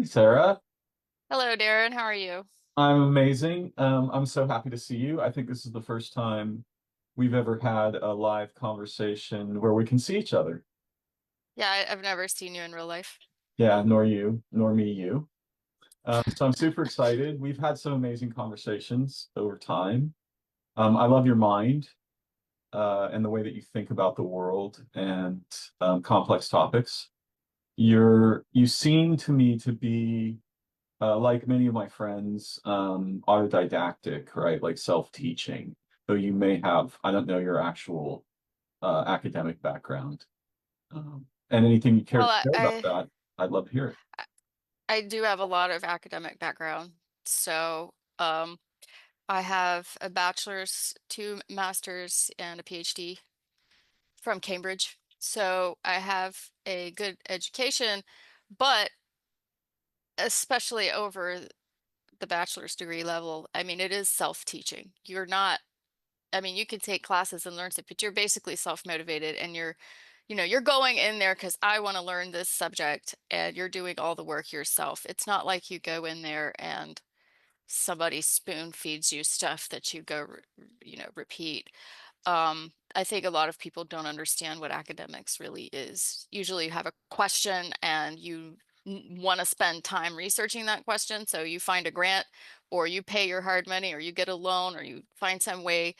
Hey, Sarah. Hello, Darren. How are you? I'm amazing. I'm so happy to see you. I think this is the first time we've ever had a live conversation where we can see each other. Yeah, I've never seen you in real life. Yeah, nor you, nor me, you. So I'm super excited. We've had some amazing conversations over time. I love your mind, and the way that you think about the world and complex topics. You seem to me to be like many of my friends, autodidactic, right? Like self-teaching, though you may have, I don't know your actual academic background. And anything you care Well, to I, share about I that, I'd love to hear it. I do have a lot of academic background. So, I have a bachelor's, two masters, and a PhD from Cambridge. So I have a good education, but especially over the bachelor's degree level, I mean, it is self-teaching. You're not I mean, you can take classes and learn stuff, but you're basically self-motivated and you're going in there because I want to learn this subject and you're doing all the work yourself. It's not like you go in there and somebody spoon feeds you stuff that you go, repeat. I think a lot of people don't understand what academics really is. Usually you have a question and you want to spend time researching that question. So you find a grant or you pay your hard money or you get a loan or you find some way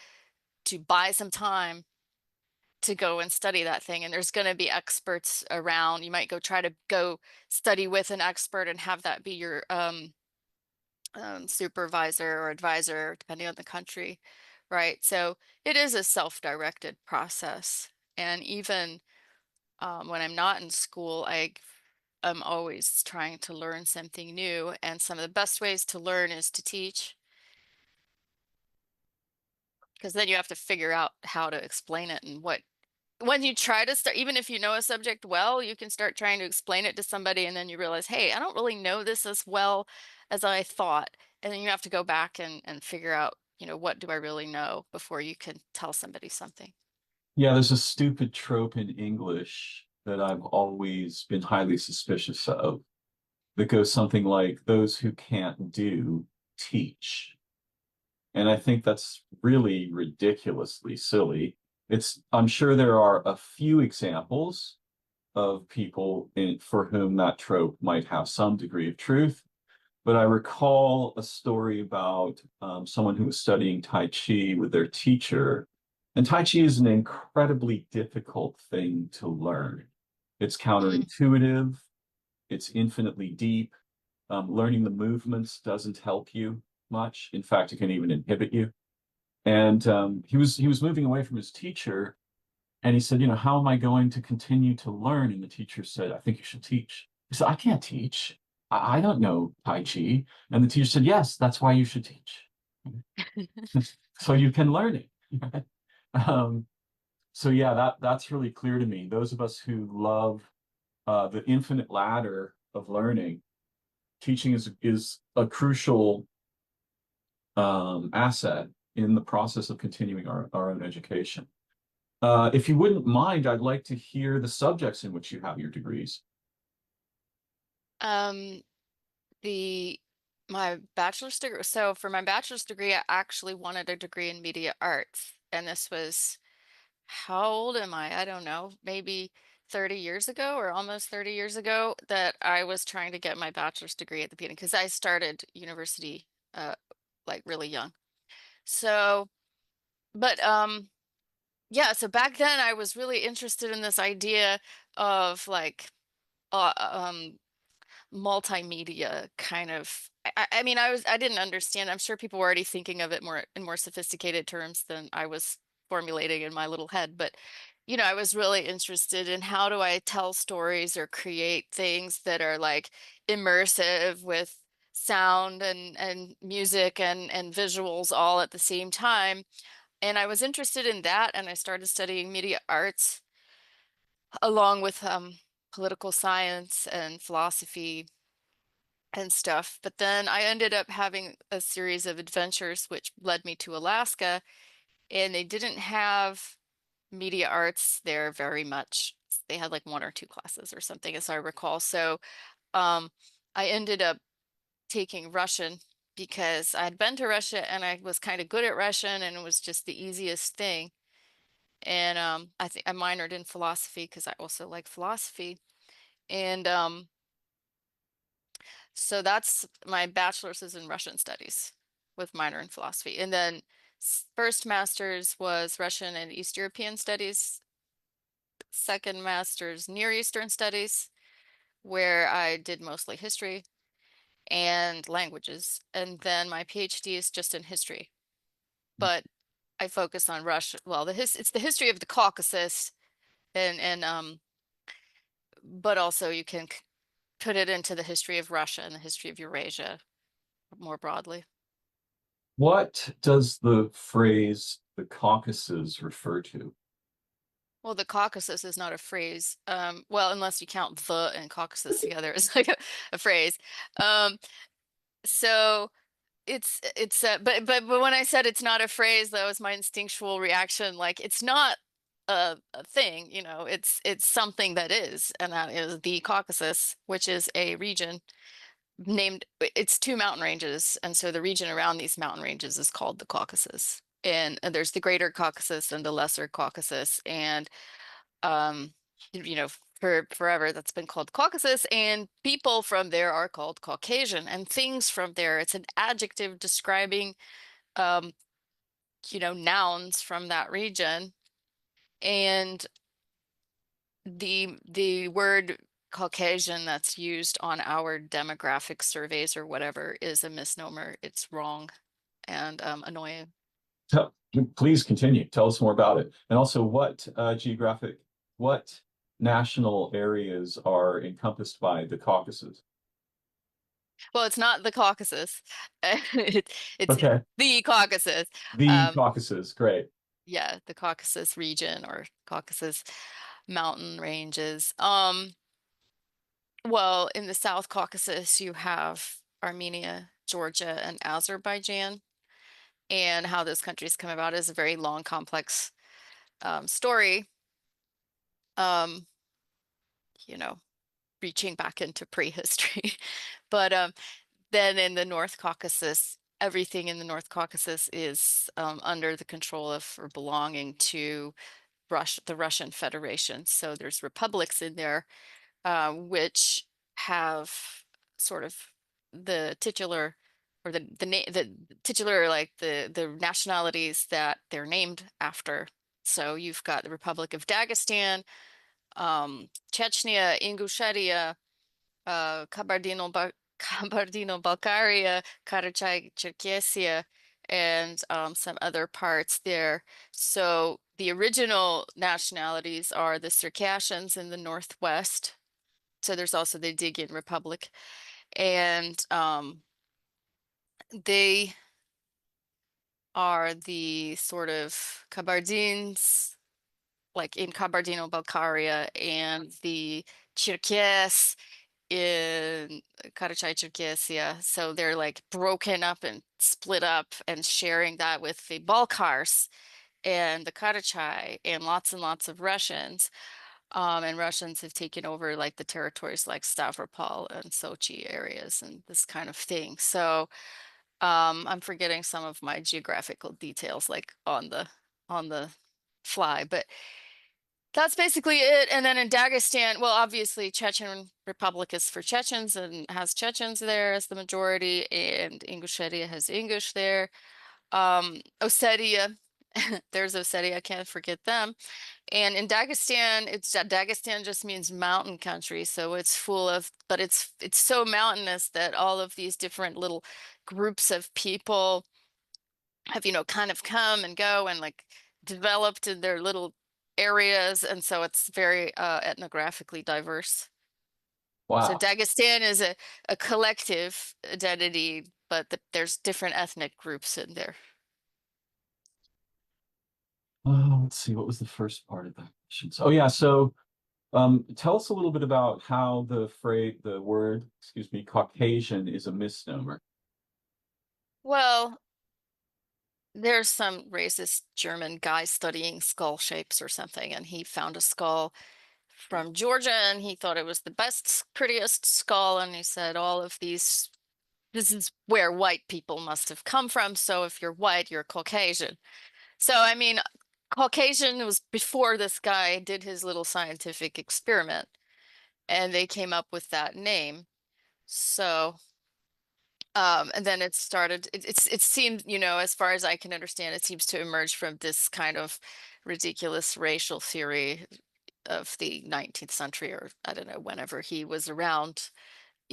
to buy some time to go and study that thing. And there's going to be experts around. You might go try to go study with an expert and have that be your supervisor or advisor, depending on the country, right? So it is a self-directed process. And even when I'm not in school, I'm always trying to learn something new. And some of the best ways to learn is to teach, because then you have to figure out how to explain it and what when you try to start, even if you know a subject well, you can start trying to explain it to somebody, and then you realize, hey, I don't really know this as well as I thought. And then you have to go back and figure out, what do I really know before you can tell somebody something. Yeah, there's a stupid trope in English that I've always been highly suspicious of that goes something like those who can't do teach. And I think that's really ridiculously silly. I'm sure there are a few examples of people for whom that trope might have some degree of truth. But I recall a story about someone who was studying Tai Chi with their teacher. And Tai Chi is an incredibly difficult thing to learn. It's Mm. counterintuitive, it's infinitely deep. Learning the movements doesn't help you much. In fact, it can even inhibit you. And he was moving away from his teacher, and he said, how am I going to continue to learn? And the teacher said, I think you should teach. He said, I can't teach. I don't know Tai Chi. And the teacher said, yes, that's why you should teach. So you can learn it. um, so yeah, that's really clear to me. Those of us who love the infinite ladder of learning, teaching is a crucial asset in the process of continuing our own education. If you wouldn't mind, I'd like to hear the subjects in which you have your degrees. Um, the my bachelor's degree. So for my bachelor's degree, I actually wanted a degree in media arts, and this was how old am I? I don't know, maybe 30 years ago or almost 30 years ago that I was trying to get my bachelor's degree at the beginning because I started university like really young. So, but yeah, so back then I was really interested in this idea of like uh, um multimedia kind of I mean I didn't understand. I'm sure people were already thinking of it more in more sophisticated terms than I was formulating in my little head, but I was really interested in how do I tell stories or create things that are like immersive with sound and music and visuals all at the same time. And I was interested in that, and I started studying media arts along with political science and philosophy and stuff. But then I ended up having a series of adventures which led me to Alaska, and they didn't have media arts there very much. They had like one or two classes or something, as I recall. So um, I ended up taking Russian because I'd been to Russia and I was kind of good at Russian and it was just the easiest thing. And I think I minored in philosophy because I also like philosophy. And so that's my bachelor's is in Russian studies with minor in philosophy. And then first master's was Russian and East European studies, second master's Near Eastern studies, where I did mostly history and languages. And then my PhD is just in history. But I focus on Russia. Well, it's the history of the Caucasus and but also you can put it into the history of Russia and the history of Eurasia more broadly. What does the phrase the Caucasus refer to? Well, the Caucasus is not a phrase. Well, unless you count the and Caucasus together as like a phrase. Um, so but when I said it's not a phrase, that was my instinctual reaction. Like it's not a thing, you know, it's something that is, and that is the Caucasus, which is a region named, it's two mountain ranges, and so the region around these mountain ranges is called the Caucasus. And there's the Greater Caucasus and the Lesser Caucasus, and um, you know, for forever that's been called Caucasus, and people from there are called Caucasian, and things from there, it's an adjective describing um, nouns from that region. And the word Caucasian that's used on our demographic surveys or whatever is a misnomer. It's wrong and annoying. Tell, please continue. Tell us more about it. And also, what national areas are encompassed by the Caucasus? Well, it's not the Caucasus. It's Okay. the Caucasus. The Um, Caucasus, great. yeah, the Caucasus region or Caucasus mountain ranges. Well, in the South Caucasus, you have Armenia, Georgia, and Azerbaijan. And how those countries come about is a very long, complex story. Um, you know, reaching back into prehistory. But then in the North Caucasus, everything in the North Caucasus is under the control of or belonging to the Russian Federation. So there's republics in there which have sort of the titular or the titular like the nationalities that they're named after. So you've got the Republic of Dagestan, Chechnya, Ingushetia, Kabardino-Balkaria, Karachay-Cherkessia, and some other parts there. So the original nationalities are the Circassians in the northwest. So there's also the Digian Republic, and they are the sort of Kabardins, like in Kabardino-Balkaria, and the Cherkess in Karachay-Cherkessia. So they're like broken up and split up and sharing that with the Balkars and the Karachay and lots of Russians. And Russians have taken over like the territories like Stavropol and Sochi areas and this kind of thing. So I'm forgetting some of my geographical details like on the fly, but that's basically it. And then in Dagestan, well, obviously Chechen Republic is for Chechens and has Chechens there as the majority, and Ingushetia has English there. Ossetia, there's Ossetia, I can't forget them. And in Dagestan, Dagestan just means mountain country, so it's full of, but it's so mountainous that all of these different little groups of people have, kind of come and go and like developed in their little areas, and so it's very ethnographically diverse. So Wow. Dagestan is a collective identity, but there's different ethnic groups in there. Let's see, what was the first part of that question? Oh yeah, so tell us a little bit about how the word, excuse me, Caucasian is a misnomer. Well, there's some racist German guy studying skull shapes or something, and he found a skull from Georgia, and he thought it was the best, prettiest skull. And he said all of these, this is where white people must have come from. So if you're white, you're Caucasian. So, I mean, Caucasian was before this guy did his little scientific experiment, and they came up with that name. So, and then it started, it seemed, as far as I can understand, it seems to emerge from this kind of ridiculous racial theory of the 19th century, or I don't know, whenever he was around,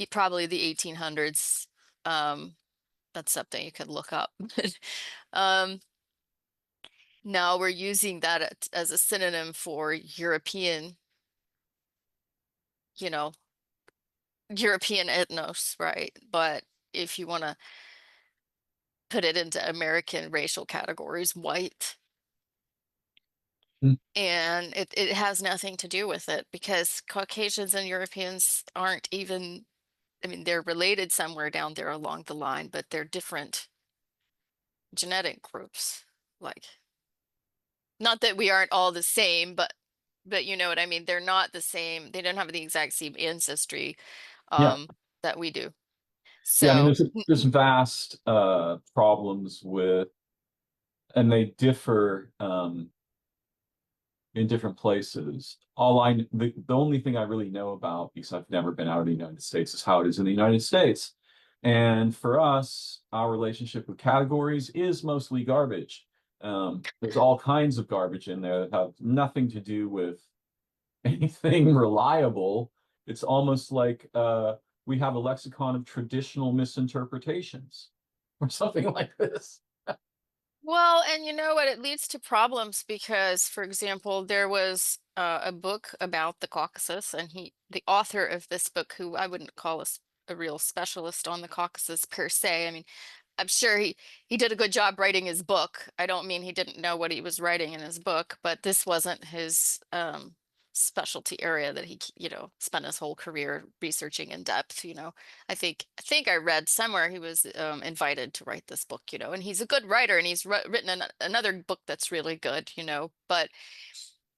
probably the 1800s. Um, that's something you could look up. Um, Now we're using that as a synonym for European, you know, European ethnos, right? But if you want to put it into American racial categories, white, Mm. and it has nothing to do with it because Caucasians and Europeans aren't even, I mean, they're related somewhere down there along the line, but they're different genetic groups. Like, not that we aren't all the same, but you know what I mean? They're not the same. They don't have the exact same ancestry Yeah. um that we do. Yeah, I mean, So, there's vast problems with, and they differ in different places. The only thing I really know about, because I've never been out of the United States, is how it is in the United States. And for us, our relationship with categories is mostly garbage. There's all kinds of garbage in there that have nothing to do with anything reliable. It's almost like we have a lexicon of traditional misinterpretations or something like this. well, and you know what? It leads to problems because, for example, there was a book about the Caucasus, and the author of this book, who I wouldn't call a real specialist on the Caucasus per se. I mean, I'm sure he did a good job writing his book. I don't mean he didn't know what he was writing in his book, but this wasn't his specialty area that he, spent his whole career researching in depth, I think I read somewhere he was invited to write this book, and he's a good writer and he's written another book that's really good, but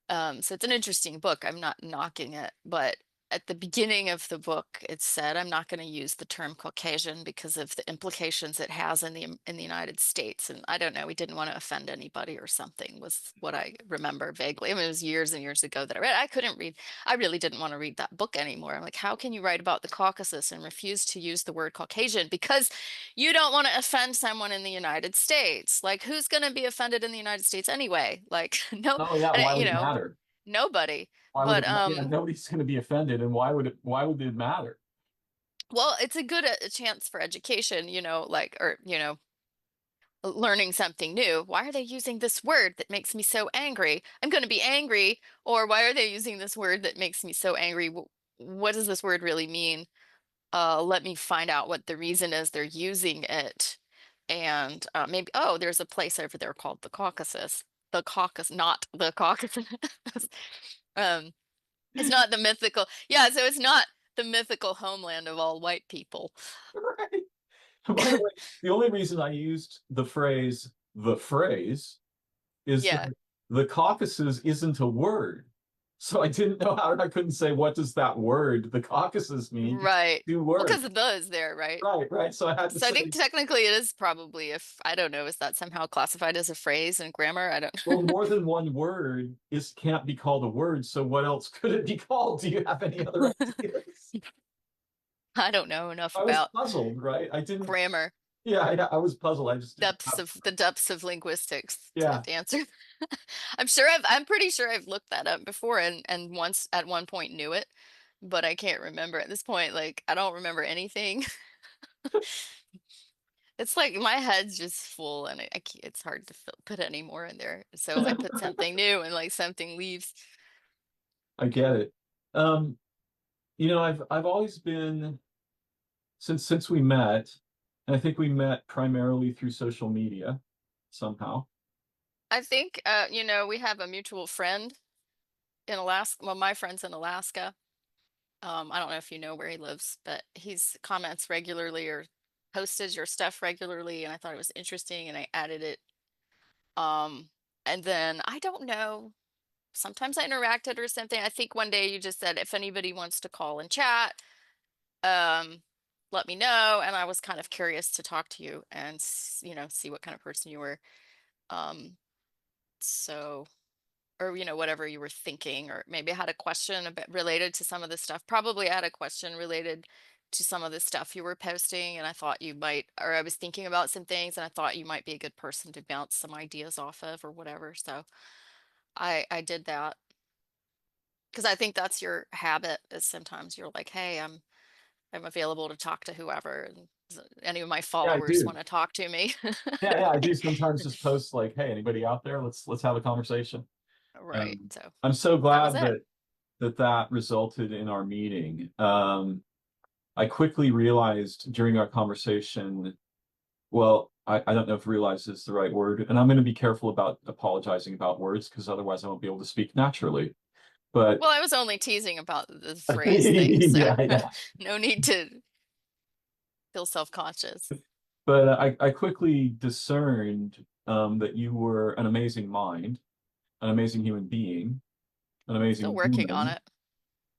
so it's an interesting book. I'm not knocking it, but at the beginning of the book, it said, I'm not going to use the term Caucasian because of the implications it has in the United States. And I don't know, we didn't want to offend anybody or something, was what I remember vaguely. I mean, it was years and years ago that I read. I couldn't read, I really didn't want to read that book anymore. I'm like, how can you write about the Caucasus and refuse to use the word Caucasian because you don't want to offend someone in the United States? Like, who's going to be offended in the United States anyway? Like, no, Oh yeah, and, why would it matter? nobody. Why would But it? Yeah, nobody's going to be offended, and why would it? Why would it matter? well, it's a good a chance for education, like, or learning something new. Why are they using this word that makes me so angry? I'm going to be angry. Or why are they using this word that makes me so angry? What does this word really mean? Let me find out what the reason is they're using it. And maybe, oh, there's a place over there called the Caucasus. The Caucasus, not the Caucasus. Um, it's not the mythical. Yeah, so it's not the mythical homeland of all white people. Right. By the way, the only reason I used the phrase is Yeah, that the Caucasus isn't a word. So I didn't know how, I couldn't say, what does that word, the Caucasus, mean? Because right. two Well, words. because the is there, right? Right, right. So I had to So I say, think technically it is probably, if I don't know, is that somehow classified as a phrase in grammar? I don't well, more than one word is can't be called a word. So what else could it be called? Do you have any other ideas? I don't know enough I was about puzzled, right? I didn't, grammar, yeah, I was puzzled. I just didn't depths have, of the depths of linguistics yeah. to answer. I'm pretty sure I've looked that up before and once at one point knew it, but I can't remember at this point. Like I don't remember anything. It's like my head's just full and it's hard to put any more in there. So I put something new and like something leaves. I get it. Um, I've always been, since we met, and I think we met primarily through social media somehow. I think we have a mutual friend in Alaska. Well, my friend's in Alaska. I don't know if you know where he lives, but he's comments regularly or posted your stuff regularly, and I thought it was interesting and I added it. Um, and then I don't know. sometimes I interacted or something. I think one day you just said, if anybody wants to call and chat, um, let me know. And I was kind of curious to talk to you and, see what kind of person you were. Um, so, or, whatever you were thinking, or maybe I had a question a bit related to some of the stuff. Probably I had a question related to some of the stuff you were posting, and I thought you might, or I was thinking about some things and I thought you might be a good person to bounce some ideas off of or whatever. So I did that because I think that's your habit, is sometimes you're like, hey, I'm available to talk to whoever, and any of my Yeah, I followers do. want to talk to me. Yeah, I do sometimes just post like, "Hey, anybody out there? Let's have a conversation." Right. Um, So I'm so that was glad it. that resulted in our meeting. I quickly realized during our conversation, well, I don't know if realize is the right word, and I'm going to be careful about apologizing about words because otherwise I won't be able to speak naturally. But Well, I was only teasing about the phrase thing, so yeah, yeah. no need to feel self-conscious. But I quickly discerned that you were an amazing mind, an amazing human being, an Still amazing working on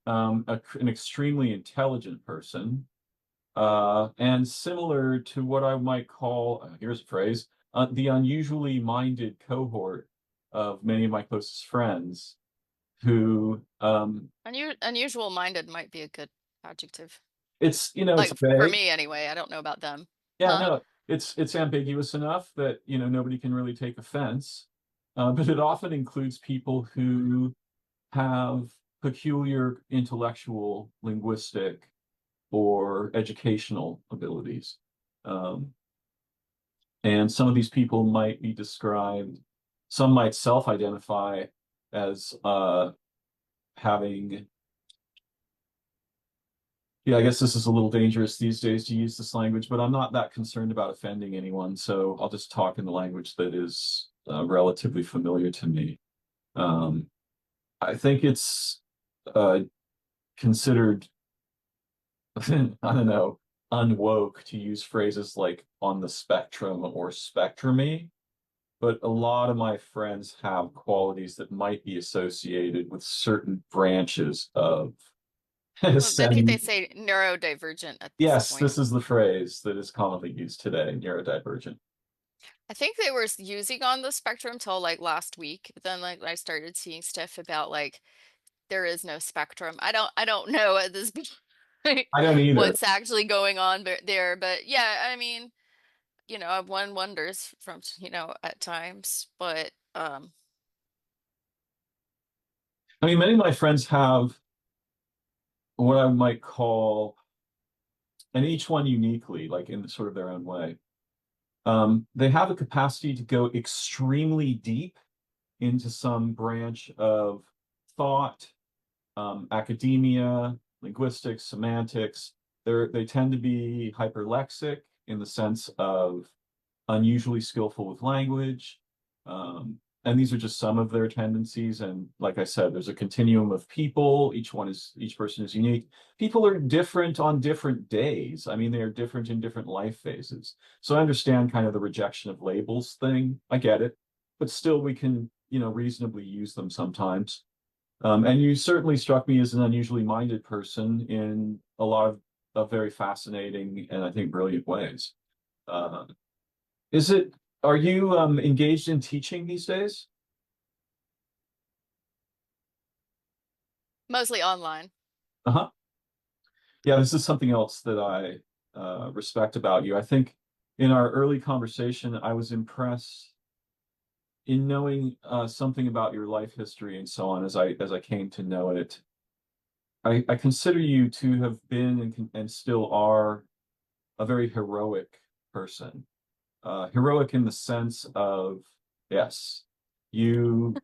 human, it. an extremely intelligent person, and similar to what I might call, here's a phrase, the unusually minded cohort of many of my closest friends who, Unusual minded might be a good adjective. it's Like for vague. me anyway, I don't know about them. Yeah, Huh? no, it's ambiguous enough that, nobody can really take offense. But it often includes people who have peculiar intellectual, linguistic, or educational abilities. Um, and some of these people might be described, some might self-identify as having, yeah, I guess this is a little dangerous these days to use this language, but I'm not that concerned about offending anyone, so I'll just talk in the language that is relatively familiar to me. Um, I think it's uh, considered, I don't know, unwoke to use phrases like on the spectrum or spectrumy, but a lot of my friends have qualities that might be associated with certain branches of Well, I think they semi. say neurodivergent at this Yes, point. this is the phrase that is commonly used today, neurodivergent. I think they were using on the spectrum till like last week. But then like I started seeing stuff about like there is no spectrum. I don't know at this point I don't either. what's actually going on there, but yeah, I mean, one wonders from, at times, but I mean, many of my friends have what I might call, and each one uniquely, like in sort of their own way. They have a capacity to go extremely deep into some branch of thought, academia, linguistics, semantics. They tend to be hyperlexic in the sense of unusually skillful with language. And these are just some of their tendencies. And like I said, there's a continuum of people. Each person is unique. People are different on different days. I mean, they are different in different life phases. So I understand kind of the rejection of labels thing. I get it. But still we can, reasonably use them sometimes. And you certainly struck me as an unusually minded person in a lot of very fascinating and I think brilliant ways. Uh, is it, are you engaged in teaching these days? mostly online. Uh-huh. Yeah, this is something else that I respect about you. I think in our early conversation, I was impressed in knowing something about your life history and so on as I came to know it. I consider you to have been and still are a very heroic person. Heroic in the sense of, yes, you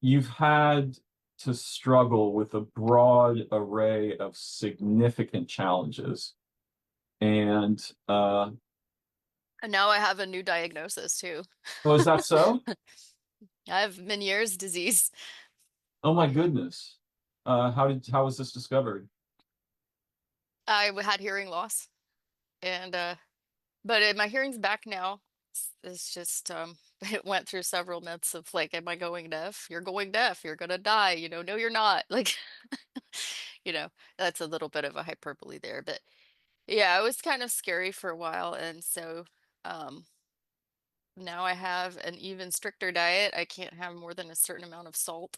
you've had to struggle with a broad array of significant challenges. And And now I have a new diagnosis too. was that so? I have Meniere's disease. Oh my goodness. How was this discovered? I had hearing loss, and but my hearing's back now. It's just it went through several myths of like, am I going deaf? You're going deaf, you're gonna die, no, you're not. Like, you know, that's a little bit of a hyperbole there, but yeah, it was kind of scary for a while. And so um now I have an even stricter diet. I can't have more than a certain amount of salt,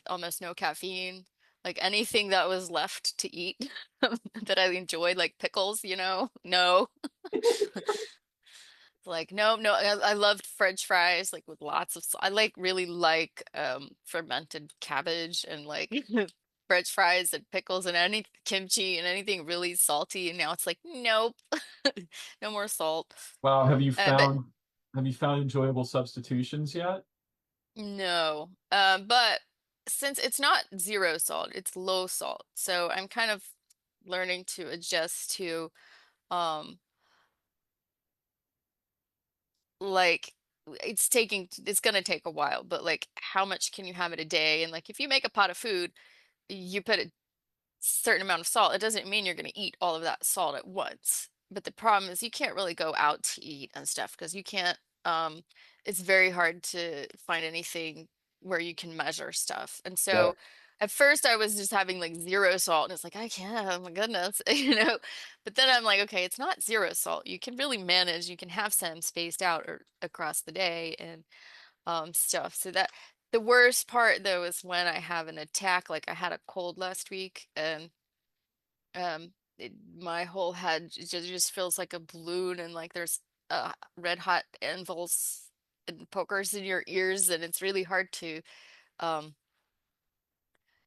almost no caffeine. Like anything that was left to eat that I enjoyed, like pickles, no. Like, no, no, I loved French fries, like with lots of salt. I really like fermented cabbage and like French fries and pickles and any kimchi and anything really salty. And now it's like, nope, no more salt. Wow, But have you found enjoyable substitutions yet? no, but since it's not zero salt, it's low salt. So I'm kind of learning to adjust to um like it's gonna take a while, but like how much can you have in a day? And like if you make a pot of food, you put a certain amount of salt. It doesn't mean you're gonna eat all of that salt at once. But the problem is you can't really go out to eat and stuff because you can't it's very hard to find anything where you can measure stuff. And so Yep. at first I was just having like zero salt and it's like I can't, oh my goodness, But then I'm like, okay, it's not zero salt. You can really manage, you can have some spaced out or across the day and stuff. So that the worst part though is when I have an attack, like I had a cold last week and my whole head just feels like a balloon and like there's red hot anvils and pokers in your ears and it's really hard to um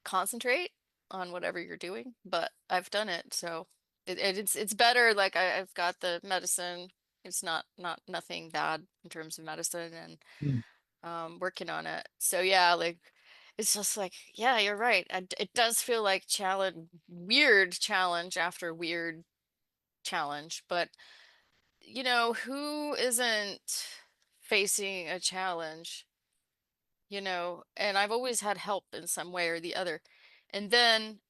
concentrate on whatever you're doing, but I've done it, so it's better. Like I've got the medicine. It's not nothing bad in terms of medicine and Mm. working on it. So yeah, like it's just like, yeah, you're right. It does feel like weird challenge after weird challenge, but who isn't facing a challenge, and I've always had help in some way or the other. And then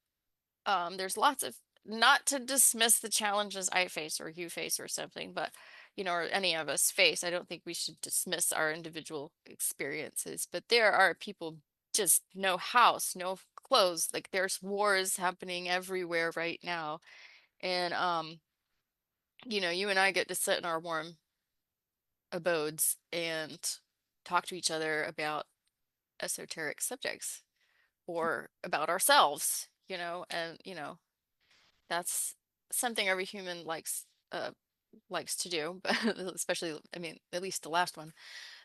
there's lots of, not to dismiss the challenges I face or you face or something, but or any of us face. I don't think we should dismiss our individual experiences, but there are people just no house, no clothes. Like there's wars happening everywhere right now. And you and I get to sit in our warm abodes and talk to each other about esoteric subjects or about ourselves, and that's something every human likes to do, but especially, I mean, at least the last one.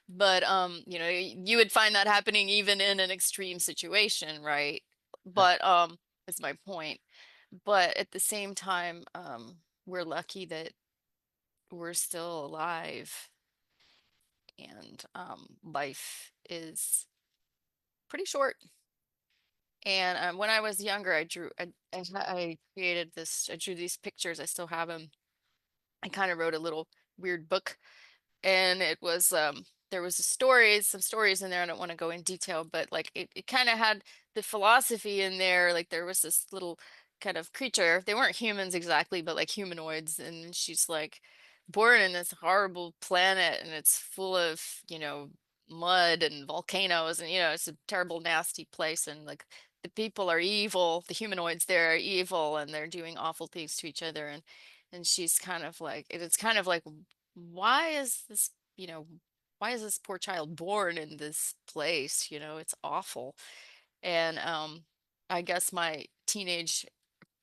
But you would find that happening even in an extreme situation, right? But is my point. But at the same time, we're lucky that we're still alive and life is pretty short. And when I was younger, I created I drew these pictures. I still have them. I kind of wrote a little weird book and it was there was some stories in there. I don't want to go in detail, but like it kind of had the philosophy in there. Like there was this little kind of creature. They weren't humans exactly, but like humanoids, and she's like born in this horrible planet and it's full of, mud and volcanoes and it's a terrible nasty place and like the people are evil, the humanoids there are evil and they're doing awful things to each other and she's kind of like it's kind of like why is this, why is this poor child born in this place? It's awful. And I guess my teenage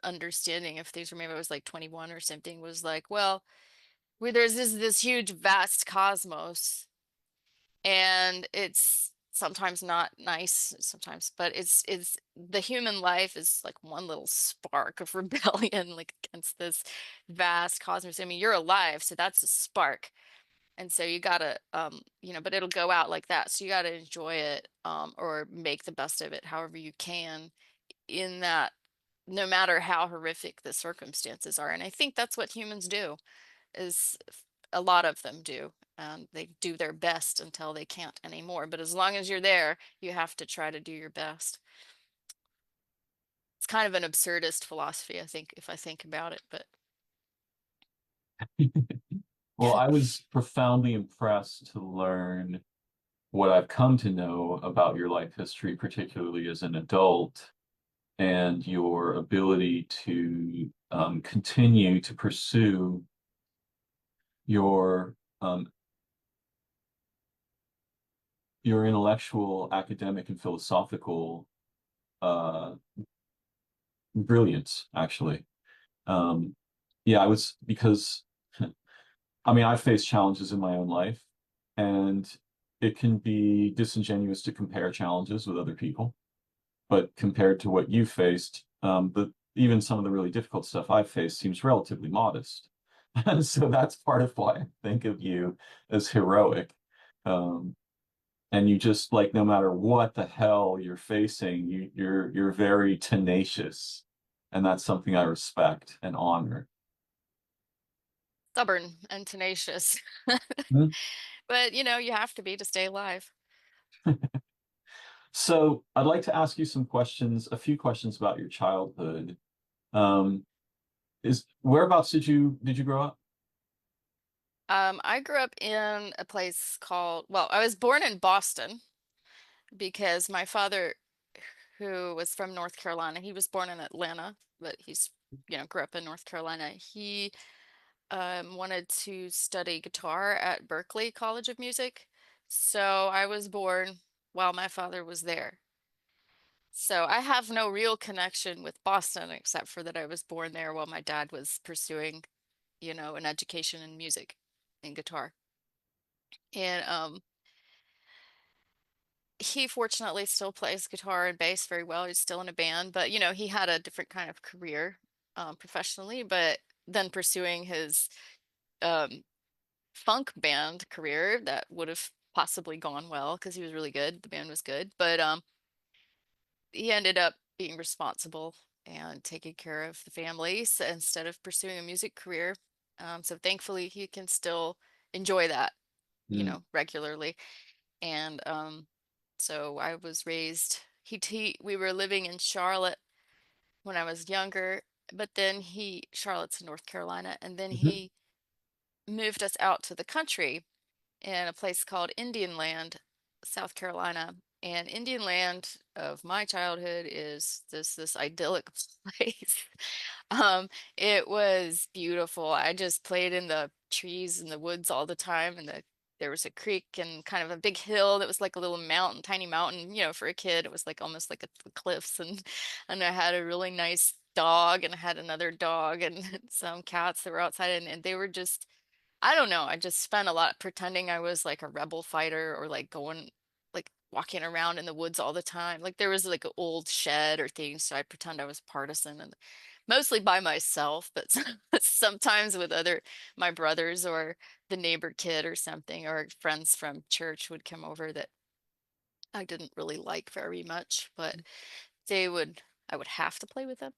understanding of things, or maybe I was like 21 or something, was like, well, there's this huge vast cosmos and it's sometimes not nice sometimes, but it's the human life is like one little spark of rebellion like against this vast cosmos. I mean, you're alive, so that's a spark. And so you gotta, but it'll go out like that. So you gotta enjoy it, or make the best of it however you can in that, no matter how horrific the circumstances are. And I think that's what humans do, is a lot of them do. They do their best until they can't anymore. But as long as you're there, you have to try to do your best. It's kind of an absurdist philosophy, I think, if I think about it, but Well, I was profoundly impressed to learn what I've come to know about your life history, particularly as an adult, and your ability to continue to pursue your um, your intellectual, academic, and philosophical uh, brilliance, actually. Um, yeah, I was because I mean, I've faced challenges in my own life, and it can be disingenuous to compare challenges with other people. But compared to what you faced, even some of the really difficult stuff I've faced seems relatively modest. And so that's part of why I think of you as heroic. Um, and you just like no matter what the hell you're facing, you're very tenacious, and that's something I respect and honor. Stubborn and tenacious. Mhm. But you know, you have to be to stay alive. So I'd like to ask you some questions, a few questions about your childhood. Um, is whereabouts did you grow up? I grew up in a place called, well, I was born in Boston because my father, who was from North Carolina, he was born in Atlanta, but grew up in North Carolina. He wanted to study guitar at Berklee College of Music. So I was born while my father was there. So I have no real connection with Boston except for that I was born there while my dad was pursuing, an education in music and guitar. And he fortunately still plays guitar and bass very well. He's still in a band, but he had a different kind of career professionally, but then pursuing his um, funk band career that would have possibly gone well because he was really good. The band was good, but he ended up being responsible and taking care of the family instead of pursuing a music career. So thankfully, he can still enjoy that, Mm. regularly. And so I was raised. We were living in Charlotte when I was younger, but then Charlotte's in North Carolina, and then Mhm. he moved us out to the country in a place called Indian Land, South Carolina. And Indian Land of my childhood is this idyllic place. Um, it was beautiful. I just played in the trees and the woods all the time, and there was a creek and kind of a big hill that was like a little mountain, tiny mountain, for a kid. It was like almost like the cliffs, and I had a really nice dog, and I had another dog and some cats that were outside, and they were just I don't know. I just spent a lot pretending I was like a rebel fighter or like walking around in the woods all the time. Like there was like an old shed or things, so I pretend I was partisan and mostly by myself, but sometimes with my brothers or the neighbor kid or something, or friends from church would come over that I didn't really like very much, but I would have to play with them.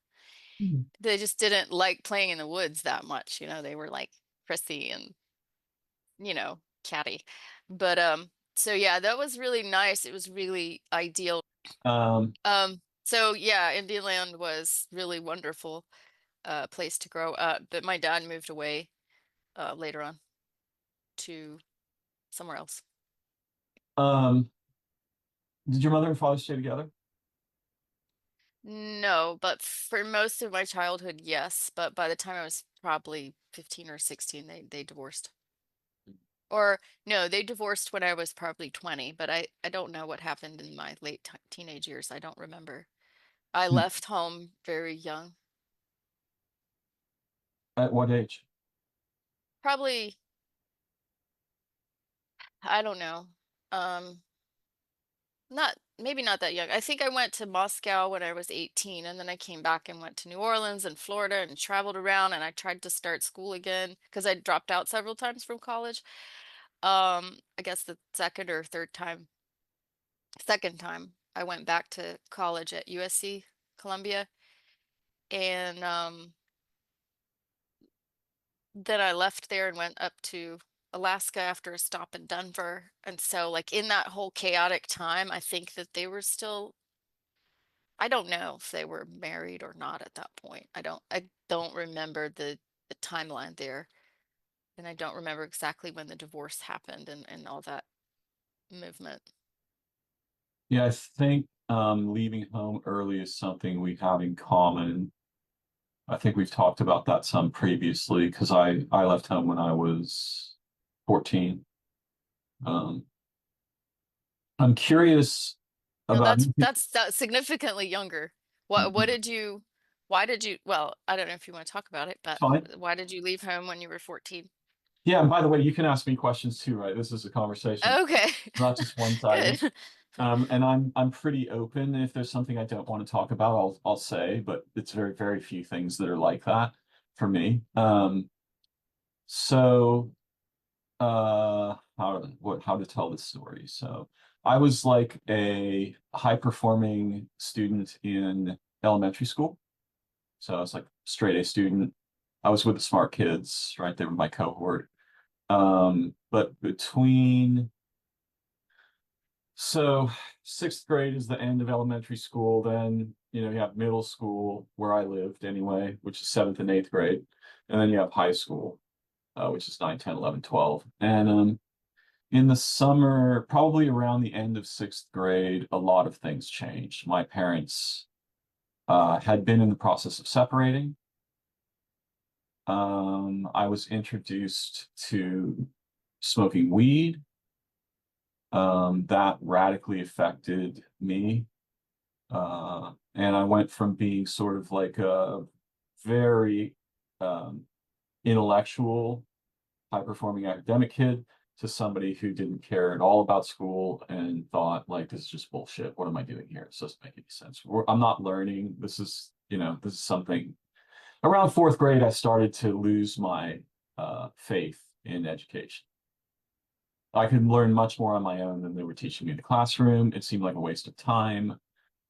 Mhm. They just didn't like playing in the woods that much, they were like prissy and catty. But so yeah, that was really nice. It was really ideal. Um, So yeah, Indian Land was really wonderful place to grow up, but my dad moved away later on to somewhere else. um, did your mother and father stay together? No, but for most of my childhood, yes. But by the time I was probably 15 or 16, they divorced. Or no, they divorced when I was probably 20, but I don't know what happened in my late teenage years. I don't remember. I Hmm. left home very young. At what age? Probably, I don't know. Um, not maybe not that young. I think I went to Moscow when I was 18, and then I came back and went to New Orleans and Florida and traveled around, and I tried to start school again because I dropped out several times from college. I guess the second time I went back to college at USC Columbia, and then I left there and went up to Alaska after a stop in Denver. And so, like, in that whole chaotic time, I think that I don't know if they were married or not at that point. I don't remember the timeline there. And I don't remember exactly when the divorce happened and all that movement. Yeah, I think leaving home early is something we have in common. I think we've talked about that some previously because I left home when I was 14. Um, I'm curious No, about that's significantly younger. What did you why did you well, I don't know if you want to talk about it, but fine. why did you leave home when you were 14? Yeah, and by the way, you can ask me questions too, right? This is a conversation, Okay. not just one-sided. Good. And I'm pretty open. If there's something I don't want to talk about, I'll say, but it's very few things that are like that for me. So how to tell this story. So I was like a high performing student in elementary school. So I was like straight A student. I was with the smart kids, right? They were my cohort. But between so sixth grade is the end of elementary school, then you have middle school where I lived anyway, which is seventh and eighth grade, and then you have high school, which is 9, 10, 11, 12. And in the summer, probably around the end of sixth grade, a lot of things changed. My parents had been in the process of separating. I was introduced to smoking weed. That radically affected me. And I went from being sort of like a very um, intellectual, high-performing academic kid to somebody who didn't care at all about school and thought like this is just bullshit. What am I doing here? This doesn't make any sense. I'm not learning. This is something. Around fourth grade, I started to lose my faith in education. I could learn much more on my own than they were teaching me in the classroom. It seemed like a waste of time.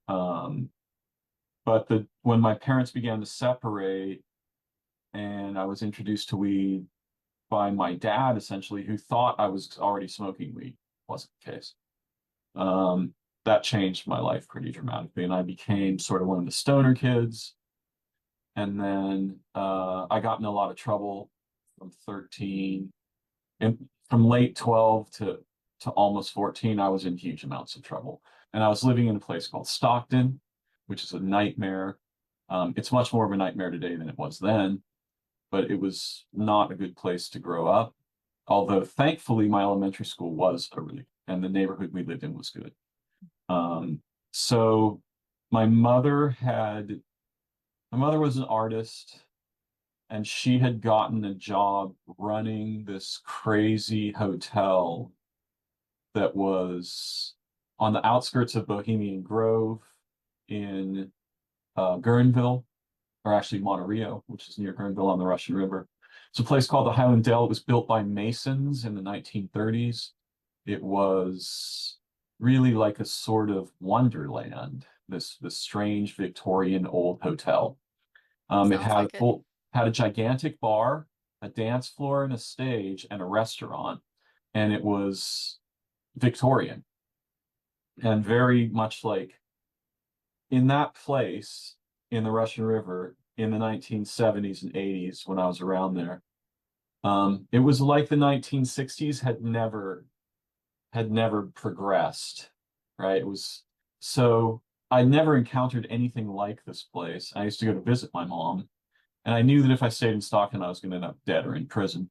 Um, but when my parents began to separate and I was introduced to weed by my dad, essentially, who thought I was already smoking weed. Wasn't the case. Um, that changed my life pretty dramatically, and I became sort of one of the stoner kids. And then I got in a lot of trouble from 13, and from late 12 to almost 14, I was in huge amounts of trouble. And I was living in a place called Stockton, which is a nightmare. It's much more of a nightmare today than it was then, but it was not a good place to grow up. Although thankfully my elementary school was and the neighborhood we lived in was good. Um, so my mother had, my mother was an artist and she had gotten a job running this crazy hotel that was on the outskirts of Bohemian Grove in Guerneville, or actually Monterey, which is near Guerneville on the Russian River. It's a place called the Highland Dell. It was built by Masons in the 1930s. It was really like a sort of wonderland, this strange Victorian old hotel. It Sounds had like it. had a gigantic bar, a dance floor, and a stage, and a restaurant, and it was Victorian and very much like in that place in the Russian River in the 1970s and 80s when I was around there. It was like the 1960s had never progressed, right? It was so I never encountered anything like this place. I used to go to visit my mom, and I knew that if I stayed in Stockton, I was going to end up dead or in prison.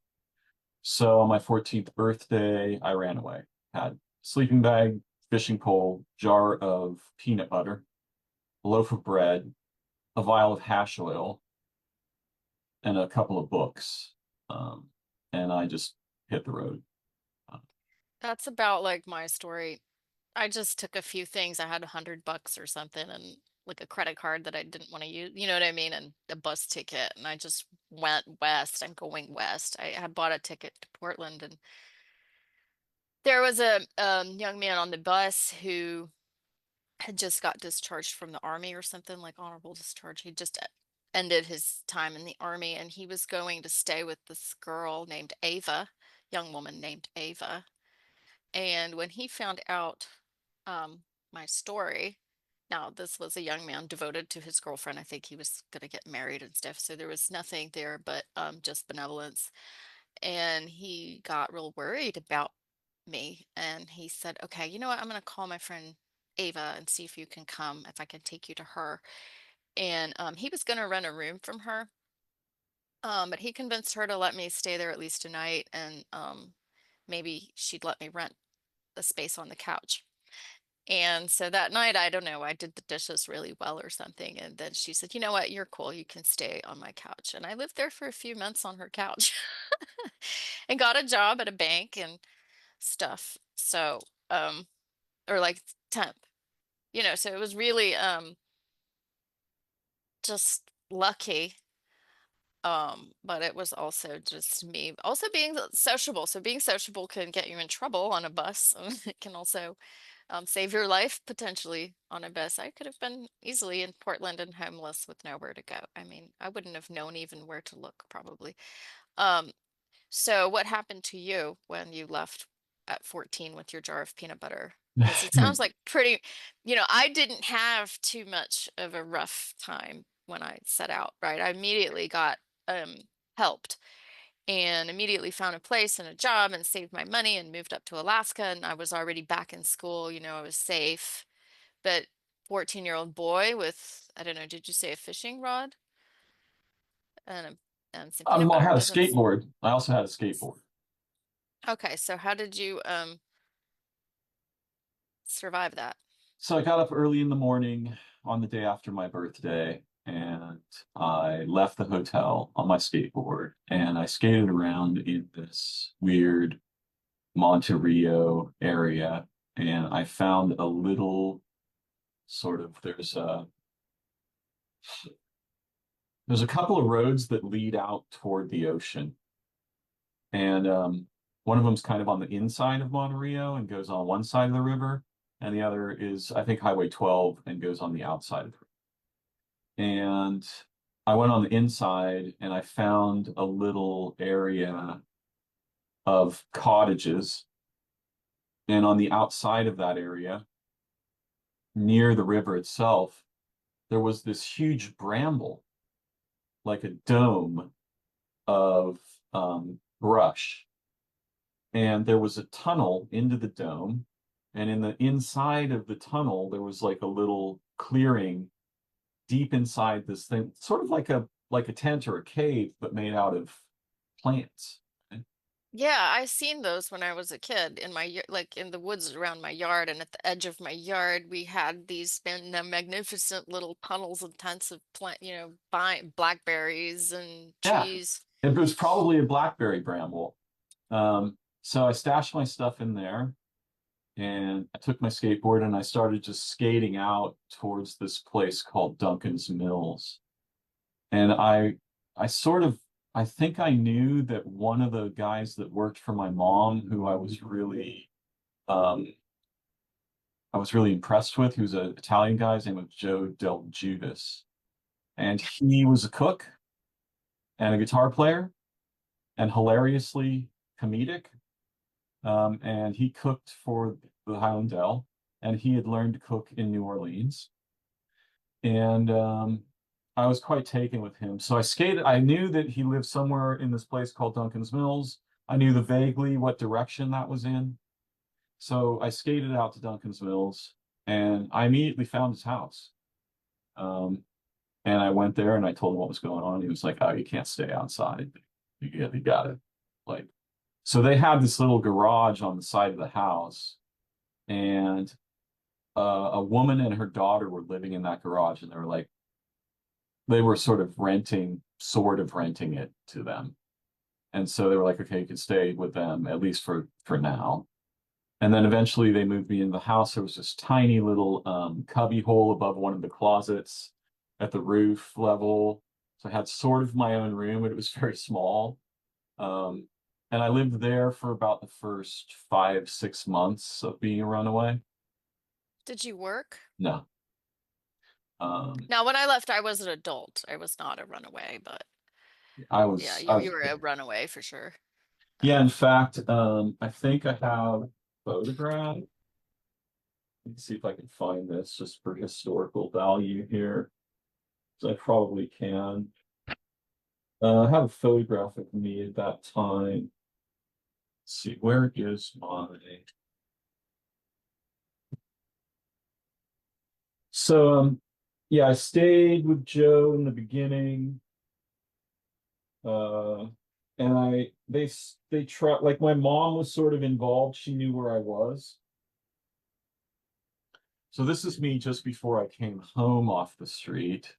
So on my 14th birthday, I ran away. Had sleeping bag, fishing pole, jar of peanut butter, a loaf of bread, a vial of hash oil, and a couple of books. Um, and I just hit the road. That's about like my story. I just took a few things. I had $100 or something and like a credit card that I didn't want to use, you know what I mean? And a bus ticket. And I just went west. I'm going west. I had bought a ticket to Portland and there was a young man on the bus who had just got discharged from the army or something like honorable discharge. He just ended his time in the army and he was going to stay with this girl named Ava, young woman named Ava. And when he found out my story, now this was a young man devoted to his girlfriend. I think he was going to get married and stuff. So there was nothing there but just benevolence. and he got real worried about me. And he said, okay, you know what? I'm going to call my friend Ava and see if you can come, if I can take you to her. And he was going to rent a room from her. But he convinced her to let me stay there at least a night, and maybe she'd let me rent the space on the couch. And so that night, I don't know, I did the dishes really well or something. And then she said, you know what, you're cool. You can stay on my couch. And I lived there for a few months on her couch and got a job at a bank and stuff. So, um, or like temp, so it was really just lucky. But it was also just me also being sociable. So being sociable can get you in trouble on a bus. It can also save your life potentially on a bus. I could have been easily in Portland and homeless with nowhere to go. I mean, I wouldn't have known even where to look probably. Um, so what happened to you when you left at 14 with your jar of peanut butter? Because it sounds like I didn't have too much of a rough time when I set out, right? I immediately got um, helped and immediately found a place and a job and saved my money and moved up to Alaska. And I was already back in school, I was safe. But 14-year-old boy with, I don't know, did you say a fishing rod and some peanut I butter? had a Doesn't. skateboard. I also had a skateboard. Okay, so how did you survive that? So I got up early in the morning on the day after my birthday, and I left the hotel on my skateboard, and I skated around in this weird Monterey area, and I found a little sort of there's a couple of roads that lead out toward the ocean, and one of them's kind of on the inside of Monterey and goes on one side of the river, and the other is, I think, Highway 12 and goes on the outside of the river. And I went on the inside and I found a little area of cottages. And on the outside of that area, near the river itself, there was this huge bramble, like a dome of brush. And there was a tunnel into the dome. And in the inside of the tunnel, there was like a little clearing deep inside this thing, sort of like a tent or a cave, but made out of plants. Yeah, I seen those when I was a kid in like in the woods around my yard, and at the edge of my yard we had these magnificent little tunnels and tents of blackberries and Yeah, trees. it was probably a blackberry bramble. So I stashed my stuff in there, and I took my skateboard and I started just skating out towards this place called Duncan's Mills. And I sort of, I think I knew that one of the guys that worked for my mom, who um, I was really impressed with, he was an Italian guy. His name was Joe Del Judas, and he was a cook and a guitar player and hilariously comedic. And he cooked for the Highland Dell, and he had learned to cook in New Orleans. And I was quite taken with him. So I skated. I knew that he lived somewhere in this place called Duncan's Mills. I knew the vaguely what direction that was in. So I skated out to Duncan's Mills, and I immediately found his house. Um, and I went there and I told him what was going on. He was like, "Oh, you can't stay outside. You got it." Like, so they had this little garage on the side of the house, and a woman and her daughter were living in that garage, and they were sort of renting it to them. And so they were like, okay, you can stay with them at least for now. And then eventually they moved me in the house. There was this tiny little cubby hole above one of the closets at the roof level. So I had sort of my own room, but it was very small. Um, and I lived there for about the first 5, 6 months of being a runaway. Did you work? No. Um, Now, when I left, I was an adult. I was not a runaway, but I yeah, was, you I you was, were a runaway for sure. yeah, in Um, fact, I think I have a photograph. Let's see if I can find this just for historical value here. So I probably can. I have a photograph of me at that time. Let's see, where is my... So, yeah, I stayed with Joe in the beginning. Uh, and they try, like my mom was sort of involved. She knew where I was. So this is me just before I came home off the street.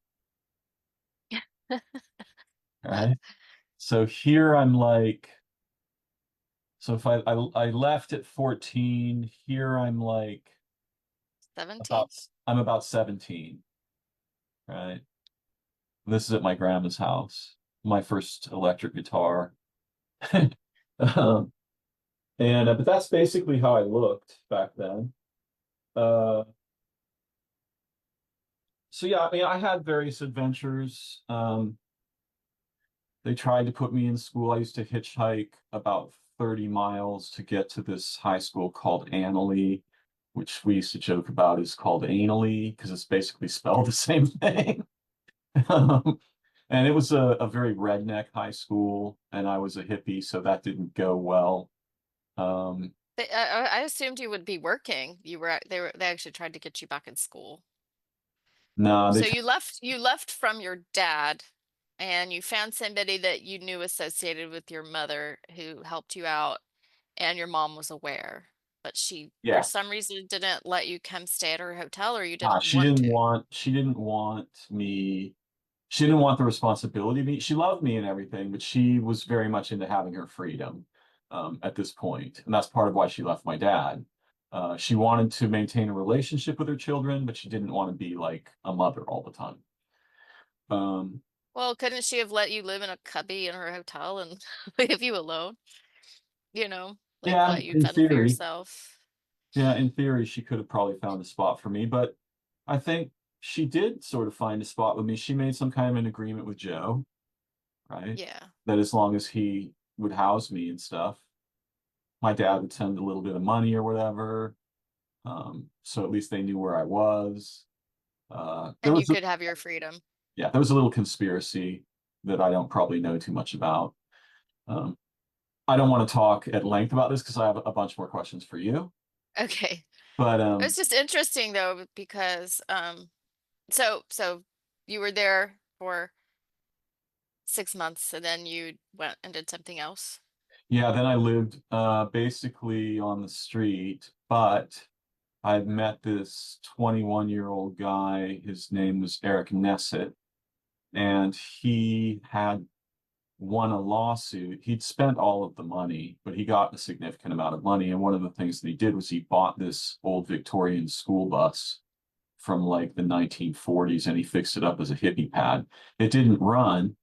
Right. So here I'm like, so if I left at 14, here I'm like 17? about I'm about 17, right? This is at my grandma's house, my first electric guitar. Um, and but that's basically how I looked back then. Uh, so yeah, I mean, I had various adventures. They tried to put me in school. I used to hitchhike about 30 miles to get to this high school called Annalee, which we used to joke about is called Annalee because it's basically spelled the same thing. Um, and it was a very redneck high school, and I was a hippie, so that didn't go well. Um, I assumed you would be working. They actually tried to get you back in school. no, they So you left from your dad and you found somebody that you knew associated with your mother who helped you out and your mom was aware. But she, for yeah. some reason, didn't let you come stay at her hotel or you Ah, didn't want to. she didn't want me, she didn't want the responsibility of me. She loved me and everything, but she was very much into having her freedom at this point. And that's part of why she left my dad. She wanted to maintain a relationship with her children, but she didn't want to be like a mother all the time. Um, Well, couldn't she have let you live in a cubby in her hotel and leave you alone? Like yeah, let you in fend for theory, yourself. yeah, in theory, she could have probably found a spot for me, but I think she did sort of find a spot with me. She made some kind of an agreement with Joe, right? Yeah. That as long as he would house me and stuff, my dad would send a little bit of money or whatever. So at least they knew where I was. There And you was a, could have your freedom. yeah, there was a little conspiracy that I don't probably know too much about. Um, I don't want to talk at length about this because I have a bunch more questions for you. Okay. But It was just interesting though, because so you were there for 6 months and then you went and did something else. yeah, then I lived basically on the street, but I met this 21-year-old guy. His name was Eric Nesset, and he had won a lawsuit. He'd spent all of the money, but he got a significant amount of money. And one of the things that he did was he bought this old Victorian school bus from like the 1940s and he fixed it up as a hippie pad. It didn't run,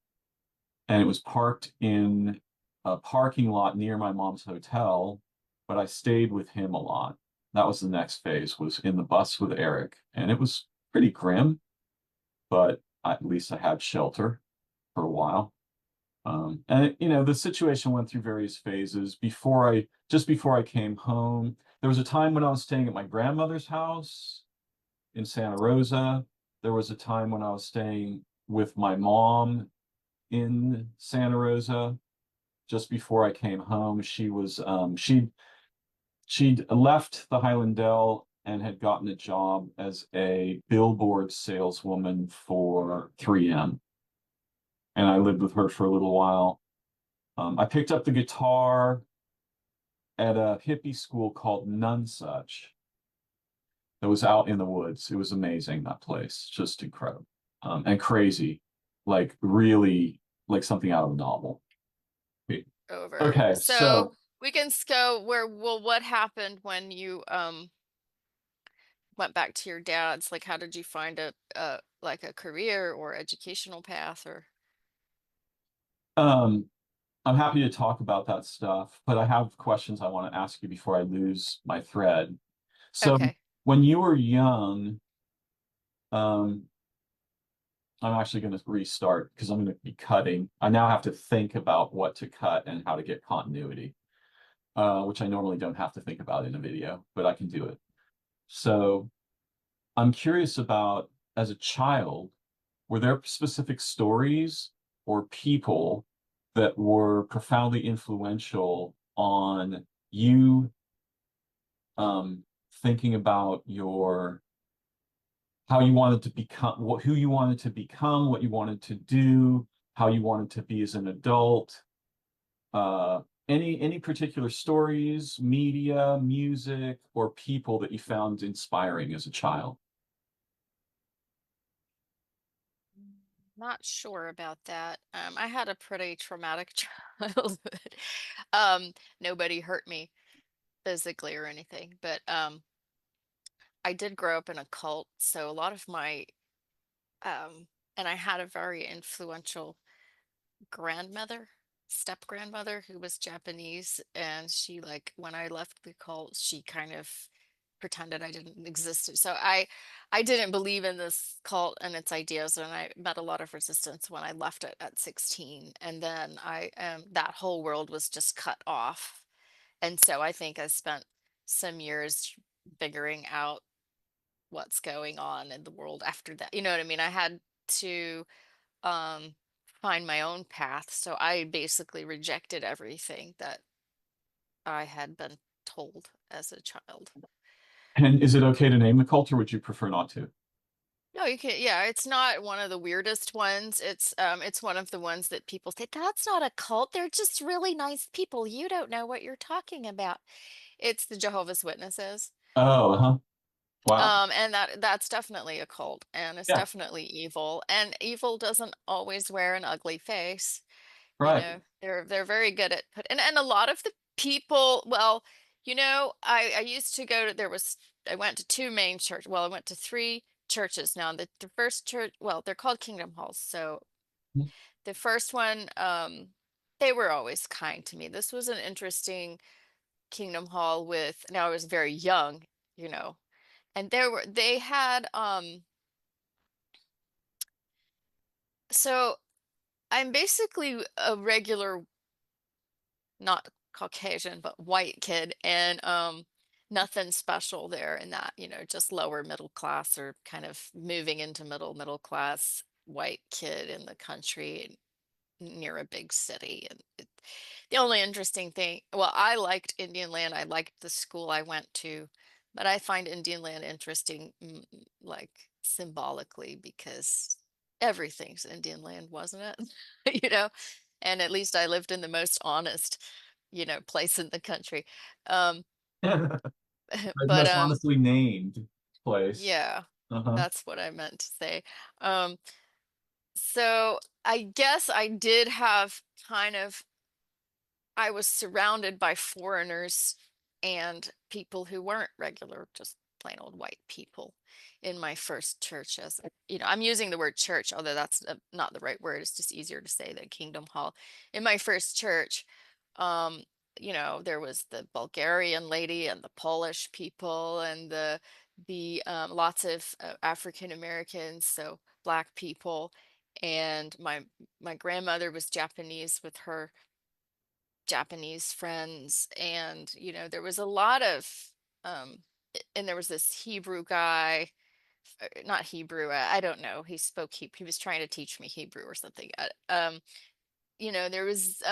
and it was parked in a parking lot near my mom's hotel, but I stayed with him a lot. That was the next phase, was in the bus with Eric. And it was pretty grim, but at least I had shelter for a while. And the situation went through various phases. Just before I came home, there was a time when I was staying at my grandmother's house in Santa Rosa. There was a time when I was staying with my mom in Santa Rosa. Just before I came home, she'd left the Highlandale and had gotten a job as a billboard saleswoman for 3M. And I lived with her for a little while. I picked up the guitar at a hippie school called Nonesuch that was out in the woods. It was amazing, that place, just incredible, and crazy, like really like something out of a novel. Over. Okay, So so we can go where, well, what happened when you went back to your dad's? Like how did you find a like a career or educational path or um, I'm happy to talk about that stuff, but I have questions I want to ask you before I lose my thread. So okay. when you were young, um, I'm actually going to restart because I'm going to be cutting. I now have to think about what to cut and how to get continuity, which I normally don't have to think about in a video, but I can do it. So I'm curious about, as a child, were there specific stories or people that were profoundly influential on you thinking about your how you wanted to become, who you wanted to become, what you wanted to do, how you wanted to be as an adult? Any particular stories, media, music, or people that you found inspiring as a child? Not sure about that. I had a pretty traumatic childhood. Nobody hurt me physically or anything, but I did grow up in a cult, so a lot of my and I had a very influential grandmother, step grandmother who was Japanese, and she like when I left the cult, she kind of pretended I didn't exist. So I didn't believe in this cult and its ideas, and I met a lot of resistance when I left it at 16. And then I that whole world was just cut off. And so I think I spent some years figuring out what's going on in the world after that. You know what I mean? I had to um find my own path. So I basically rejected everything that I had been told as a child. And is it okay to name the cult, or would you prefer not to? No, you can't. Yeah, it's not one of the weirdest ones. It's one of the ones that people say, that's not a cult. They're just really nice people. You don't know what you're talking about. It's the Jehovah's Witnesses. Oh, huh. Wow. And that's definitely a cult, and it's Yeah, definitely evil. And evil doesn't always wear an ugly face. You right. know, they're very good at and a lot of the people, well, I used to go to I went to two main church. Well, I went to three churches now. The first church, well, they're called Kingdom Halls. So the first one, they were always kind to me. This was an interesting Kingdom Hall with now I was very young, you know, and they had so I'm basically a regular, not Caucasian, but white kid, and nothing special there in that, just lower middle class or kind of moving into middle class white kid in the country near a big city. And the only interesting thing, well, I liked Indian Land. I liked the school I went to, but I find Indian Land interesting, like symbolically, because everything's Indian Land, wasn't it? And at least I lived in the most honest, place in the country. Um, The but most honestly named place. yeah, Uh-huh. that's what I meant to say. Um, so I guess I did have kind of I was surrounded by foreigners and people who weren't regular, just plain old white people in my first church. I'm using the word church, although that's not the right word. It's just easier to say than Kingdom Hall. In my first church, um, there was the Bulgarian lady and the Polish people and the lots of African Americans, so black people, and my grandmother was Japanese with her Japanese friends, and there was a lot of and there was this Hebrew guy, not Hebrew, I don't know, he spoke Hebrew, he was trying to teach me Hebrew or something. There was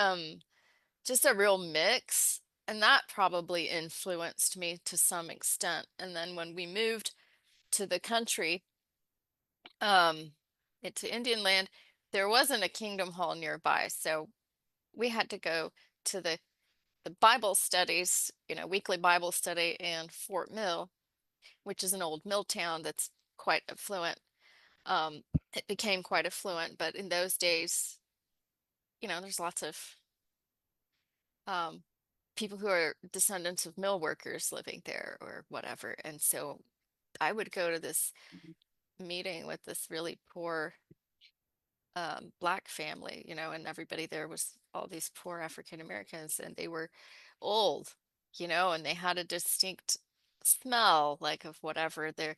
just a real mix, and that probably influenced me to some extent. And then when we moved to the country, um into Indian Land, there wasn't a Kingdom Hall nearby, so we had to go to the Bible studies, weekly Bible study in Fort Mill, which is an old mill town that's quite affluent. It became quite affluent, but in those days, there's lots of um, people who are descendants of mill workers living there or whatever. And so I would go to this meeting with this really poor black family, and everybody there was all these poor African Americans, and they were old, and they had a distinct smell, like of whatever they're,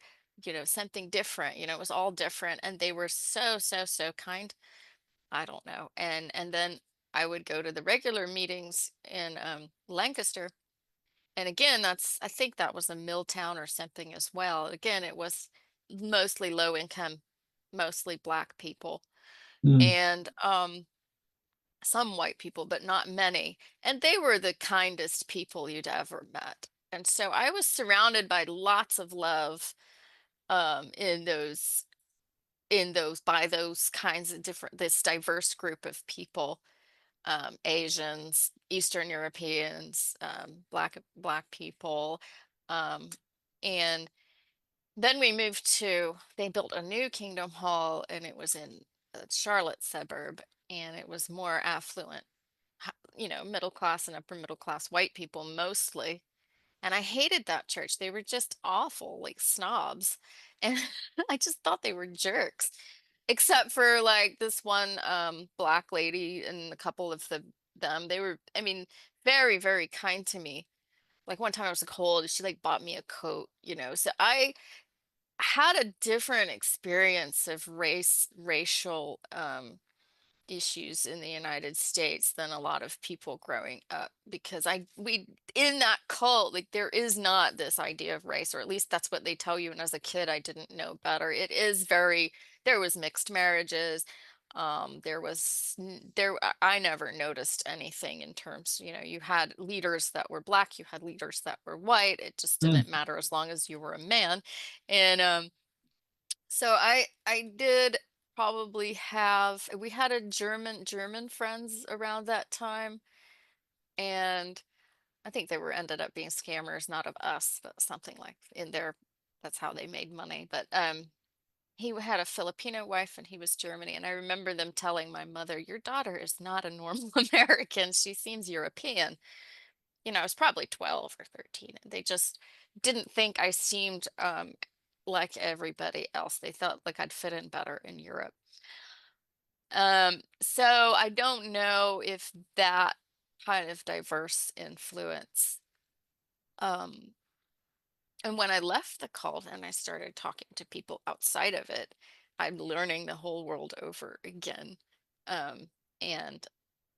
something different, it was all different, and they were so, so, so kind. I don't know. And then I would go to the regular meetings in Lancaster. And again, I think that was a mill town or something as well. Again, it was mostly low income, mostly black people, Mm. and some white people, but not many. And they were the kindest people you'd ever met. And so I was surrounded by lots of love in those by those kinds of different this diverse group of people, Asians, Eastern Europeans, black people, um, and then we moved to, they built a new Kingdom Hall, and it was in a Charlotte suburb, and it was more affluent, middle class and upper middle class white people mostly. And I hated that church. They were just awful, like snobs. And I just thought they were jerks. Except for like this one black lady and a couple of them. They were, I mean, very, very kind to me. Like one time I was cold, she like bought me a coat, you know. So I had a different experience of racial issues in the United States than a lot of people growing up, because we in that cult, like there is not this idea of race, or at least that's what they tell you. And as a kid I didn't know better. It is very, there was mixed marriages. There was there I never noticed anything in terms, you had leaders that were black, you had leaders that were white. It just Mm. didn't matter as long as you were a man. And so I did probably have, we had a German friends around that time, and I think they were ended up being scammers, not of us, but something like in their, that's how they made money. But he had a Filipino wife and he was Germany, and I remember them telling my mother, "Your daughter is not a normal American. She seems European." I was probably 12 or 13, and they just didn't think I seemed like everybody else. They thought like I'd fit in better in Europe. So I don't know if that kind of diverse influence. Um, and when I left the cult and I started talking to people outside of it, I'm learning the whole world over again. Um, and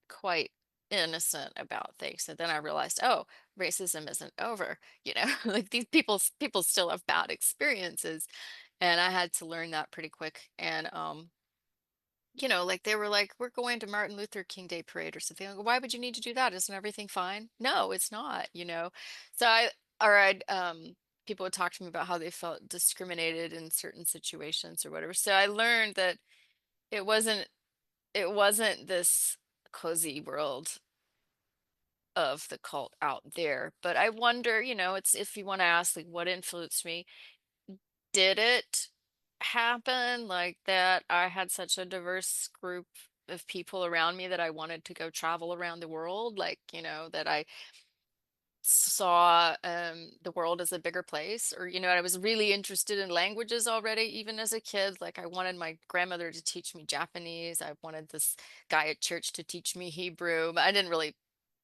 quite innocent about things. And then I realized, oh, racism isn't over. Like these people still have bad experiences. And I had to learn that pretty quick. And like they were like, we're going to Martin Luther King Day parade or something. I go, why would you need to do that? Isn't everything fine? No, it's not. So or people would talk to me about how they felt discriminated in certain situations or whatever. So I learned that it wasn't it wasn't this cozy world of the cult out there. But I wonder, it's, if you want to ask like what influenced me, did it happen like that? I had such a diverse group of people around me that I wanted to go travel around the world, like, that I saw the world as a bigger place, or I was really interested in languages already even as a kid. Like I wanted my grandmother to teach me Japanese, I wanted this guy at church to teach me Hebrew, but I didn't really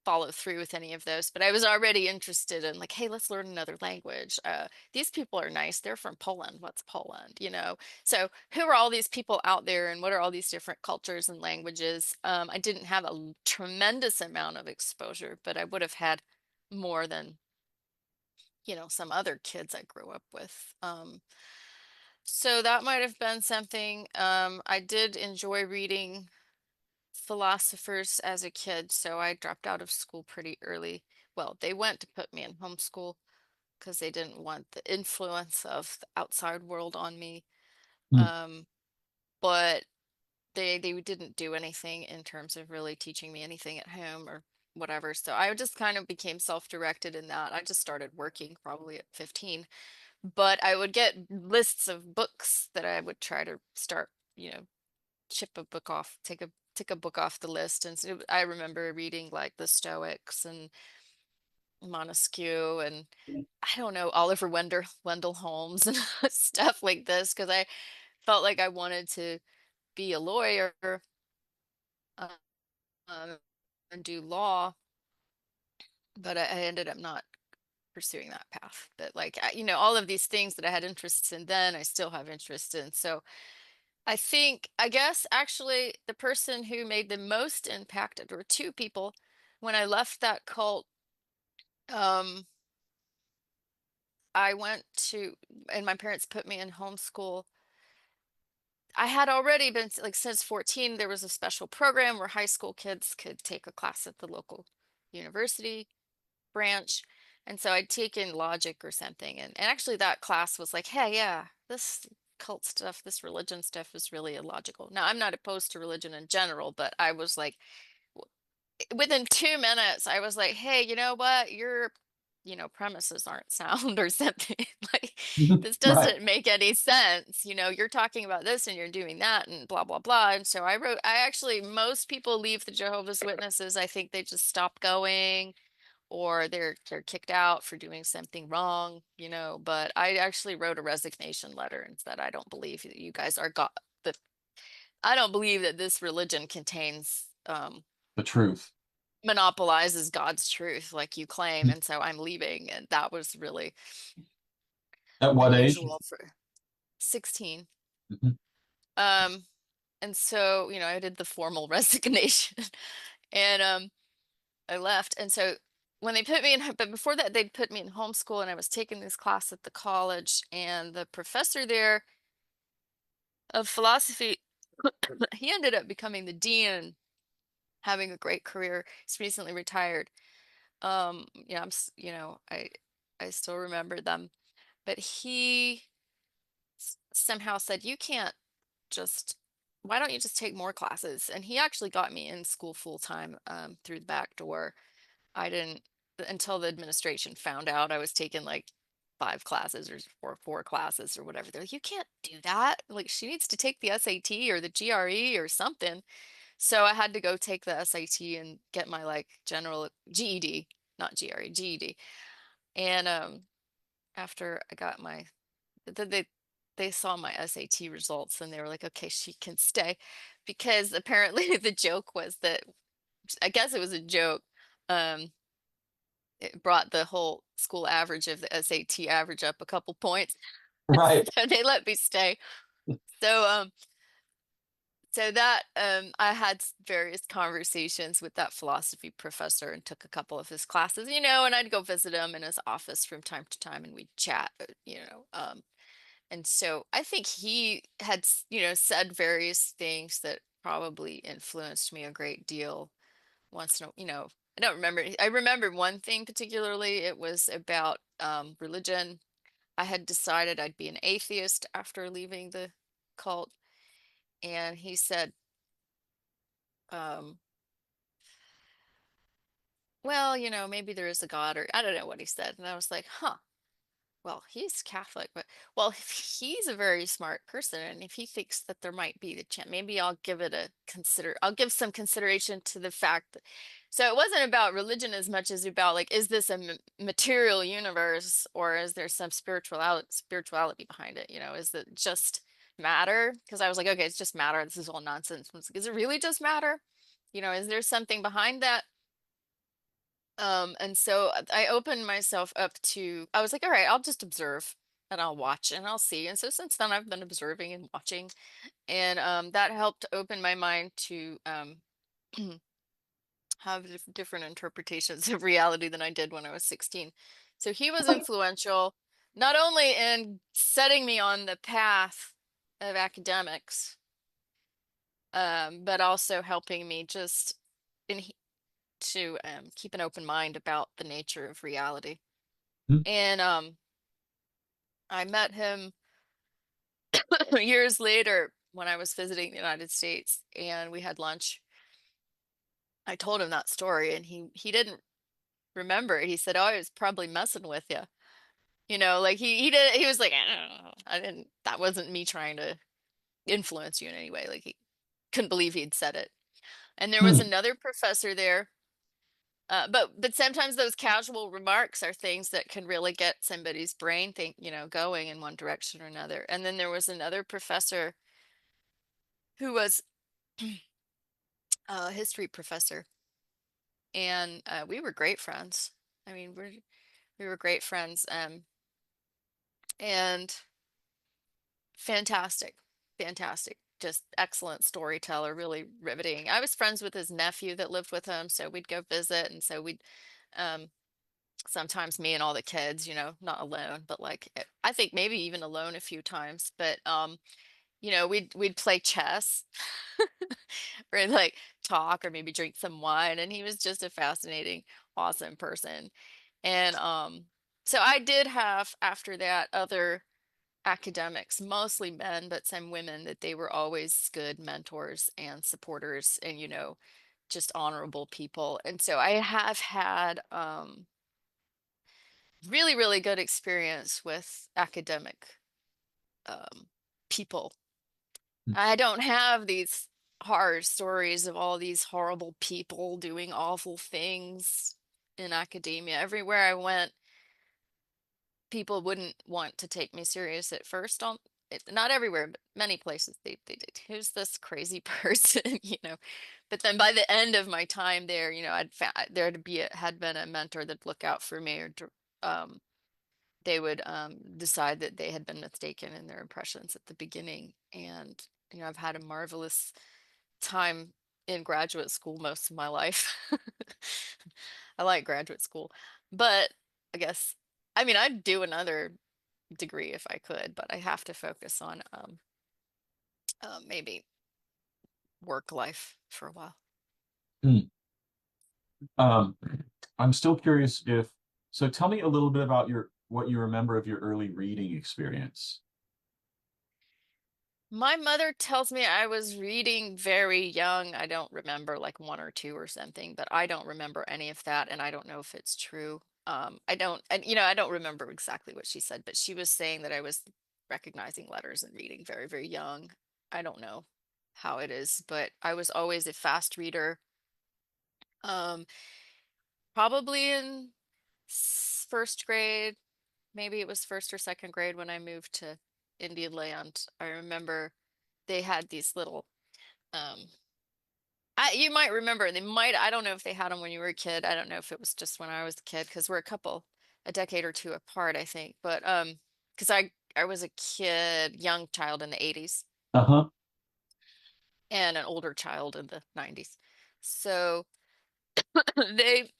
follow through with any of those. But I was already interested in like, hey, let's learn another language. These people are nice, they're from Poland, what's Poland? So who are all these people out there, and what are all these different cultures and languages? I didn't have a tremendous amount of exposure, but I would have had more than some other kids I grew up with. So that might have been something. I did enjoy reading philosophers as a kid, so I dropped out of school pretty early. Well, they went to put me in homeschool because they didn't want the influence of the outside world on me. Mm. Um, but they didn't do anything in terms of really teaching me anything at home or whatever. So I just kind of became self-directed in that. I just started working probably at 15, but I would get lists of books that I would try to start, chip a book off, take a book off the list. And so I remember reading like the Stoics and Montesquieu and I don't know, Oliver Wendell Holmes and stuff like this, because I felt like I wanted to be a lawyer, um, and do law, but I ended up not pursuing that path. But like, all of these things that I had interests in then, I still have interest in. So I guess actually the person who made the most impact, there were two people. When I left that cult, um, I went to, and my parents put me in homeschool. I had already been like since 14, there was a special program where high school kids could take a class at the local university branch. And so I'd taken logic or something. And actually that class was like, hey, yeah, this cult stuff, this religion stuff is really illogical. Now, I'm not opposed to religion in general, but I was like, within 2 minutes, I was like, hey, you know what? Your, premises aren't sound or something. Like, this Right. doesn't make any sense. You're talking about this and you're doing that and blah, blah, blah. And so I actually, most people leave the Jehovah's Witnesses. I think they just stop going or they're kicked out for doing something wrong, but I actually wrote a resignation letter and said, I don't believe that you guys are God. That I don't believe that this religion contains The truth. monopolizes God's truth like you claim, and so I'm leaving. And that was really At what age? unusual for 16. Mhm. Um, and so, I did the formal resignation and I left. And so when they put me in, but before that, they'd put me in homeschool and I was taking this class at the college, and the professor there of philosophy, he ended up becoming the dean and having a great career. He's recently retired. Yeah, I still remember them, but he somehow said, you can't just, why don't you just take more classes? And he actually got me in school full time through the back door. I didn't, until the administration found out I was taking like 5 classes or four classes or whatever. They're like, you can't do that. Like, she needs to take the SAT or the GRE or something. So I had to go take the SAT and get my like general GED, not GRE, GED. And after I got my they saw my SAT results and they were like, okay, she can stay, because apparently the joke was that, I guess it was a joke. Um, it brought the whole school average of the SAT average up a couple points. Right. So they let me stay. So that I had various conversations with that philosophy professor and took a couple of his classes, and I'd go visit him in his office from time to time and we'd chat, and so I think he had, said various things that probably influenced me a great deal. Once in a, I don't remember. I remember one thing particularly. It was about religion. I had decided I'd be an atheist after leaving the cult, and he said, um, well, maybe there is a God, or I don't know what he said. And I was like, huh, well, he's Catholic, but well, if he's a very smart person, and if he thinks that there might be the chance, maybe I'll give some consideration to the fact that, so it wasn't about religion as much as about like, is this a material universe or is there some spirituality behind it? Is it just matter? Because I was like, okay, it's just matter. This is all nonsense. I was like, is it really just matter? Is there something behind that? And so I opened myself up to, I was like, all right, I'll just observe and I'll watch and I'll see. And so since then I've been observing and watching, and that helped open my mind to have different interpretations of reality than I did when I was 16. So he was influential, not only in setting me on the path of academics, but also helping me just in to keep an open mind about the nature of reality. Mhm. And I met him years later when I was visiting the United States, and we had lunch. I told him that story, and he didn't remember it. He said, "Oh, I was probably messing with you." Like he was like, "I don't know. I didn't. That wasn't me trying to influence you in any way." Like, he couldn't believe he'd said it. And there was Hmm. another professor there. But sometimes those casual remarks are things that can really get somebody's brain going in one direction or another. And then there was another professor who was a history professor, and we were great friends. I mean, we were great friends, and fantastic, fantastic, just excellent storyteller, really riveting. I was friends with his nephew that lived with him, so we'd go visit, and so we'd um, sometimes me and all the kids, not alone, but like I think maybe even alone a few times. But we'd play chess or like talk or maybe drink some wine. And he was just a fascinating, awesome person. And so I did have after that other academics, mostly men, but some women that they were always good mentors and supporters and, just honorable people. And so I have had really, really good experience with academic um, people. I don't have these horror stories of all these horrible people doing awful things in academia. Everywhere I went, people wouldn't want to take me serious at first. Not everywhere, but many places they did. Who's this crazy person, But then by the end of my time there, I'd found had been a mentor that'd look out for me, or um, they would decide that they had been mistaken in their impressions at the beginning. And I've had a marvelous time in graduate school most of my life. I like graduate school, but I guess, I mean, I'd do another degree if I could, but I have to focus on maybe work life for a while. Hmm. Um, I'm still curious if, so tell me a little bit about what you remember of your early reading experience. My mother tells me I was reading very young. I don't remember like one or two or something, but I don't remember any of that, and I don't know if it's true. I don't, and I don't remember exactly what she said, but she was saying that I was recognizing letters and reading very, very young. I don't know how it is, but I was always a fast reader. Um, Probably in first grade, maybe it was first or second grade when I moved to Indian land. I remember they had these little um you might remember I don't know if they had them when you were a kid. I don't know if it was just when I was a kid because we're a decade or two apart, I think. But because I was a young child in the 80s Uh-huh. and an older child in the 90s. So they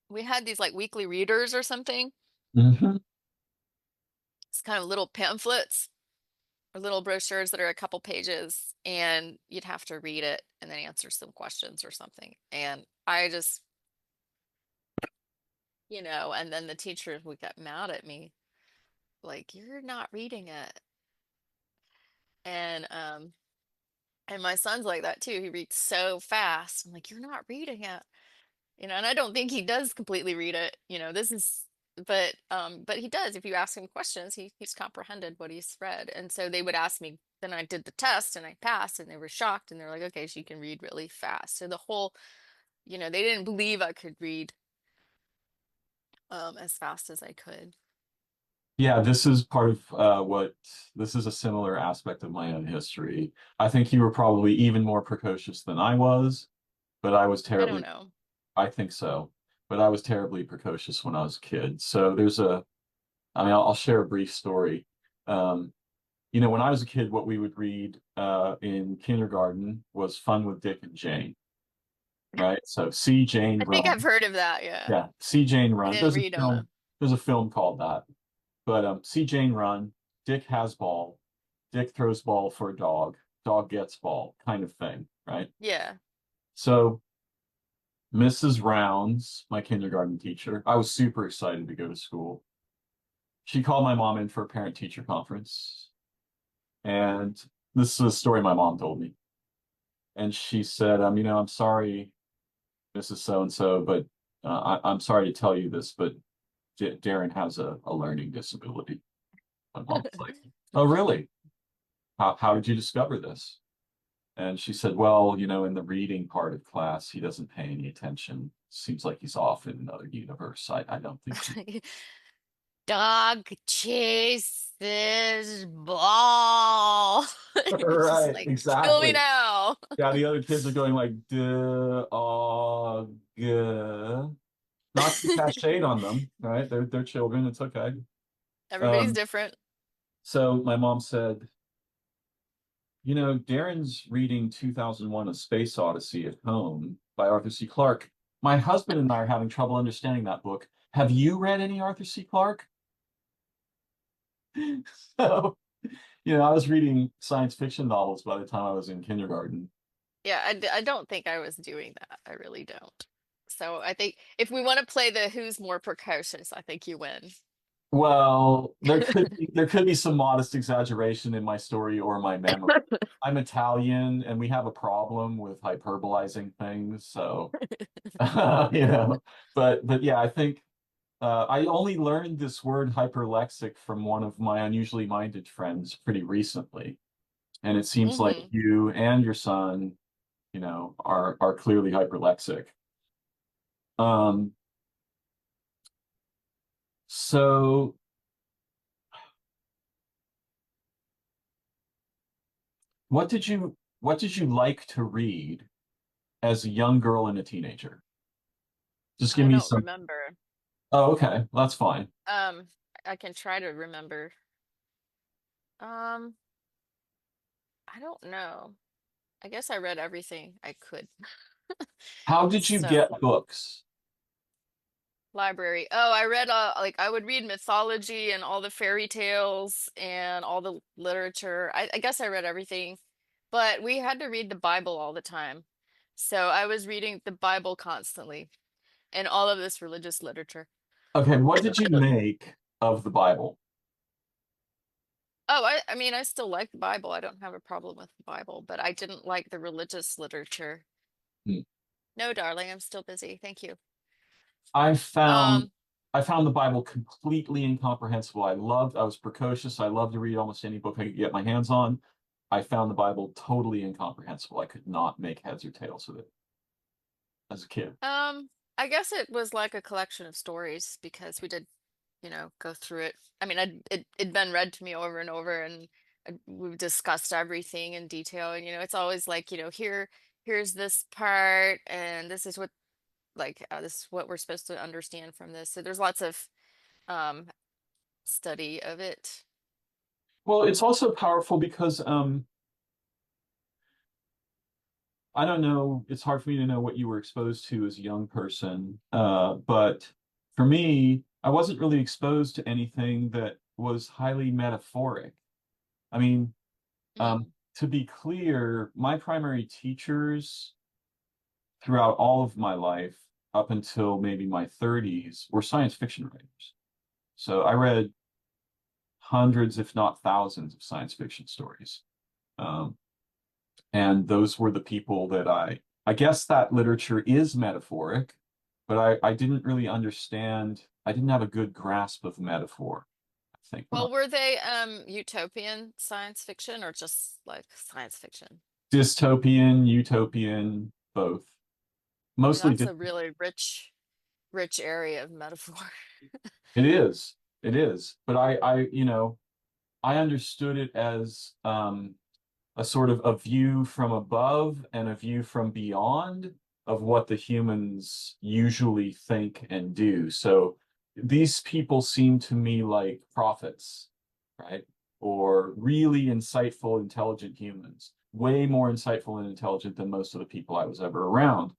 we had these like weekly readers or something. Hmm. It's kind of little pamphlets or little brochures that are a couple pages, and you'd have to read it and then answer some questions or something. And I just, and then the teachers would get mad at me, like, you're not reading it. And my son's like that too. He reads so fast. I'm like, you're not reading it. And I don't think he does completely read it. This is but he does. If you ask him questions, he's comprehended what he's read. And so they would ask me, then I did the test and I passed, and they were shocked, and they're like, okay, she can read really fast. So the whole, they didn't believe I could read as fast as I could. Yeah, this is part of this is a similar aspect of my own history. I think you were probably even more precocious than I was, but I don't know. I think so, but I was terribly precocious when I was a kid. So I mean, I'll share a brief story. Um, when I was a kid, what we would read in kindergarten was Fun with Dick and Jane, right? So See Jane I think I've Run. heard of that. Yeah. Yeah, See Jane I Run. didn't read them though. There's a film called that. But See Jane Run, Dick has ball, Dick throws ball for a dog, dog gets ball, kind of thing, right? Yeah. So Mrs. Rounds, my kindergarten teacher, I was super excited to go to school. She called my mom in for a parent teacher conference. And this is a story my mom told me. And she said, I'm sorry, Mrs. So and so, but I'm sorry to tell you this, but Darren has a learning disability. My mom's like, oh, really? How did you discover this? And she said, well, in the reading part of class, he doesn't pay any attention. Seems like he's off in another universe. I don't think he. Dog chases ball. It's just Right, like, kill me exactly. now. Yeah, the other kids are going like, dog. Not to cast shade on them, right? They're children. It's okay. Everybody's Um, different. so my mom said, Darren's reading 2001: A Space Odyssey at home by Arthur C. Clarke. My husband and I are having trouble understanding that book. Have you read any Arthur C. Clarke? So I was reading science fiction novels by the time I was in kindergarten. Yeah, I don't think I was doing that. I really don't. So I think if we want to play the who's more precocious, I think you win. Well, there could be some modest exaggeration in my story or my memory. I'm Italian, and we have a problem with hyperbolizing things, so you know. But yeah, I think I only learned this word hyperlexic from one of my unusually minded friends pretty recently, and it seems like Hmm. you and your son, are clearly hyperlexic. Um, so what did you like to read as a young girl and a teenager? Just give I me don't some. remember. Oh, okay, that's fine. Um, I can try to remember. Um, I don't know. I guess I read everything I could. How did you So, get books? library. Oh, I read like I would read mythology and all the fairy tales and all the literature. I guess I read everything, but we had to read the Bible all the time. So I was reading the Bible constantly and all of this religious literature. Okay, what did you make of the Bible? Oh, I mean, I still like the Bible. I don't have a problem with the Bible, but I didn't like the religious literature. Hmm. No, darling, I'm still busy. Thank you. I found Um, I found the Bible completely incomprehensible. I was precocious. I loved to read almost any book I could get my hands on. I found the Bible totally incomprehensible. I could not make heads or tails of it as a kid. um, I guess it was like a collection of stories because we did, go through it. I mean, it'd been read to me over and over, and we've discussed everything in detail. And it's always like, here's this part, and this is what this is what we're supposed to understand from this. So there's lots of um study of it. Well, it's also powerful because I don't know, it's hard for me to know what you were exposed to as a young person. But for me, I wasn't really exposed to anything that was highly metaphoric. I mean, Mm. to be clear, my primary teachers throughout all of my life, up until maybe my 30s, were science fiction writers. So I read hundreds, if not thousands, of science fiction stories. Um, and those were the people that I guess that literature is metaphoric, but I didn't really understand, I didn't have a good grasp of metaphor, I think, when I Well, were they utopian science fiction or just like science fiction? dystopian, utopian, both. I mean, Mostly that's dy- a really rich area of metaphor. it is. It is. But I understood it as a sort of a view from above and a view from beyond of what the humans usually think and do. So these people seem to me like prophets, right? Or really insightful, intelligent humans, way more insightful and intelligent than most of the people I was ever around.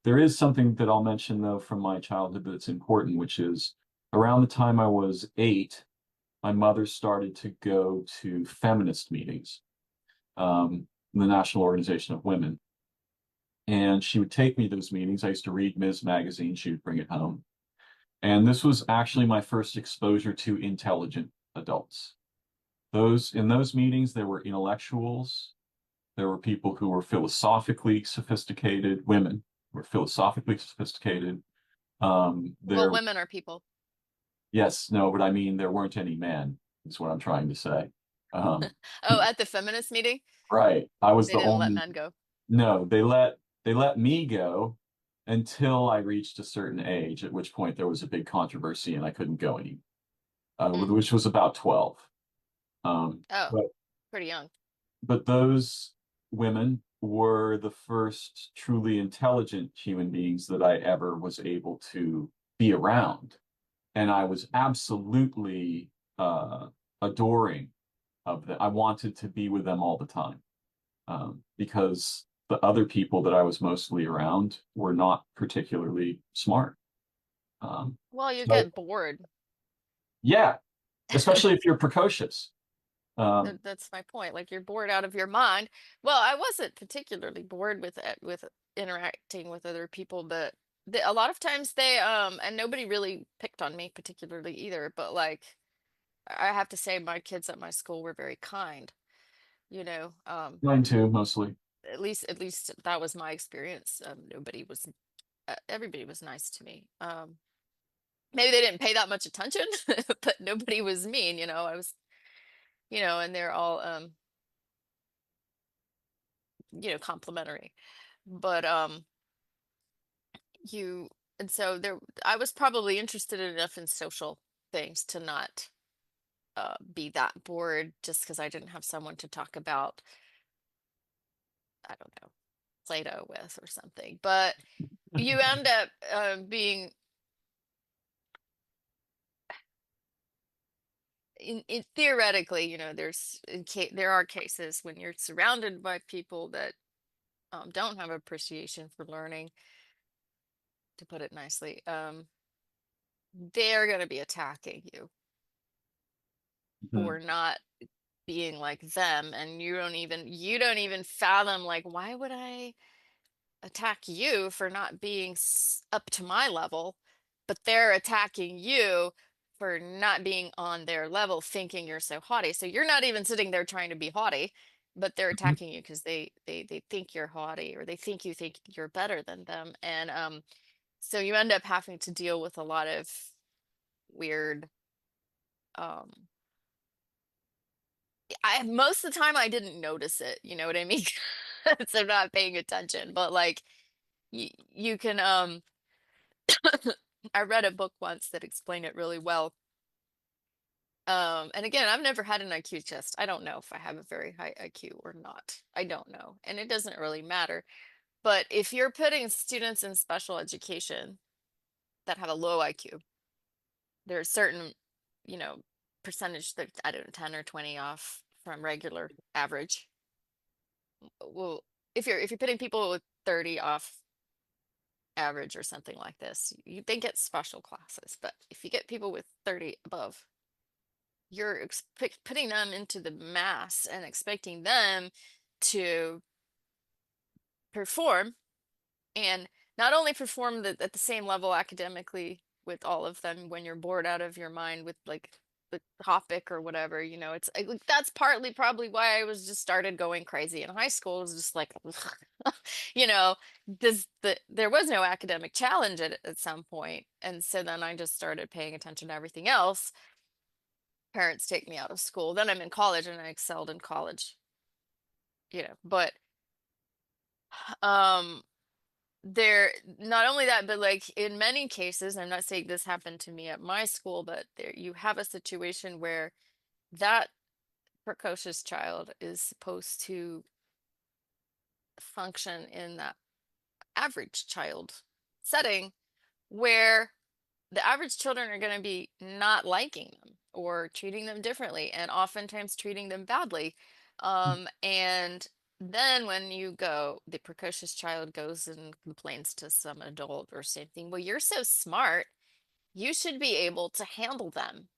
There is something that I'll mention, though, from my childhood that's important, which is around the time I was 8, my mother started to go to feminist meetings, the National Organization of Women. And she would take me to those meetings. I used to read Ms. Magazine. She would bring it home. And this was actually my first exposure to intelligent adults. In those meetings, there were intellectuals. There were people who were philosophically sophisticated. Women were philosophically sophisticated. Well, There, women are people. yes, no, but I mean, there weren't any men, is what I'm trying to say. Um, Oh, at the feminist meeting, right. I was they the didn't let only. men go. No, they let me go until I reached a certain age, at which point there was a big controversy and I couldn't go anymore, Mm. which was about 12. Um, Oh, but pretty young. but those women were the first truly intelligent human beings that I ever was able to be around, and I was absolutely adoring of them. I wanted to be with them all the time, because the other people that I was mostly around were not particularly smart. Well, you So get bored. yeah, especially if you're precocious. That's my point. Like you're bored out of your mind. Well, I wasn't particularly bored with interacting with other people, but a lot of times they and nobody really picked on me particularly either, but like I have to say my kids at my school were very kind, you know. Mine too, mostly. At least that was my experience. Everybody was nice to me. Maybe they didn't pay that much attention, but nobody was mean, I was, and they're all complimentary. But you and so there I was probably interested enough in social things to not be that bored just because I didn't have someone to talk about, I don't know, Plato with or something. But you end up being theoretically, there are cases when you're surrounded by people that don't have appreciation for learning, to put it nicely. They're going to be attacking you Mhm. for not being like them, and you don't even fathom, like, why would I attack you for not being up to my level, but they're attacking you for not being on their level, thinking you're so haughty. So you're not even sitting there trying to be haughty, but they're Mhm. attacking you because they think you're haughty, or they think you're better than them. And so you end up having to deal with a lot of weird um I most of the time I didn't notice it, you know what I mean? So not paying attention, but like you can I read a book once that explained it really well. And again, I've never had an IQ test. I don't know if I have a very high IQ or not. I don't know. And it doesn't really matter. But if you're putting students in special education that have a low IQ, there's certain, you know, percentage that, I don't know, 10 or 20 off from regular average. Well, if you're putting people with 30 off average or something like this, they get special classes. But if you get people with 30 above, you're putting them into the mass and expecting them to perform, and not only perform at the same level academically with all of them when you're bored out of your mind with like the topic or whatever, it's like that's partly probably why I was just started going crazy in high school. It was just like you know there was no academic challenge at some point, and so then I just started paying attention to everything else. Parents take me out of school, then I'm in college and I excelled in college, but um there not only that, but like in many cases, I'm not saying this happened to me at my school, but there you have a situation where that precocious child is supposed to function in that average child setting, where the average children are going to be not liking them or treating them differently, and oftentimes treating them badly. And then when the precocious child goes and complains to some adult or something, well, you're so smart, you should be able to handle them.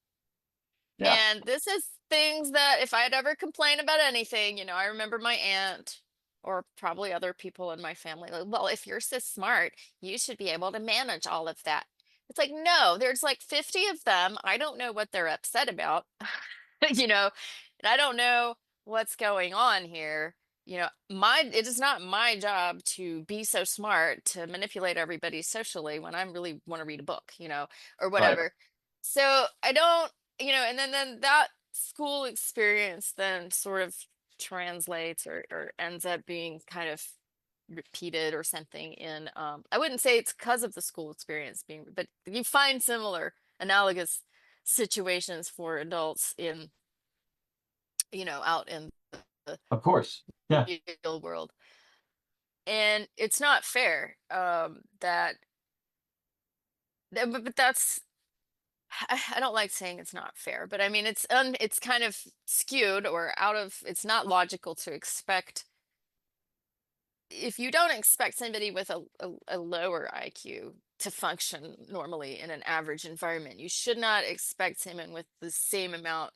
Yeah. And this is things that if I'd ever complain about anything, I remember my aunt or probably other people in my family, like, well, if you're so smart, you should be able to manage all of that. It's like, no, there's like 50 of them. I don't know what they're upset about, you know, and I don't know what's going on here. It is not my job to be so smart to manipulate everybody socially when I really want to read a book, or Right. whatever. So I don't, and then that school experience then sort of translates or ends up being kind of repeated or something in I wouldn't say it's because of the school experience being, but you find similar analogous situations for adults in, out in the Of course. Yeah. real world. And it's not fair but that's I don't like saying it's not fair, but I mean it's kind of skewed or it's not logical to expect. If you don't expect somebody with a lower IQ to function normally in an average environment, you should not expect someone with the same amount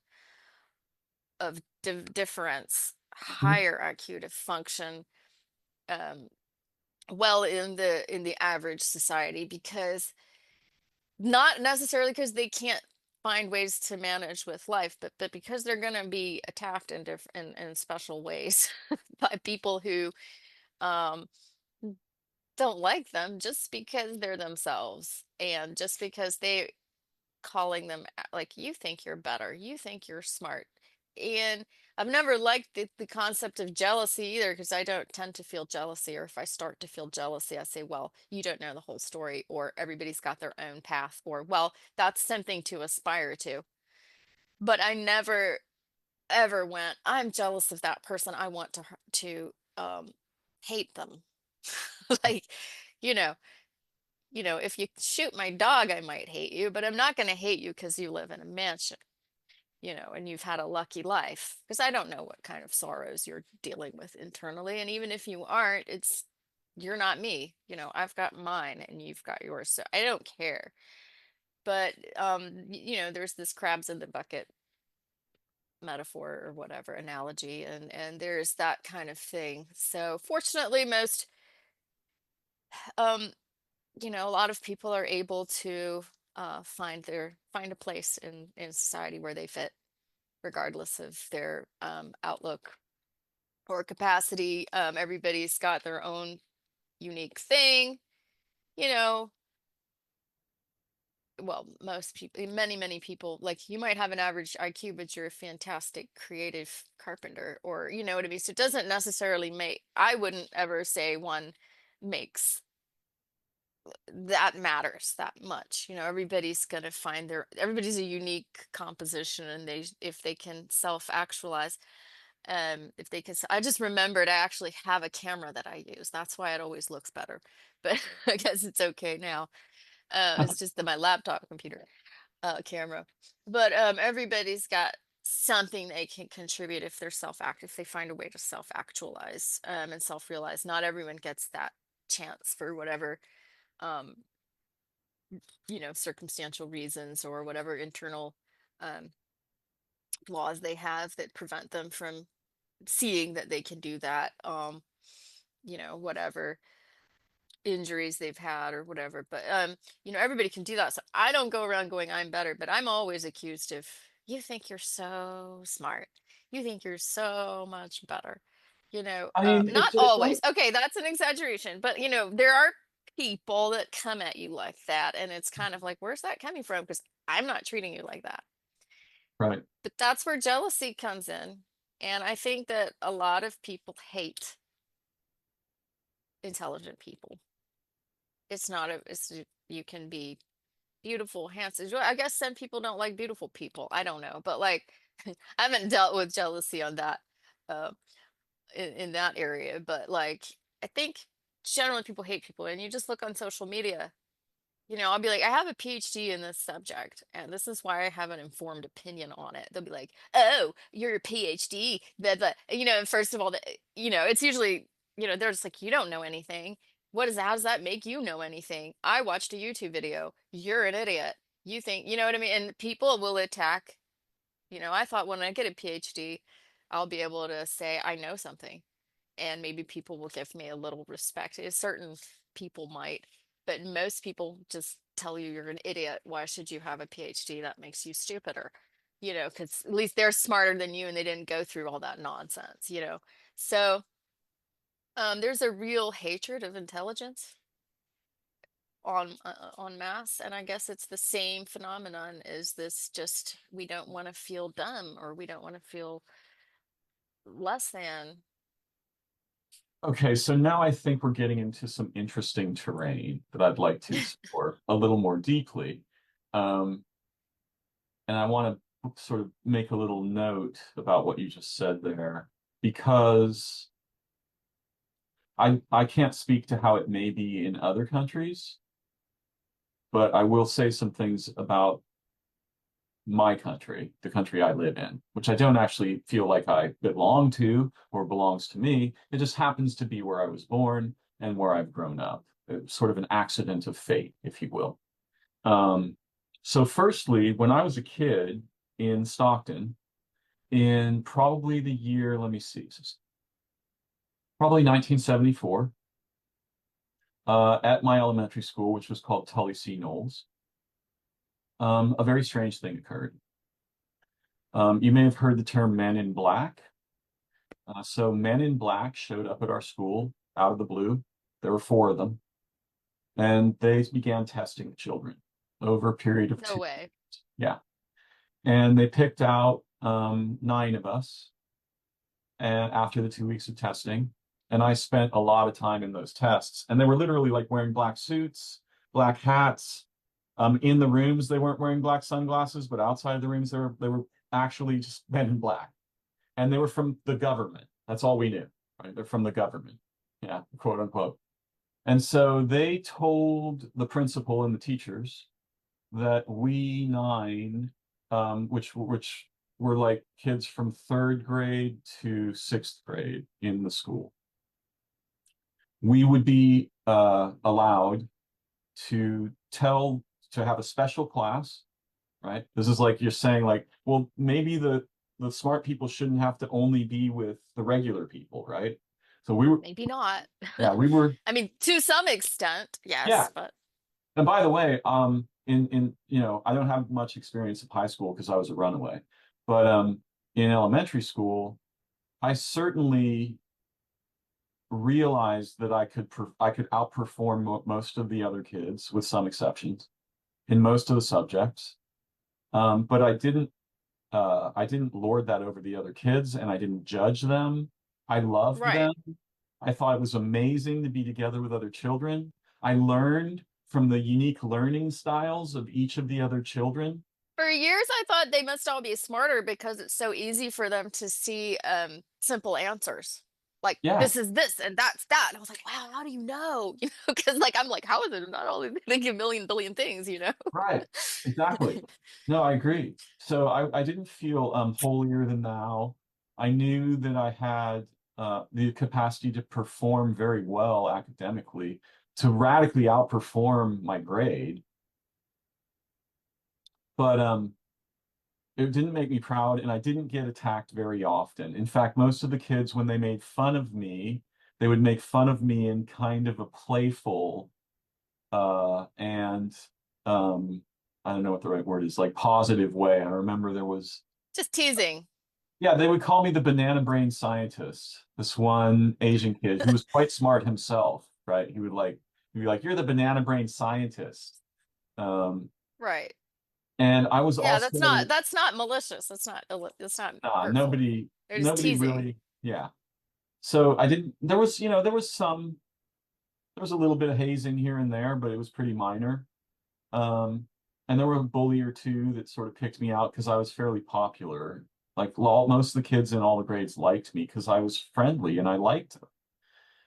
of difference, Mhm. higher IQ to function um, well in the average society, because not necessarily because they can't find ways to manage with life, but because they're going to be attacked in different in special ways by people who um don't like them just because they're themselves, and just because they calling them like, you think you're better, you think you're smart. And I've never liked the concept of jealousy either, because I don't tend to feel jealousy, or if I start to feel jealousy, I say, well, you don't know the whole story, or everybody's got their own path, or well, that's something to aspire to. But I never ever went, I'm jealous of that person, I want to hate them. Like, you know, if you shoot my dog, I might hate you, but I'm not going to hate you because you live in a mansion, and you've had a lucky life. Because I don't know what kind of sorrows you're dealing with internally. And even if you aren't, you're not me. I've got mine and you've got yours. So I don't care. But, there's this crabs in the bucket metaphor or whatever analogy. And there's that kind of thing. So fortunately, um, a lot of people are able to find a place in society where they fit, regardless of their outlook or capacity. Everybody's got their own unique thing, you know. Well, most people, many people, like, you might have an average IQ, but you're a fantastic creative carpenter, or you know what I mean. So it doesn't necessarily I wouldn't ever say one makes that matters that much. Everybody's going to find everybody's a unique composition, and if they can self-actualize, if they can, I just remembered I actually have a camera that I use. That's why it always looks better. But I guess it's okay now. It's just my laptop computer camera. But everybody's got something they can contribute if they're if they find a way to self-actualize and self-realize. Not everyone gets that chance for whatever um circumstantial reasons, or whatever internal um, laws they have that prevent them from seeing that they can do that. Whatever injuries they've had or whatever. But everybody can do that. So I don't go around going, I'm better, but I'm always accused of, you think you're so smart. You think you're so much better. I mean, Not always. Okay, that's an exaggeration, but there are people that come at you like that, and it's kind of like, where's that coming from? Because I'm not treating you like that. right. But that's where jealousy comes in. And I think that a lot of people hate intelligent people. It's not a, it's, you can be beautiful, handsome. Well, I guess some people don't like beautiful people. I don't know. But like, I haven't dealt with jealousy on that, uh, in that area. But like, I think generally people hate people. And you just look on social media. I'll be like, I have a PhD in this subject, and this is why I have an informed opinion on it. They'll be like, oh, you're a PhD. But and first of all, it's usually, they're just like, you don't know anything. How does that make you know anything? I watched a YouTube video. You're an idiot. You think, you know what I mean? And people will attack. I thought when I get a PhD, I'll be able to say I know something, and maybe people will give me a little respect. Certain people might, but most people just tell you you're an idiot. Why should you have a PhD? That makes you stupider, because at least they're smarter than you and they didn't go through all that nonsense. So there's a real hatred of intelligence on mass, and I guess it's the same phenomenon. Is this just, we don't want to feel dumb, or we don't want to feel less than. Okay, so now I think we're getting into some interesting terrain that I'd like to explore a little more deeply. Um, and I want to sort of make a little note about what you just said there, because I can't speak to how it may be in other countries, but I will say some things about my country, the country I live in, which I don't actually feel like I belong to or belongs to me. It just happens to be where I was born and where I've grown up. It's sort of an accident of fate, if you will. So firstly, when I was a kid in Stockton, in probably the year, let me see, probably 1974, at my elementary school, which was called Tully C. Knowles. A very strange thing occurred. You may have heard the term Men in Black. So Men in Black showed up at our school out of the blue. There were four of them, and they began testing the children over a period of No 2 years. way. Yeah. And they picked out 9 of us, and after the 2 weeks of testing, and I spent a lot of time in those tests, and they were literally like wearing black suits, black hats. In the rooms, they weren't wearing black sunglasses, but outside of the rooms, they were actually just men in black, and they were from the government. That's all we knew, right? They're from the government, yeah, quote unquote. And so they told the principal and the teachers that we 9, which were like kids from 3rd grade to 6th grade in the school, we would be allowed to have a special class, right? This is like you're saying, like, well, maybe the smart people shouldn't have to only be with the regular people, right? So we were, Maybe not. yeah, we were, I mean, to some extent, yeah. yes, but And by the way, in I don't have much experience of high school because I was a runaway, but in elementary school, I certainly realized that I could outperform most of the other kids, with some exceptions, in most of the subjects. But I didn't lord that over the other kids, and I didn't judge them. I loved right. them. I thought it was amazing to be together with other children. I learned from the unique learning styles of each of the other children. For years, I thought they must all be smarter because it's so easy for them to see simple answers. Like Yeah, this is this and that's that. And I was like, wow, how do you know? You know, because like I'm like, how is it not only thinking a million billion things, you know? right. Exactly. No, I agree. So I didn't feel holier than thou. I knew that I had the capacity to perform very well academically, to radically outperform my grade. But it didn't make me proud, and I didn't get attacked very often. In fact, most of the kids, when they made fun of me, they would make fun of me in kind of a playful and I don't know what the right word is, like positive way. I remember there was, Just teasing. yeah, they would call me the banana brain scientist. This one Asian kid who was quite smart himself, right? He'd be like, "You're the banana brain scientist." Um, Right. and I was Yeah, also, that's not malicious. That's not hurtful. nobody, They're just nobody teasing. really, yeah. So I didn't, there was, there was a little bit of hazing here and there, but it was pretty minor. Um, and there were a bully or two that sort of picked me out because I was fairly popular. Like most of the kids in all the grades liked me because I was friendly and I liked them.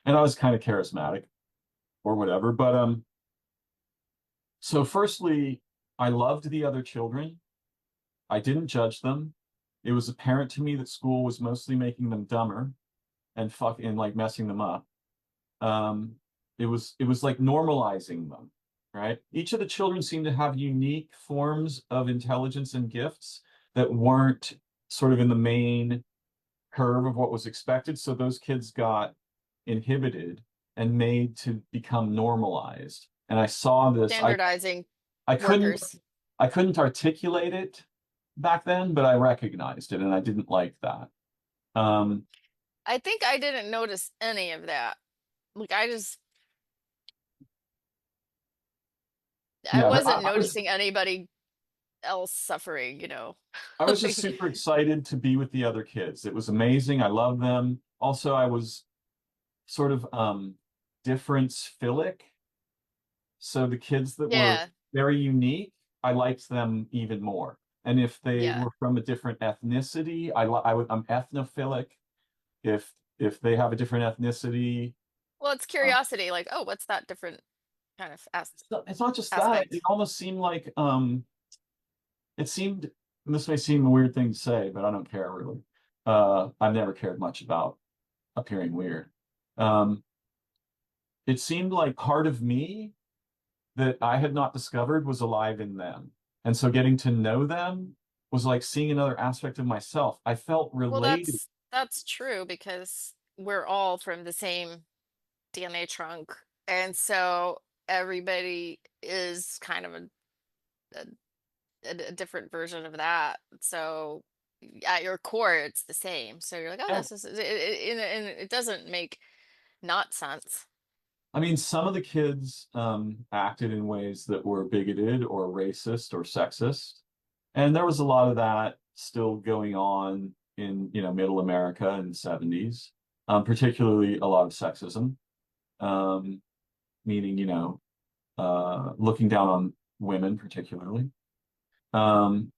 And I was kind of charismatic or whatever. But so firstly, I loved the other children. I didn't judge them. It was apparent to me that school was mostly making them dumber and like messing them up. Um, it was like normalizing them, right? Each of the children seemed to have unique forms of intelligence and gifts that weren't sort of in the main curve of what was expected. So those kids got inhibited and made to become normalized. And I saw this. Standardizing I couldn't workers. I couldn't articulate it back then, but I recognized it, and I didn't like that. Um, I think I didn't notice any of that. Like I yeah, but wasn't noticing anybody else suffering, you know. I was just Like, super excited to be with the other kids. It was amazing. I loved them. Also, I was sort of difference-philic. So the kids that were yeah, very unique, I liked them even more. And if they yeah. were from a different ethnicity, I'm ethnophilic. If they have a different ethnicity, Well, it's uh, curiosity, like, oh, what's that different kind of it's not just that. It aspect? almost seemed like it seemed, and this may seem a weird thing to say, but I don't care really. I've never cared much about appearing weird. Um, it seemed like part of me that I had not discovered was alive in them. And so getting to know them was like seeing another aspect of myself. I felt Well, related. that's true because we're all from the same DNA trunk, and so everybody is kind of a, a different version of that. So at your core, it's the same. So you're like, oh, Yeah. this is and it doesn't make not sense. I mean, some of the kids acted in ways that were bigoted or racist or sexist. And there was a lot of that still going on in, middle America in the 70s, particularly a lot of sexism, um, meaning, looking down on women particularly. Um,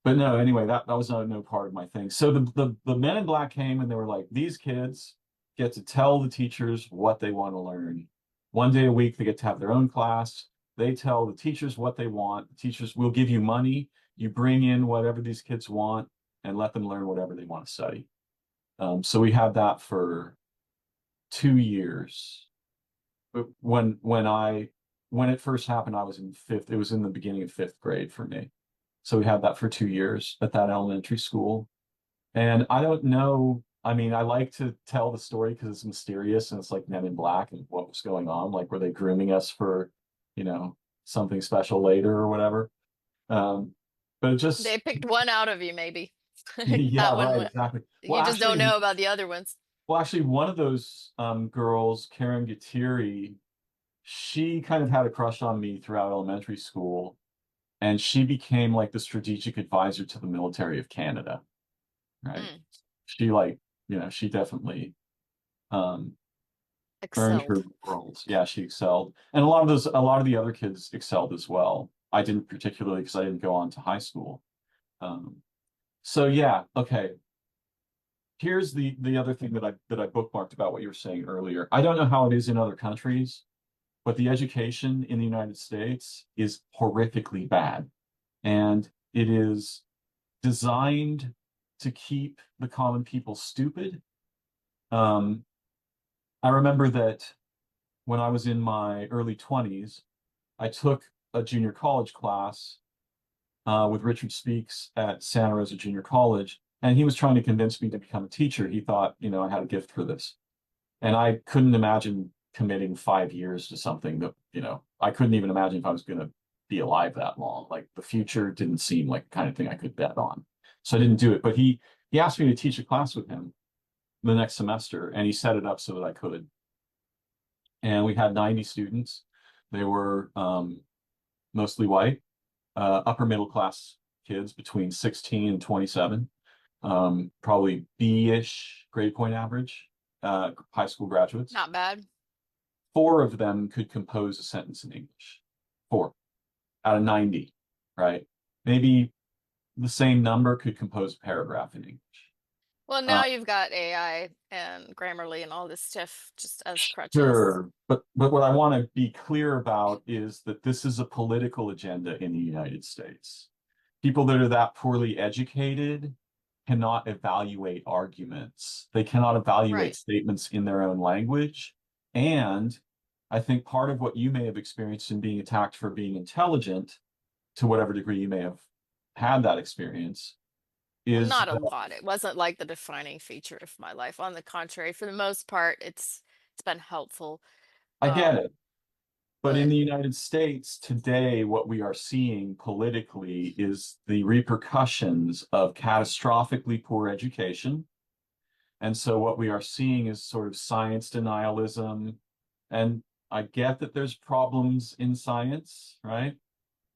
but no, anyway, that was no part of my thing. So the men in black came and they were like, these kids get to tell the teachers what they want to learn. One day a week, they get to have their own class. They tell the teachers what they want. The teachers will give you money. You bring in whatever these kids want and let them learn whatever they want to study. So we had that for 2 years. But when it first happened, I was in fifth. It was in the beginning of fifth grade for me. So we had that for 2 years at that elementary school. And I don't know. I mean, I like to tell the story because it's mysterious and it's like Men in Black and what was going on. Like, were they grooming us for, you know, something special later or whatever? Um, but it They just, picked one out of you, maybe. yeah, That one, right, exactly. you just don't know about the other ones. One of those girls, Karen Gatiri, she kind of had a crush on me throughout elementary school, and she became like the strategic advisor to the military of Canada, right? Mm, She like, she definitely um earned her excelled. roles. Yeah, she excelled. And a lot of the other kids excelled as well. I didn't particularly because I didn't go on to high school. Um, so yeah, okay. Here's the other thing that I bookmarked about what you were saying earlier. I don't know how it is in other countries, but the education in the United States is horrifically bad. And it is designed to keep the common people stupid. Um, I remember that when I was in my early 20s, I took a junior college class with Richard Speaks at Santa Rosa Junior College, and he was trying to convince me to become a teacher. He thought, I had a gift for this. And I couldn't imagine committing 5 years to something that, I couldn't even imagine if I was going to be alive that long. Like the future didn't seem like the kind of thing I could bet on. So I didn't do it. But he asked me to teach a class with him the next semester, and he set it up so that I could. And we had 90 students. They were mostly white, upper middle class kids between 16 and 27, probably B-ish grade point average, high school graduates. Not bad. Four of them could compose a sentence in English. Four out of 90, right? Maybe the same number could compose a paragraph in English. Well, Uh, now you've got AI and Grammarly and all this stuff just as crutches. sure, but what I want to be clear about is that this is a political agenda in the United States. People that are that poorly educated cannot evaluate arguments. They cannot evaluate Right. statements in their own language. And I think part of what you may have experienced in being attacked for being intelligent, to whatever degree you may have had that experience, Well, is not a lot. It wasn't like the defining feature of my life. On the contrary, for the most part, it's been helpful. I get it. But in But the United States today, what we are seeing politically is the repercussions of catastrophically poor education. And so what we are seeing is sort of science denialism. And I get that there's problems in science, right?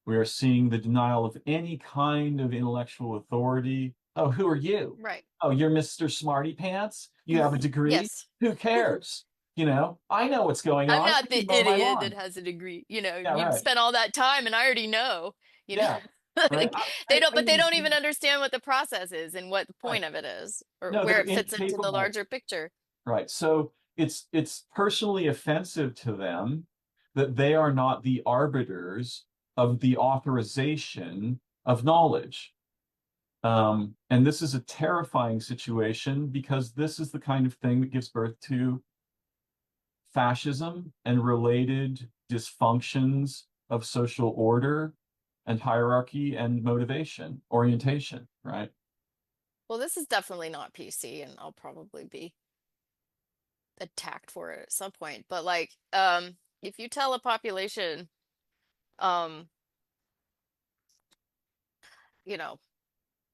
We are seeing the denial of any kind of intellectual authority. Oh, who are you? right. Oh, you're Mr. Smarty Pants? You have a degree? Yes. Who cares? I know what's going I'm on. not You the can mow my idiot that lawn. has a degree. Yeah, You've right. spent all that time and I already know, you know. Yeah, right. Like, but they use don't even understand what the process is and what the right. point of it is or No, where they're it fits into the incapable. larger picture. Right. So it's personally offensive to them that they are not the arbiters of the authorization of knowledge. And this is a terrifying situation because this is the kind of thing that gives birth to fascism and related dysfunctions of social order and hierarchy and motivation, orientation, right? Well, this is definitely not PC, and I'll probably be attacked for it at some point. But like, if you tell a population, um, you know,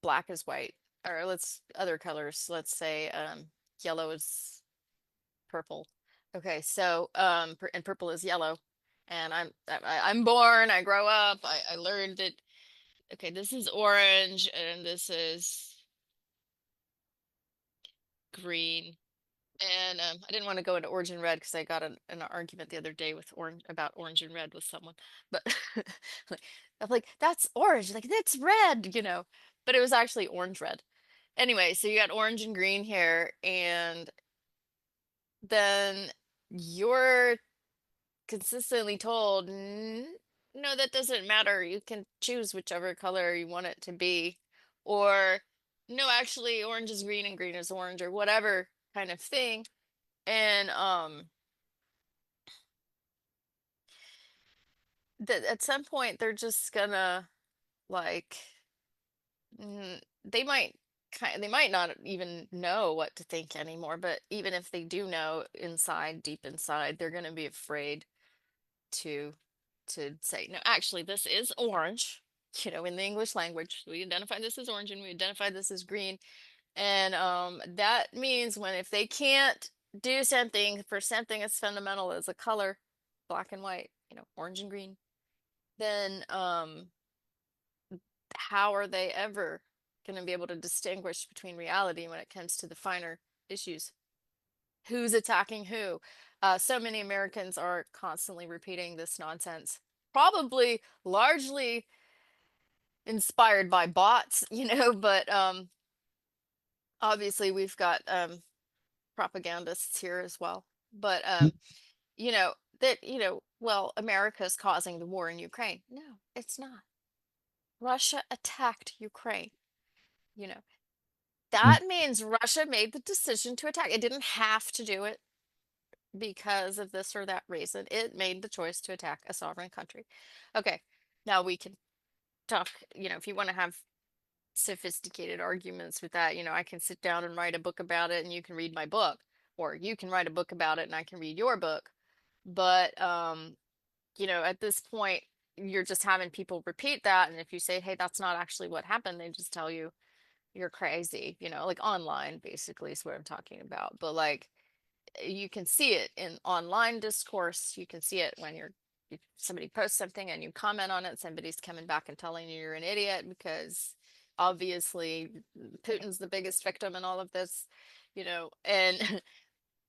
black is white, or let's other colors, let's say, yellow is purple. Okay, so and purple is yellow, and I'm born, I grow up, I learned that okay, this is orange and this is green. And I didn't want to go into orange and red because I got an argument the other day with orange about orange and red with someone. But like, I'm like, that's orange, like that's red, you know. But it was actually orange red. Anyway, so you got orange and green here, and then you're consistently told, no, that doesn't matter. You can choose whichever color you want it to be. Or, no, actually, orange is green and green is orange, or whatever kind of thing. And that at some point they're just gonna like they might they might not even know what to think anymore, but even if they do know inside, deep inside, they're gonna be afraid to say, no, actually this is orange. You know, in the English language, we identify this as orange and we identify this as green. And that means when if they can't do something for something as fundamental as a color, black and white, you know, orange and green, then how are they ever going to be able to distinguish between reality when it comes to the finer issues? Who's attacking who? So many Americans are constantly repeating this nonsense, probably largely inspired by bots, you know, but obviously we've got propagandists here as well. But you know, that, you know, well, America's causing the war in Ukraine. No, it's not. Russia attacked Ukraine, you know. That means Russia made the decision to attack. It didn't have to do it because of this or that reason. It made the choice to attack a sovereign country. Okay, now we can talk, you know, if you want to have sophisticated arguments with that, you know, I can sit down and write a book about it and you can read my book, or you can write a book about it and I can read your book. But you know, at this point, you're just having people repeat that, and if you say, hey, that's not actually what happened, they just tell you you're crazy, you know, like online basically is what I'm talking about. But like you can see it in online discourse. You can see it when somebody posts something and you comment on it, somebody's coming back and telling you you're an idiot because obviously Putin's the biggest victim in all of this, you know, and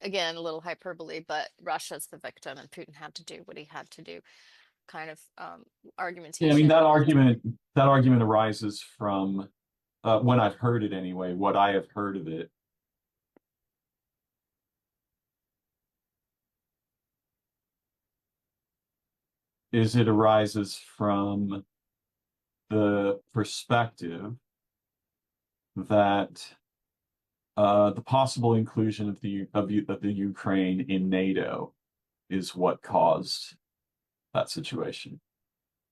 again, a little hyperbole, but Russia's the victim and Putin had to do what he had to do kind of Yeah, I mean argumentation. that argument arises from when I've heard it anyway, what I have heard of it is it arises from the perspective that the possible inclusion of the Ukraine in NATO is what caused that situation.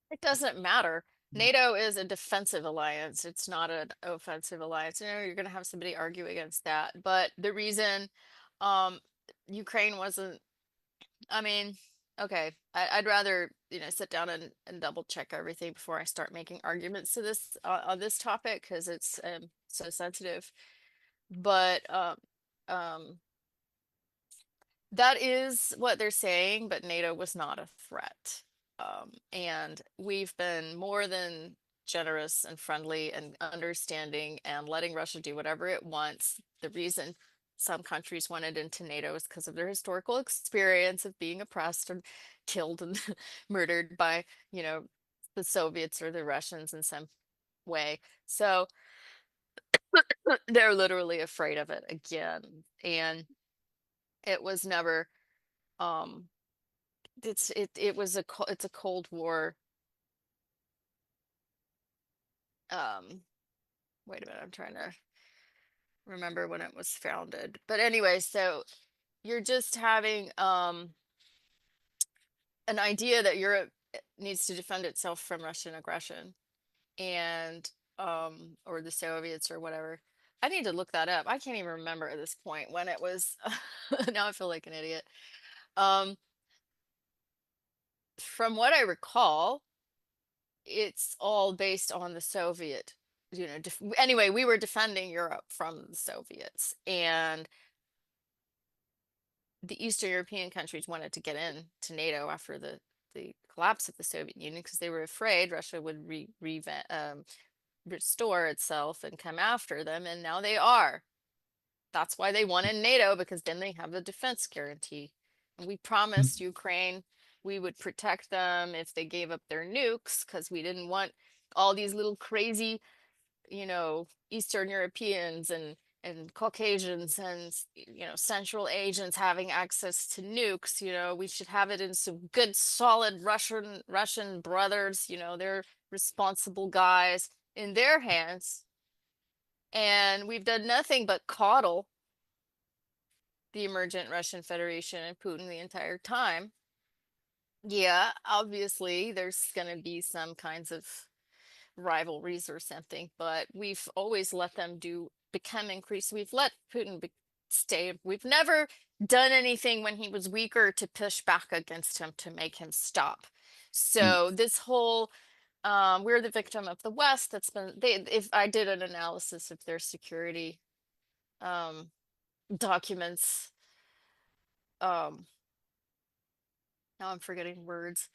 It doesn't matter. NATO is a defensive alliance. It's not an offensive alliance. You know, you're going to have somebody argue against that. But the reason um, Ukraine wasn't, I mean, okay, I'd rather, you know, sit down and double check everything before I start making arguments to this on this topic because it's so sensitive. But um, that is what they're saying, but NATO was not a threat. And we've been more than generous and friendly and understanding and letting Russia do whatever it wants. The reason some countries wanted into NATO is because of their historical experience of being oppressed and killed and murdered by, you know, the Soviets or the Russians in some way. So they're literally afraid of it again. And it was never um it was it's a Cold War. um Wait a minute, I'm trying to remember when it was founded, but anyway, so you're just having an idea that needs to defend itself from Russian aggression, and or the Soviets or whatever. I need to look that up. I can't even remember at this point when it was. Now I feel like an idiot. Um, from what I recall, it's all based on the Soviet, anyway, we were defending Europe from the Soviets, and the Eastern European countries wanted to get into NATO after the collapse of the Soviet Union because they were afraid Russia would restore itself and come after them, and now they are. That's why they wanted NATO, because then they have the defense guarantee. And we promised Ukraine we would protect them if they gave up their nukes, because we didn't want all these little crazy, Eastern Europeans and Caucasians and Central Asians having access to nukes. We should have it in some good solid Russian brothers, they're responsible guys, in their hands. And we've done nothing but coddle the emergent Russian Federation and Putin the entire time. Yeah, obviously there's going to be some kinds of rivalries or something, but we've always let them become increased. We've let Putin stay. We've never done anything when he was weaker to push back against him to make him stop. So this whole we're the victim of the West. If I did an analysis of their security documents, um now I'm forgetting words.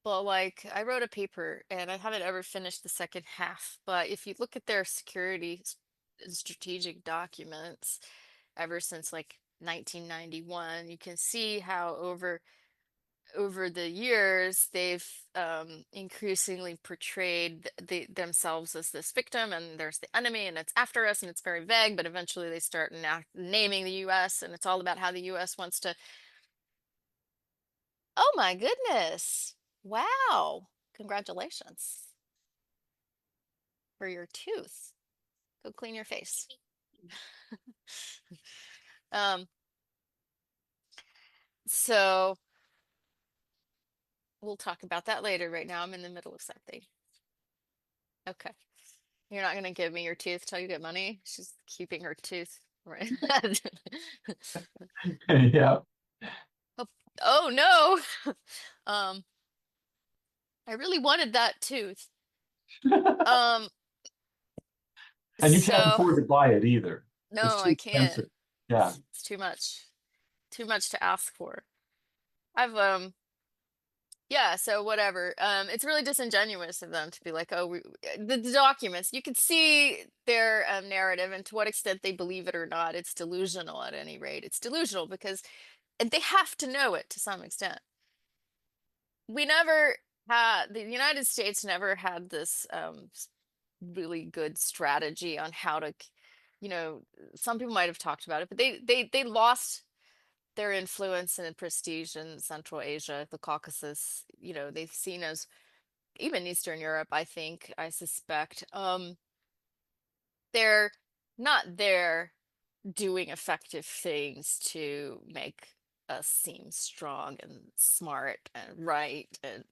But like, I wrote a paper and I haven't ever finished the second half. But if you look at their security and strategic documents ever since like 1991, you can see how over the years they've increasingly portrayed themselves as this victim, and there's the enemy and it's after us, and it's very vague. But eventually they start naming the U.S., and it's all about how the U.S. wants to. Oh my goodness. Wow. Congratulations for your tooth. Go clean your face. Um, so we'll talk about that later. Right now, I'm in the middle of something. Okay. You're not gonna give me your tooth till you get money? She's keeping her tooth. Right. Yeah. Oh, oh no. Um, I really wanted that tooth. Um, And you can't so afford to buy it either. It's no, too I can't. expensive. Yeah. It's too much. Too much to ask for. I've Yeah, so whatever. It's really disingenuous of them to be like, oh, the documents. You can see their narrative, and to what extent they believe it or not. It's delusional at any rate. It's delusional because and they have to know it to some extent. We never the United States never had this really good strategy on how to, you know, some people might have talked about it, but they lost their influence and prestige in Central Asia, the Caucasus. They've seen as even Eastern Europe, I suspect, they're not there doing effective things to make us seem strong and smart and right. And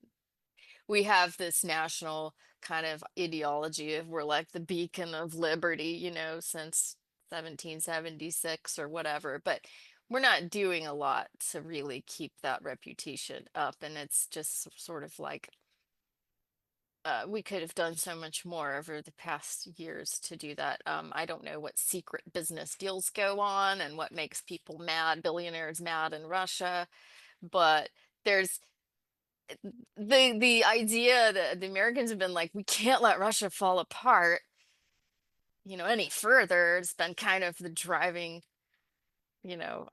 we have this national kind of ideology of we're like the beacon of liberty, since 1776 or whatever, but we're not doing a lot to really keep that reputation up. And it's just sort of like we could have done so much more over the past years to do that. I don't know what secret business deals go on and what makes people mad, billionaires mad in Russia, but there's the idea that the Americans have been like, we can't let Russia fall apart, any further. It's been kind of the driving,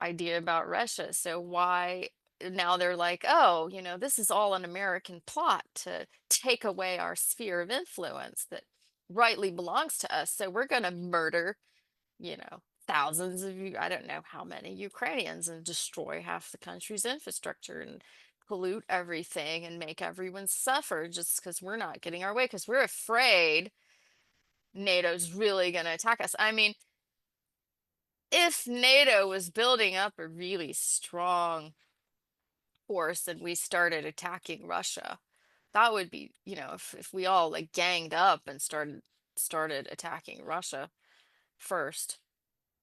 idea about Russia. So why now they're like, oh, this is all an American plot to take away our sphere of influence that rightly belongs to us. So we're going to murder, thousands of you, I don't know how many Ukrainians, and destroy half the country's infrastructure and pollute everything and make everyone suffer just because we're not getting our way, because we're afraid NATO's really going to attack us. I mean, if NATO was building up a really strong force and we started attacking Russia, that would be, if we all like ganged up and started attacking Russia first,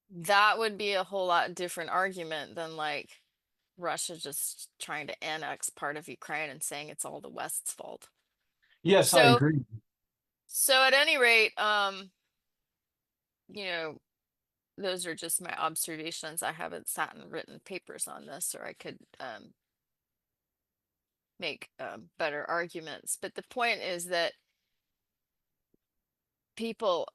that would be a whole lot different argument than like Russia just trying to annex part of Ukraine and saying it's all the West's fault. Yes, I So, agree. so at any rate, you know, those are just my observations. I haven't sat and written papers on this, or I could make better arguments. But the point is that people,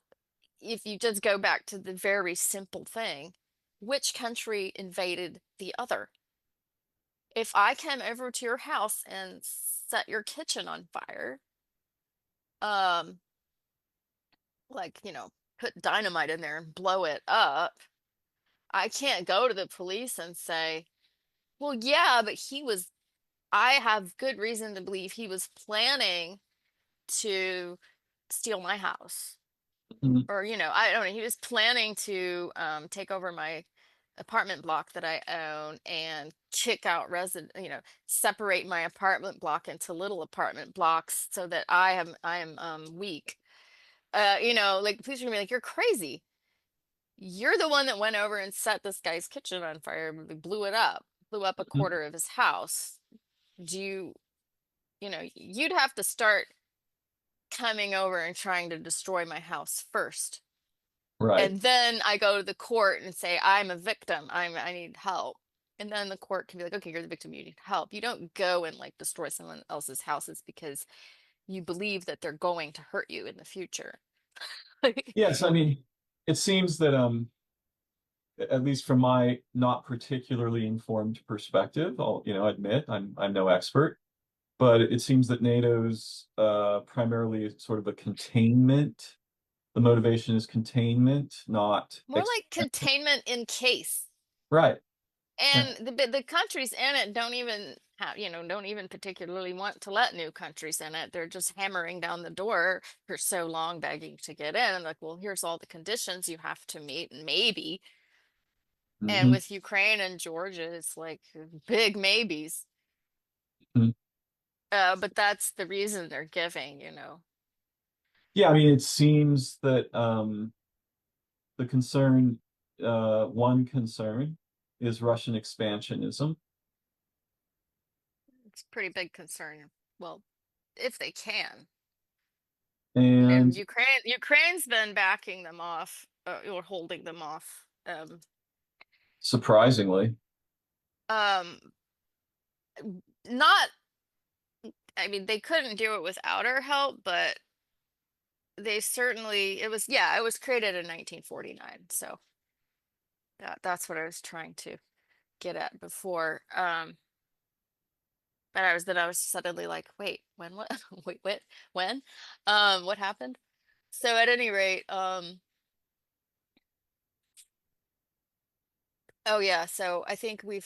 if you just go back to the very simple thing, which country invaded the other? If I come over to your house and set your kitchen on fire, um, like, put dynamite in there and blow it up, I can't go to the police and say, well, yeah, but I have good reason to believe he was planning to steal my house. Mhm. Or, I don't know, he was planning to take over my apartment block that I own and kick out separate my apartment block into little apartment blocks so that I am weak. Like the police are gonna be like, you're crazy. You're the one that went over and set this guy's kitchen on fire, blew it up, blew up a Mhm. quarter of his house. Do you'd have to start coming over and trying to destroy my house first. Right. And then I go to the court and say, I'm a victim. I need help. And then the court can be like, okay, you're the victim, you need help. You don't go and like destroy someone else's houses because you believe that they're going to hurt you in the future. Yes, I mean, it seems that at least from my not particularly informed perspective, I'll, admit I'm no expert, but it seems that NATO's primarily sort of a containment. The motivation is containment, not More like containment in case. right. Right. And the countries in it don't even particularly want to let new countries in it. They're just hammering down the door for so long, begging to get in. And like, well, here's all the conditions you have to meet, and maybe. And Mhm. with Ukraine and Georgia, it's like big maybes. Mhm. But that's the reason they're giving. Yeah, I mean, it seems that the concern, one concern, is Russian expansionism, It's a pretty big concern. Well, if they can. And and Ukraine's been backing them off, or holding them off. surprisingly, Um, not, I mean, they couldn't do it without our help, but it was created in 1949. So that's what I was trying to get at before. But I was suddenly like, wait, when, what, wait, what, when, what happened? So at any rate, oh yeah, so I think I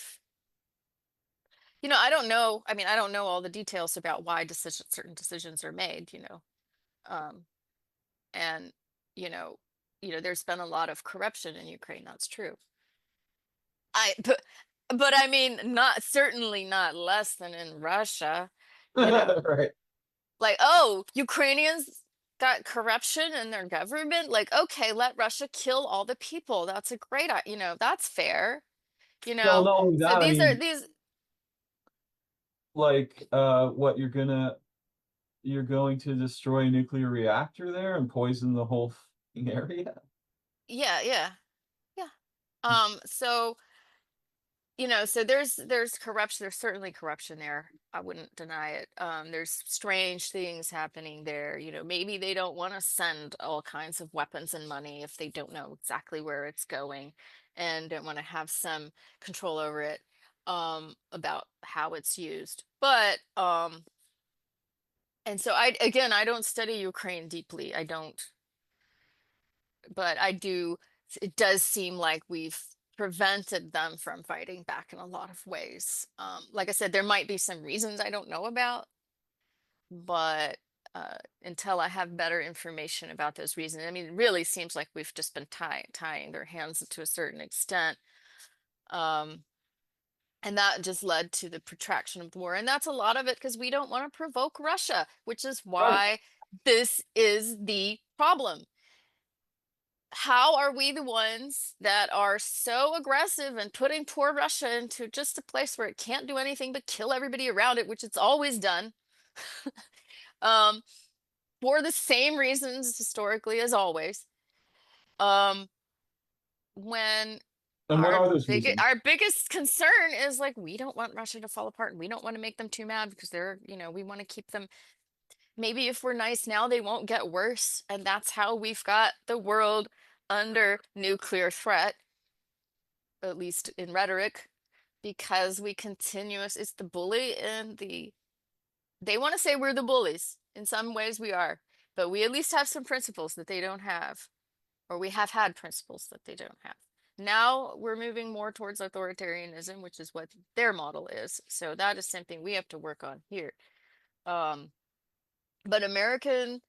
don't know. I mean, I don't know all the details about why certain decisions are made. Um, and you know, there's been a lot of corruption in Ukraine. That's true. I but I mean, not certainly not less than in Russia. You know, right. like, oh, Ukrainians got corruption in their government. Like, okay, let Russia kill all the people. That's a that's fair. Well, not only So that, I these are mean, these like, what you're going to destroy a nuclear reactor there and poison the whole area? yeah, yeah, yeah. So so there's corruption. There's certainly corruption there. I wouldn't deny it. There's strange things happening there. Maybe they don't want to send all kinds of weapons and money if they don't know exactly where it's going and don't want to have some control over it, about how it's used. But and so I don't study Ukraine deeply. I don't, but I do. It does seem like we've prevented them from fighting back in a lot of ways. Like I said, there might be some reasons I don't know about, but until I have better information about those reasons, I mean, it really seems like we've just been tying their hands to a certain extent. Um, And that just led to the protraction of the war. And that's a lot of it because we don't want to provoke Russia, which is Right. why this is the problem. How are we the ones that are so aggressive and putting poor Russia into just a place where it can't do anything but kill everybody around it, which it's always done, um, for the same reasons historically as always. Um, when And what are those reasons? our biggest concern is like we don't want Russia to fall apart and we don't want to make them too mad because they're, we want to keep them. Maybe if we're nice now, they won't get worse, and that's how we've got the world under nuclear threat, at least in rhetoric, because it's the bully and they want to say we're the bullies. In some ways we are, but we at least have some principles that they don't have, or we have had principles that they don't have. Now we're moving more towards authoritarianism, which is what their model is. So that is something we have to work on here. Um, but American,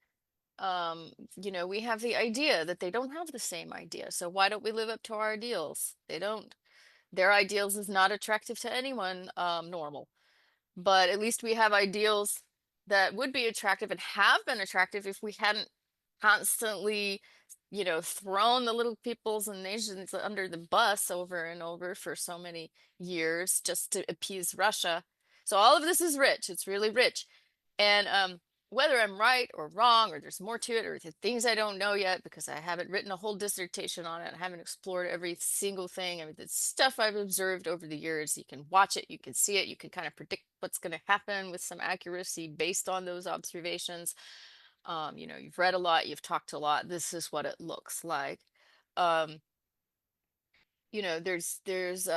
we have the idea that they don't have the same idea. So why don't we live up to our ideals? They don't. Their ideals is not attractive to anyone normal. But at least we have ideals that would be attractive and have been attractive if we hadn't constantly, thrown the little peoples and nations under the bus over and over for so many years just to appease Russia. So all of this is rich. It's really rich. And whether I'm right or wrong, or there's more to it, or the things I don't know yet because I haven't written a whole dissertation on it, I haven't explored every single thing. I mean, the stuff I've observed over the years, you can watch it, you can see it, you can kind of predict what's going to happen with some accuracy based on those observations. You've read a lot, you've talked a lot. This is what it looks like. Um, there's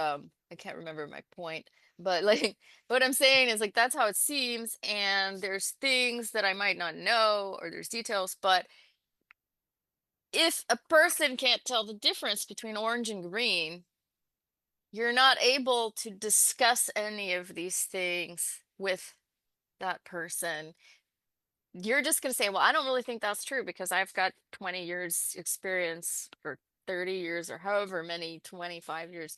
I can't remember my point, but like what I'm saying is like that's how it seems, and there's things that I might not know, or there's details, but if a person can't tell the difference between orange and green, you're not able to discuss any of these things with that person. You're just going to say, well, I don't really think that's true because I've got 20 years experience, or 30 years, or however many, 25 years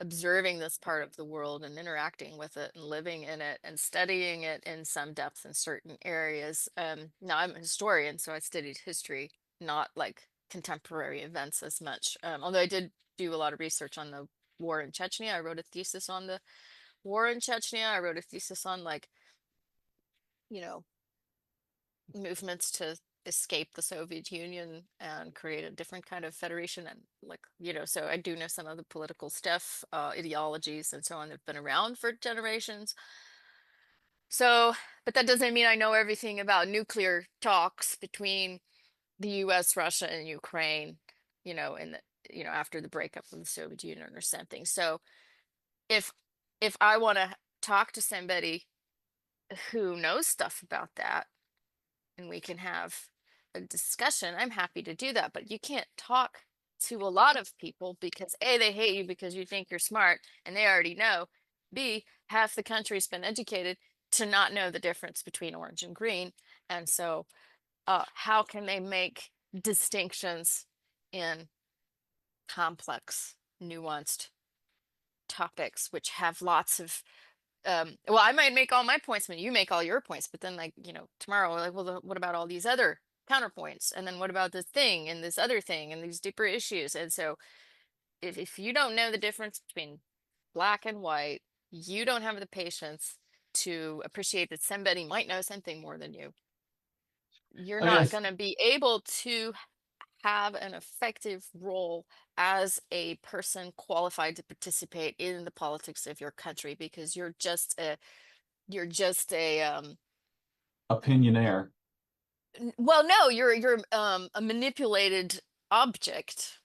observing this part of the world and interacting with it and living in it and studying it in some depth in certain areas. Now I'm a historian, so I studied history, not like contemporary events as much. Although I did do a lot of research on the war in Chechnya. I wrote a thesis on the war in Chechnya. I wrote a thesis on like, you know, movements to escape the Soviet Union and create a different kind of federation, and like, so I do know some of the political stuff, ideologies and so on that have been around for generations. So, but that doesn't mean I know everything about nuclear talks between the US, Russia, and Ukraine, in the, after the breakup of the Soviet Union or something. So if I want to talk to somebody who knows stuff about that, and we can have a discussion, I'm happy to do that. But you can't talk to a lot of people because A, they hate you because you think you're smart and they already know. B, half the country's been educated to not know the difference between orange and green. And so how can they make distinctions in complex, nuanced topics, which have lots of well, I might make all my points when you make all your points, but then like, tomorrow, like, well, what about all these other counterpoints? And then what about this thing and this other thing and these deeper issues? And so if you don't know the difference between black and white, you don't have the patience to appreciate that somebody might know something more than you. You're I mean, not going to be able to have an effective role as a person qualified to participate in the politics of your country because you're just a opinionaire. well, no, you're a manipulated object.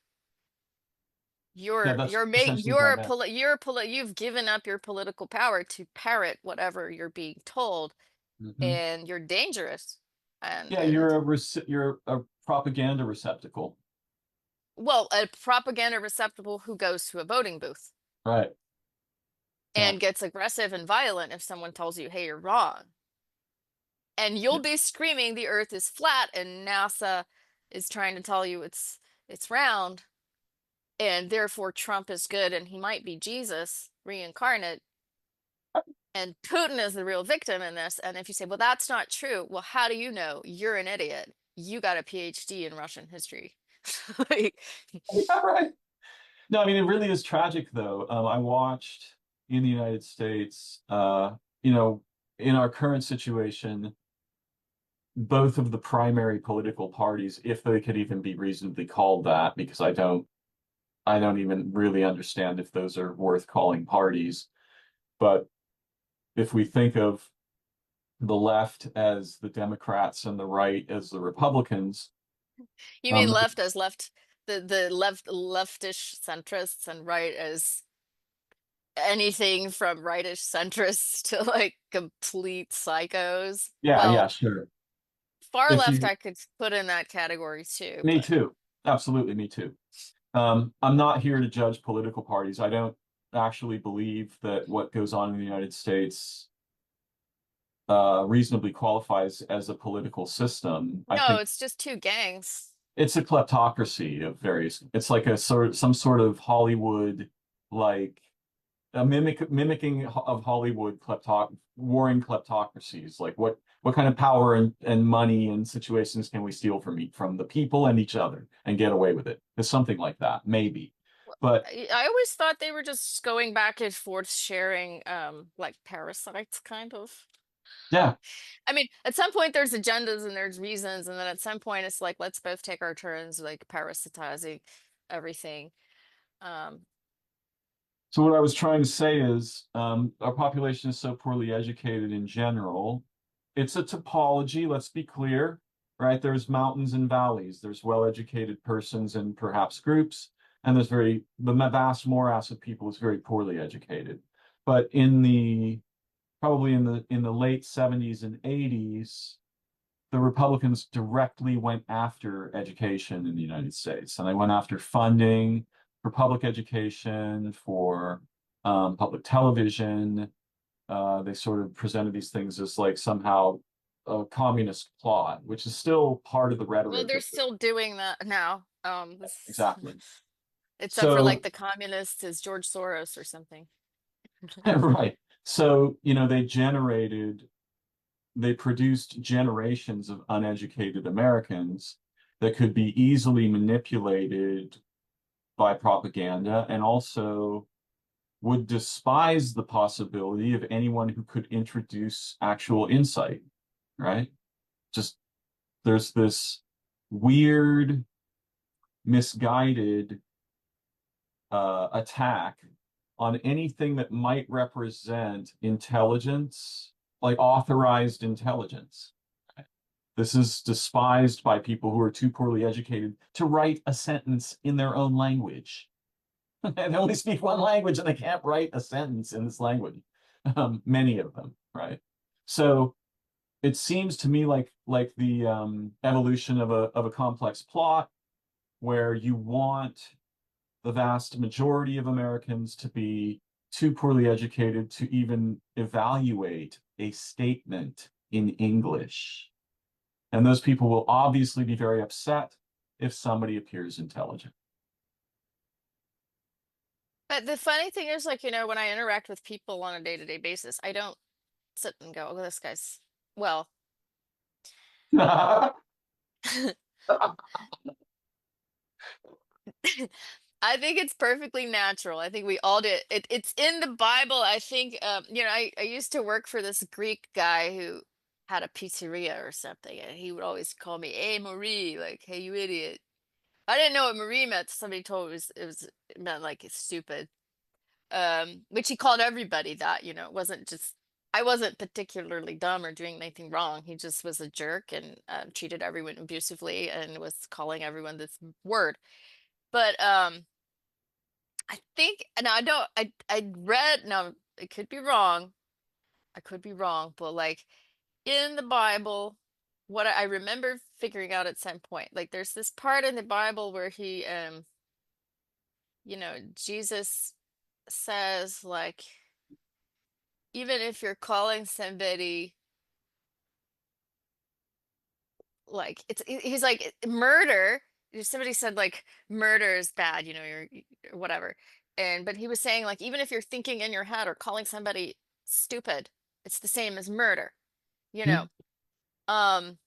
Yeah, that's essentially what I meant. You've given up your political power to parrot whatever you're being told, Hmm. and you're dangerous. Yeah, And you're a propaganda receptacle. well, a propaganda receptacle who goes to a voting booth Right. Yeah. and gets aggressive and violent if someone tells you, hey, you're wrong. And you'll Yeah. be screaming the earth is flat and NASA is trying to tell you it's round, and therefore Trump is good and he might be Jesus reincarnate. And Putin is the real victim in this. And if you say, well, that's not true, well, how do you know? You're an idiot. You got a PhD in Russian history. Like, Yeah, right. No, I mean, it really is tragic, though. I watched in the United States, you know, in our current situation, both of the primary political parties, if they could even be reasonably called that, because I don't even really understand if those are worth calling parties. But if we think of the left as the Democrats and the right as the Republicans, you mean the left as left, the leftish centrists, and right as anything from rightish centrists to like complete psychos. yeah, yeah, Well, sure. far If left you, I could put in that category too, me but too, absolutely, me too. I'm not here to judge political parties. I don't actually believe that what goes on in the United States reasonably qualifies as a political system. I no, think it's just two gangs. it's a kleptocracy of various. It's like a sort some sort of Hollywood, like a mimicking of Hollywood warring kleptocracies. Like what kind of power and money and situations can we steal from the people and each other and get away with it? It's something like that, maybe. But I always thought they were just going back and forth sharing like parasites kind of. yeah, I mean, at some point there's agendas and there's reasons, and then at some point it's like let's both take our turns like parasitizing everything. Um, so what I was trying to say is our population is so poorly educated in general. It's a topology, let's be clear, right? There's mountains and valleys. There's well-educated persons and perhaps groups, and the vast morass of people is very poorly educated. But probably in the late 70s and 80s, the Republicans directly went after education in the United States, and they went after funding for public education, for public television. They sort of presented these things as like somehow a communist plot, which is still part of the well, rhetoric they're of the, still doing that now. exactly. Except for like So, the communists is George Soros or something. right. So, they produced generations of uneducated Americans that could be easily manipulated by propaganda and also would despise the possibility of anyone who could introduce actual insight, right? Just there's this weird, misguided attack on anything that might represent intelligence, like authorized intelligence. This is despised by people who are too poorly educated to write a sentence in their own language. They only speak one language and they can't write a sentence in this language. Many of them, right? So it seems to me like the evolution of a complex plot where you want the vast majority of Americans to be too poorly educated to even evaluate a statement in English. And those people will obviously be very upset if somebody appears intelligent. But the funny thing is, like, when I interact with people on a day-to-day basis, I don't sit and go, oh, this guy's, well, I think it's perfectly natural. I think we all do it. It's in the Bible. I think, I used to work for this Greek guy who had a pizzeria or something, and he would always call me, hey, Marie, like, hey, you idiot. I didn't know what Marie meant. Somebody told me it meant like it's stupid. Which he called everybody that, it wasn't just, I wasn't particularly dumb or doing anything wrong. He just was a jerk and treated everyone abusively and was calling everyone this word. But I think, and I read, now it could be wrong. I could be wrong, but like in the Bible, what I remember figuring out at some point, like there's this part in the Bible where Jesus says like, even if you're calling somebody like he's like murder, if somebody said like murder is bad, you're whatever. But he was saying like even if you're thinking in your head or calling somebody stupid. It's the same as murder, you Hmm. know. Um,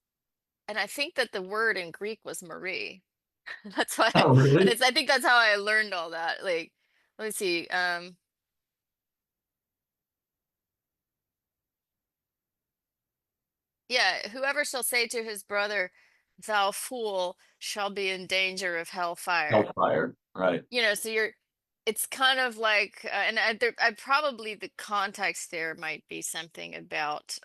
and I think that the word in Greek was Marie. That's why, Oh, and really? I think that's how I learned all that. Like, let me see. Yeah, whoever shall say to his brother, "Thou fool," shall be in danger of hellfire. Hellfire, right? So it's kind of like, and I probably the context there might be something about,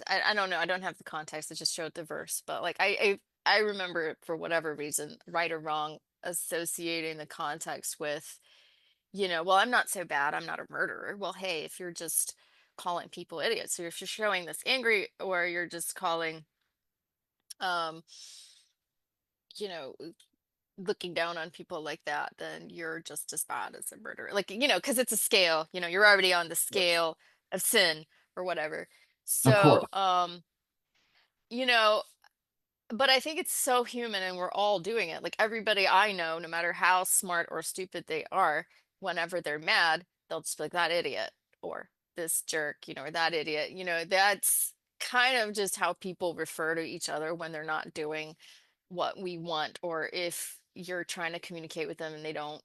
I don't know, I don't have the context, I just showed the verse, but like I remember it for whatever reason, right or wrong, associating the context with, well, I'm not so bad, I'm not a murderer. Well, hey, if you're just calling people idiots, or if you're showing this angry, or you're just calling, um, you know, looking down on people like that, then you're just as bad as a murderer. Like, because it's a scale, you're already on the Yes. scale of sin or whatever. Of course. So, you know, but I think it's so human and we're all doing it. Like everybody I know, no matter how smart or stupid they are, whenever they're mad, they'll just be like that idiot or this jerk, or that idiot. That's kind of just how people refer to each other when they're not doing what we want, or if you're trying to communicate with them and they don't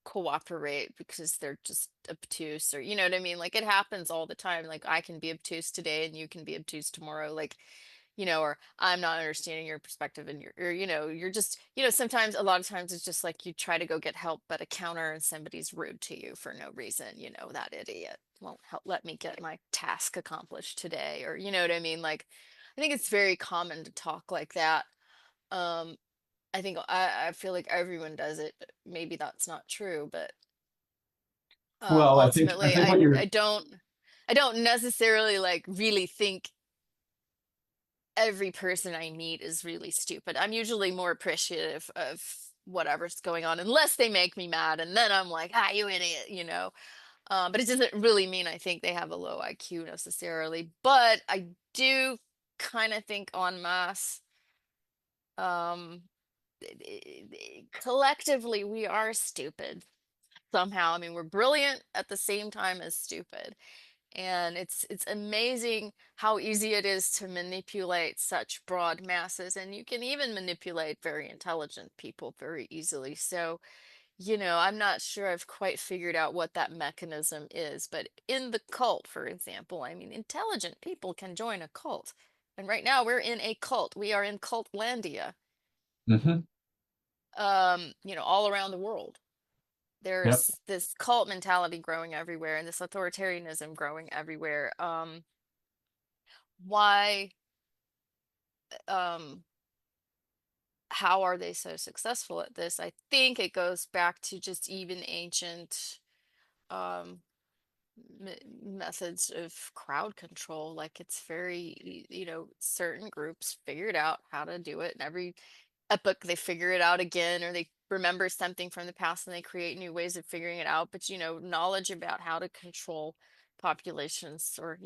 cooperate because they're just obtuse, or you know what I mean? Like it happens all the time. Like I can be obtuse today and you can be obtuse tomorrow. Like, or I'm not understanding your perspective, and you're just, sometimes, a lot of times it's just like you try to go get help at a counter and somebody's rude to you for no reason. That idiot won't help let me get my task accomplished today, or you know what I mean? Like I think it's very common to talk like that. um, I think I feel like everyone does it. Maybe that's not true, but Well, I ultimately, think I what you're I don't I don't necessarily like really think every person I meet is really stupid. I'm usually more appreciative of whatever's going on, unless they make me mad, and then I'm like, ah, you idiot. But it doesn't really mean I think they have a low IQ necessarily. But I do kind of think en masse. Um, Collectively we are stupid somehow. I mean, we're brilliant at the same time as stupid. And it's amazing how easy it is to manipulate such broad masses. And you can even manipulate very intelligent people very easily. So, I'm not sure I've quite figured out what that mechanism is. But in the cult, for example, I mean, intelligent people can join a cult. And right now we're in a cult. We are in Cultlandia, hmm all around the world. Yep. There's this cult mentality growing everywhere and this authoritarianism growing everywhere. Why, um, how are they so successful at this? I think it goes back to just even ancient um, methods of crowd control. Like it's very, certain groups figured out how to do it, and every epoch they figure it out again, or they remember something from the past and they create new ways of figuring it out. But knowledge about how to control populations, or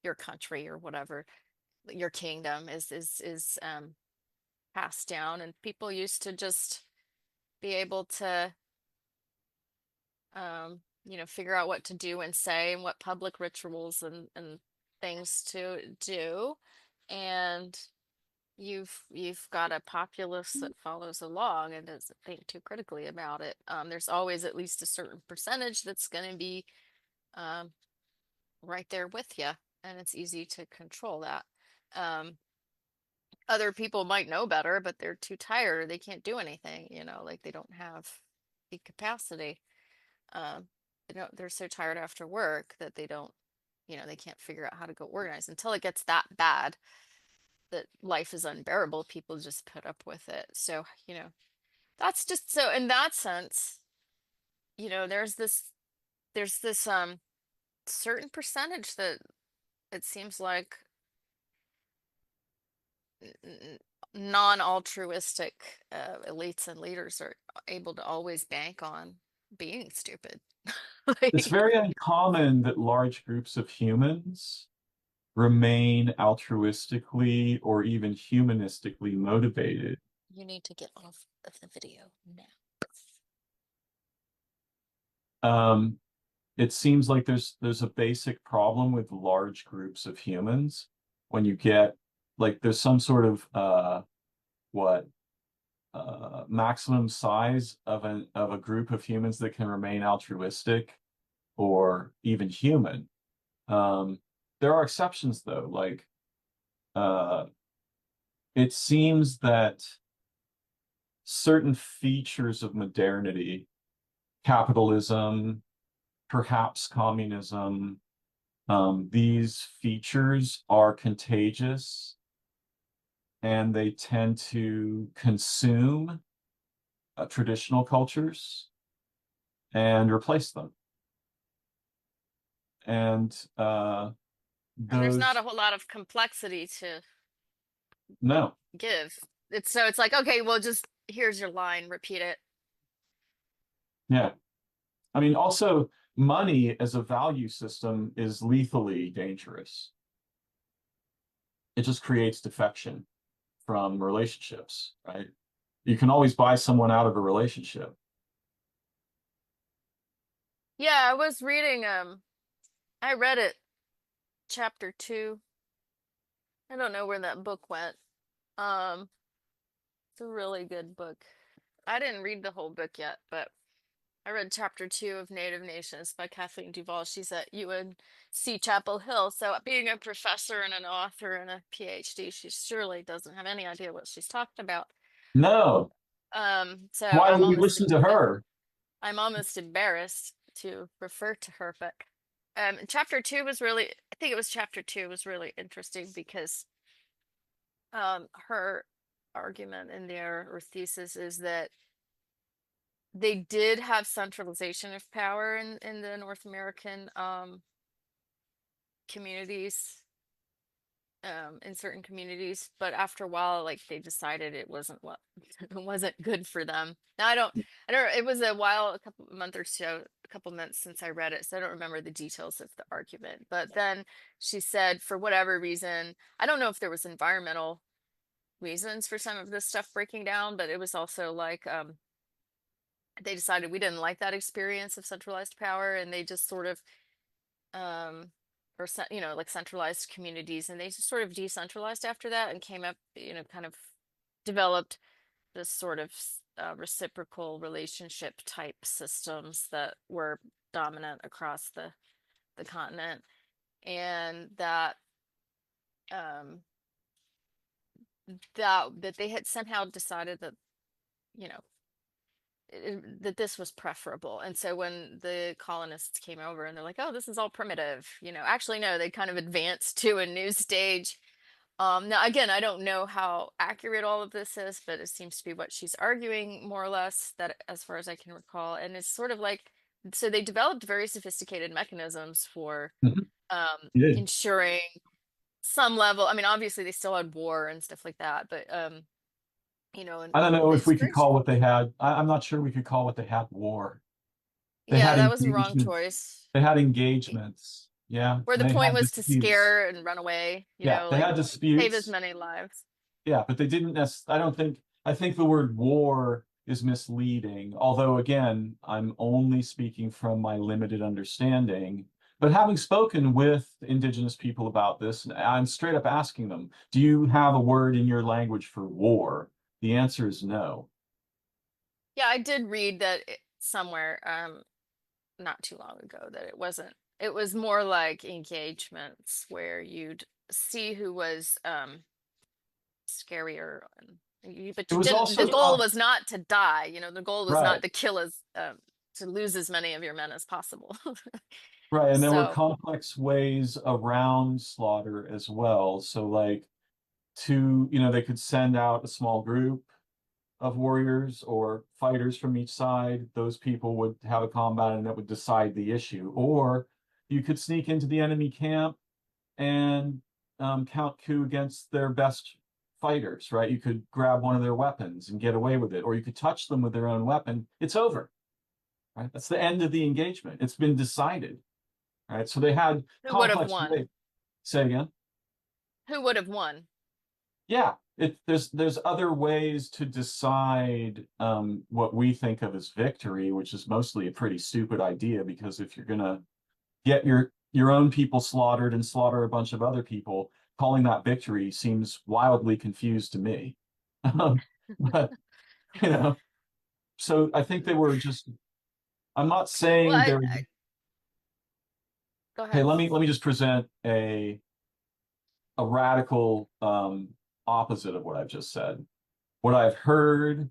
your country or whatever, your kingdom is passed down, and people used to just be able to figure out what to do and say, and what public rituals and things to do. And you've got a populace that follows along and doesn't think too critically about it. There's always at least a certain percentage that's going to be um, right there with you, and it's easy to control that. Um, Other people might know better, but they're too tired, or they can't do anything. Like they don't have the capacity. Um, they're so tired after work that they don't, they can't figure out how to go organize until it gets that bad that life is unbearable. People just put up with it. So, that's just, so in that sense, there's this certain percentage that it seems like non-altruistic elites and leaders are able to always bank on being stupid. It's Like, very uncommon that large groups of humans remain altruistically or even humanistically motivated. you need to get off of the video now. Um, it seems like there's a basic problem with large groups of humans when you get like there's some sort of what maximum size of a group of humans that can remain altruistic or even human. There are exceptions though, like uh, it seems that certain features of modernity, capitalism, perhaps communism, these features are contagious and they tend to consume traditional cultures and replace them. And And there's not a those, whole lot of complexity to no, give. It's like, okay, well, just here's your line, repeat it. yeah. I mean, also, money as a value system is lethally dangerous. It just creates defection from relationships, right? You can always buy someone out of a relationship. Yeah, I was reading I read it chapter 2. I don't know where that book went. Um it's a really good book. I didn't read the whole book yet, but I read chapter 2 of Native Nations by Kathleen Duvall. She's at UNC Chapel Hill. So being a professor and an author and a PhD, she surely doesn't have any idea what she's talking about. No, So why would we listen to her? I'm almost embarrassed to refer to her, but chapter 2 was really, I think it was chapter 2 was really interesting because her argument in there or thesis is that they did have centralization of power in the North American communities, in certain communities, but after a while, like they decided it wasn't what it wasn't good for them. Now I don't, it was a while, a couple month or so, a couple months since I read it, so I don't remember the details of the argument. But then she said, for whatever reason, I don't know if there was environmental reasons for some of this stuff breaking down, but it was also like they decided we didn't like that experience of centralized power, and they just sort of or like centralized communities, and they just sort of decentralized after that and came up, kind of developed this sort of reciprocal relationship type systems that were dominant across the continent, and um that they had somehow decided that you know that this was preferable. And so when the colonists came over and they're like, oh, this is all primitive, actually, no, they kind of advanced to a new stage. Now, again, I don't know how accurate all of this is, but it seems to be what she's arguing more or less, that as far as I can recall. And it's sort of like, so they developed very sophisticated mechanisms for Mhm. You did. ensuring some level. I mean, obviously they still had war and stuff like that, but and I don't know if it's we could very, call what they had. I'm not sure we could call what they had war. They yeah, had that was the wrong engagements. choice. They had engagements. Yeah, Where and the they point had was to disputes. scare and run away, Yeah, they like had save as disputes. many lives. Yeah, but they didn't necessarily. I don't think. I think the word war is misleading. Although, again, I'm only speaking from my limited understanding. But having spoken with indigenous people about this, I'm straight up asking them, do you have a word in your language for war? The answer is no. Yeah, I did read that somewhere, not too long ago, that it was more like engagements where you'd see who was scarier, but It you was didn't, the also goal was not to die, the goal was not right. to kill as to lose as many of your men as possible. Right, and there were So complex ways around slaughter as well. So like they could send out a small group of warriors or fighters from each side. Those people would have a combat and that would decide the issue. Or you could sneak into the enemy camp and count coup against their best fighters, right? You could grab one of their weapons and get away with it, or you could touch them with their own weapon. It's over, right? That's the end of the engagement. It's been decided. Right. So they had who would have complex won? ways. Say again. Who would have won? Yeah, there's other ways to decide what we think of as victory, which is mostly a pretty stupid idea because if you're gonna get your own people slaughtered and slaughter a bunch of other people, calling that victory seems wildly confused to me. But you know, so I think they were just. I'm not Well, saying they're. go Okay, ahead. let me just present a radical opposite of what I've just said. What I've heard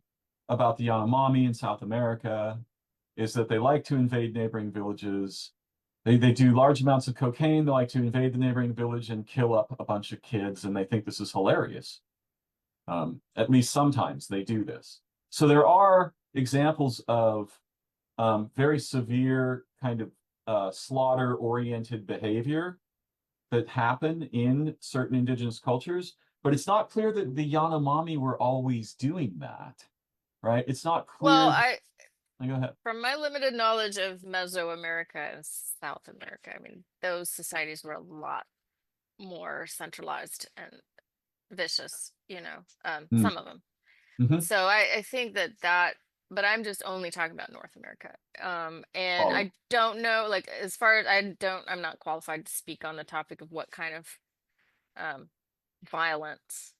about the Yanomami in South America is that they like to invade neighboring villages. They do large amounts of cocaine. They like to invade the neighboring village and kill up a bunch of kids, and they think this is hilarious. At least sometimes they do this. So there are examples of very severe kind of slaughter-oriented behavior that happen in certain indigenous cultures, but it's not clear that the Yanomami were always doing that, right? It's not Well, clear. Go ahead. from my limited knowledge of Mesoamerica and South America, I mean, those societies were a lot more centralized and vicious, Mm. some of them. Hmm. So I think but I'm just only talking about North America. And All of I don't know, like, as far as I'm not qualified to speak on the topic of what kind of um, violence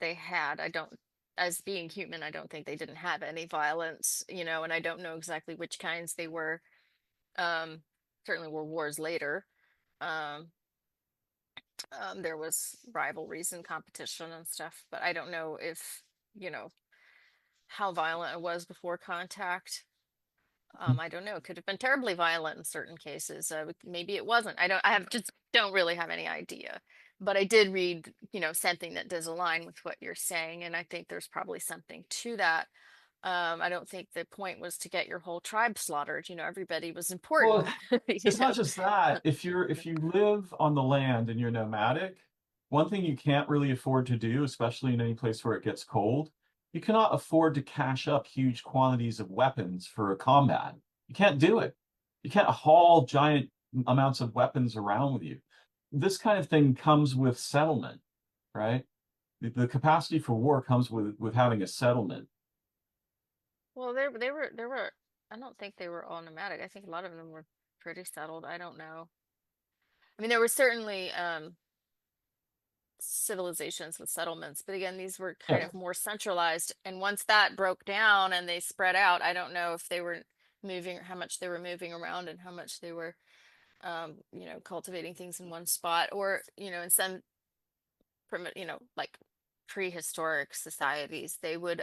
they had. I don't, as being human, I don't think they didn't have any violence, and I don't know exactly which kinds they were. Um, Certainly were wars later. Um, there was rivalries and competition and stuff, but I don't know if, you know, how violent it was before contact. them. I don't know. It could have been terribly violent in certain cases. Maybe it wasn't. I have just don't really have any idea. But I did read, something that does align with what you're saying, and I think there's probably something to that. I don't think the point was to get your whole tribe slaughtered. Everybody was Well, important. You it's not know. just that. If you live on the land and you're nomadic, one thing you can't really afford to do, especially in any place where it gets cold, you cannot afford to cache up huge quantities of weapons for a combat. You can't do it. You can't haul giant amounts of weapons around with you. This kind of thing comes with settlement, right? The capacity for war comes with having a settlement. Well, they were. I don't think they were all nomadic. I think a lot of them were pretty settled. I don't know. I mean, there were certainly civilizations with settlements, but again, these were kind Yeah, of more centralized. And once that broke down and they spread out, I don't know if they were moving, how much they were moving around and how much they were, cultivating things in one spot, or in some like prehistoric societies, they would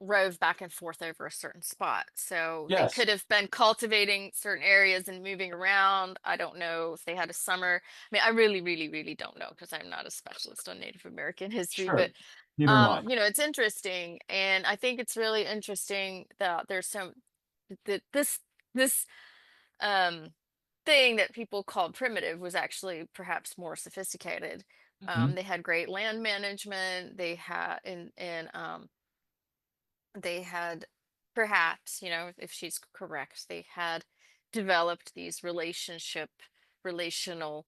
rove back and forth over a certain spot. So they yes, could have been cultivating certain areas and moving around. I don't know if they had a summer. I mean, I really, really, really don't know because I'm not a specialist on Native American history, but sure. Neither am I. it's interesting. And I think it's really interesting that there's that this um thing that people called primitive was actually perhaps more sophisticated. Mhm. They had great land management. They had perhaps, if she's correct, they had developed these relational,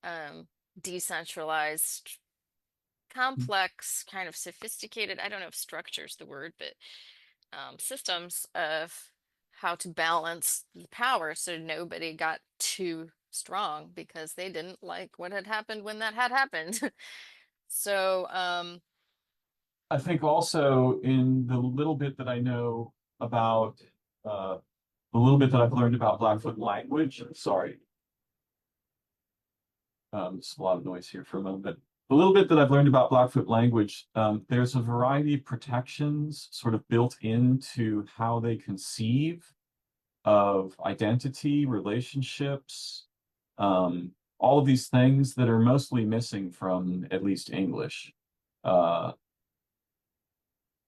um, decentralized, complex, kind of sophisticated, I don't know if structure's the word, but systems of how to balance the power so nobody got too strong because they didn't like what had happened when that had happened. So, I think also in the little bit that I know about the little bit that I've learned about Blackfoot language, sorry, there's a lot of noise here for a moment. The little bit that I've learned about Blackfoot language, there's a variety of protections sort of built into how they conceive of identity, relationships, all of these things that are mostly missing from at least English. Uh,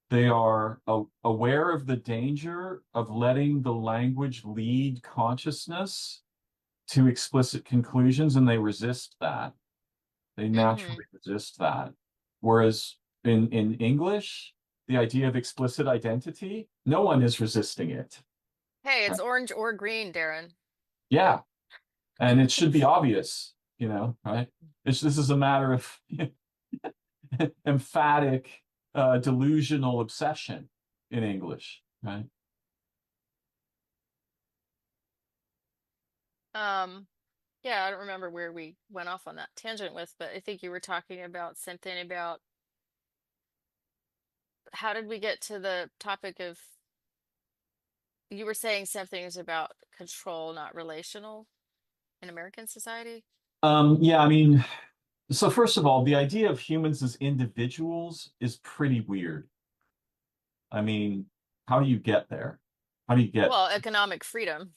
They are aware of the danger of letting the language lead consciousness to explicit conclusions, and they resist that. They mhm. naturally resist that. Whereas in English, the idea of explicit identity, no one is resisting it. Hey, it's Right? orange or green, Darren. Yeah, and it should be obvious, right? This is a matter of emphatic, delusional obsession in English, right? Um, yeah, I don't remember where we went off on that tangent with, but I think you were talking about something about how did we get to the topic of you were saying something is about control, not relational in American society? Yeah, I mean, so first of all, the idea of humans as individuals is pretty weird. I mean, how do you get there? How do you get? Well, economic freedom.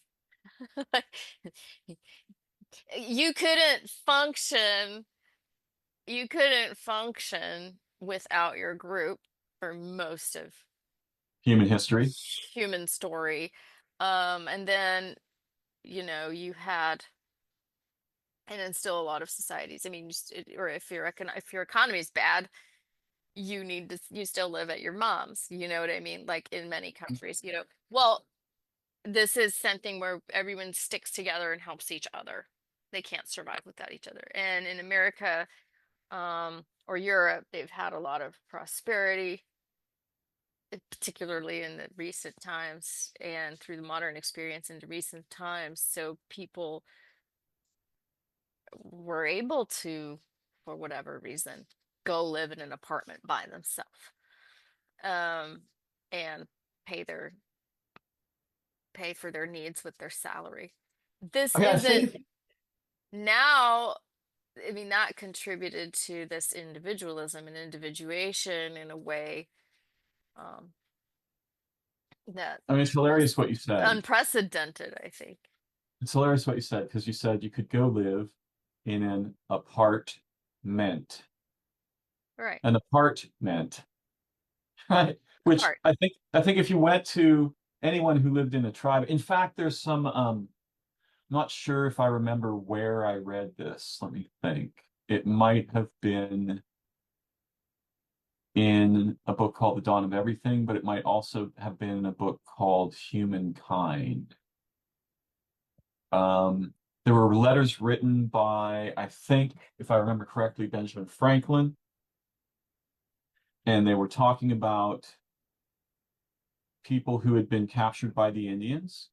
You couldn't function, you couldn't function without your group for most of Human history? human story. And then, you had, and then still a lot of societies. I mean, or if your economy is bad, you still live at your mom's. You know what I mean? Like in many countries, Well, this is something where everyone sticks together and helps each other. They can't survive without each other. And in America, or Europe, they've had a lot of prosperity, particularly in the recent times and through the modern experience into recent times. So people were able to, for whatever reason, go live in an apartment by themselves, um, and pay their pay for their needs with their salary. This I mean, I isn't think, now, I mean, that contributed to this individualism and individuation in a way, um, that I mean, it's was hilarious what you said. unprecedented, I think. It's hilarious what you said because you said you could go live in Right. an apartment, right? Which Apart. I think if you went to anyone who lived in a tribe, in fact, there's some not sure if I remember where I read this. Let me think. It might have been in a book called The Dawn of Everything, but it might also have been in a book called Humankind. Um, there were letters written by, I think, if I remember correctly, Benjamin Franklin, and they were talking about people who had been captured by the Indians.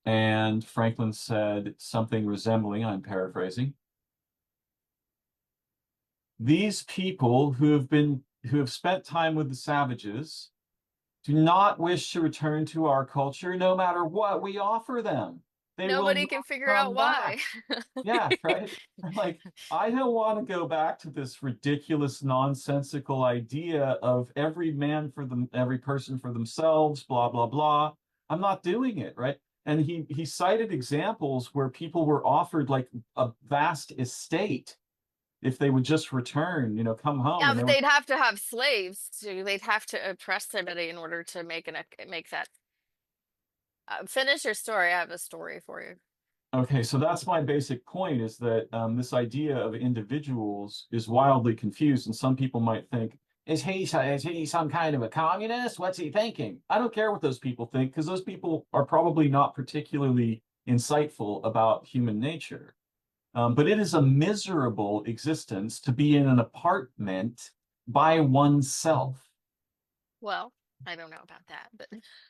And Franklin said something resembling, I'm paraphrasing, these people who have spent time with the savages do not wish to return to our culture no matter what we offer them. They will Nobody not can figure out come why. back. Yeah, right. Like, I don't want to go back to this ridiculous, nonsensical idea of every man for them, every person for themselves, blah, blah, blah. I'm not doing it, right? And he cited examples where people were offered like a vast estate if they would just return, come home, Yeah, and they but were they'd have to have slaves too. They'd have to oppress somebody in order to make that. Finish your story. I have a story for you. okay. So that's my basic point is that this idea of individuals is wildly confused, and some people might think, is he some kind of a communist? What's he thinking? I don't care what those people think because those people are probably not particularly insightful about human nature. But it is a miserable existence to be in an apartment by oneself. Well, I don't know about that, but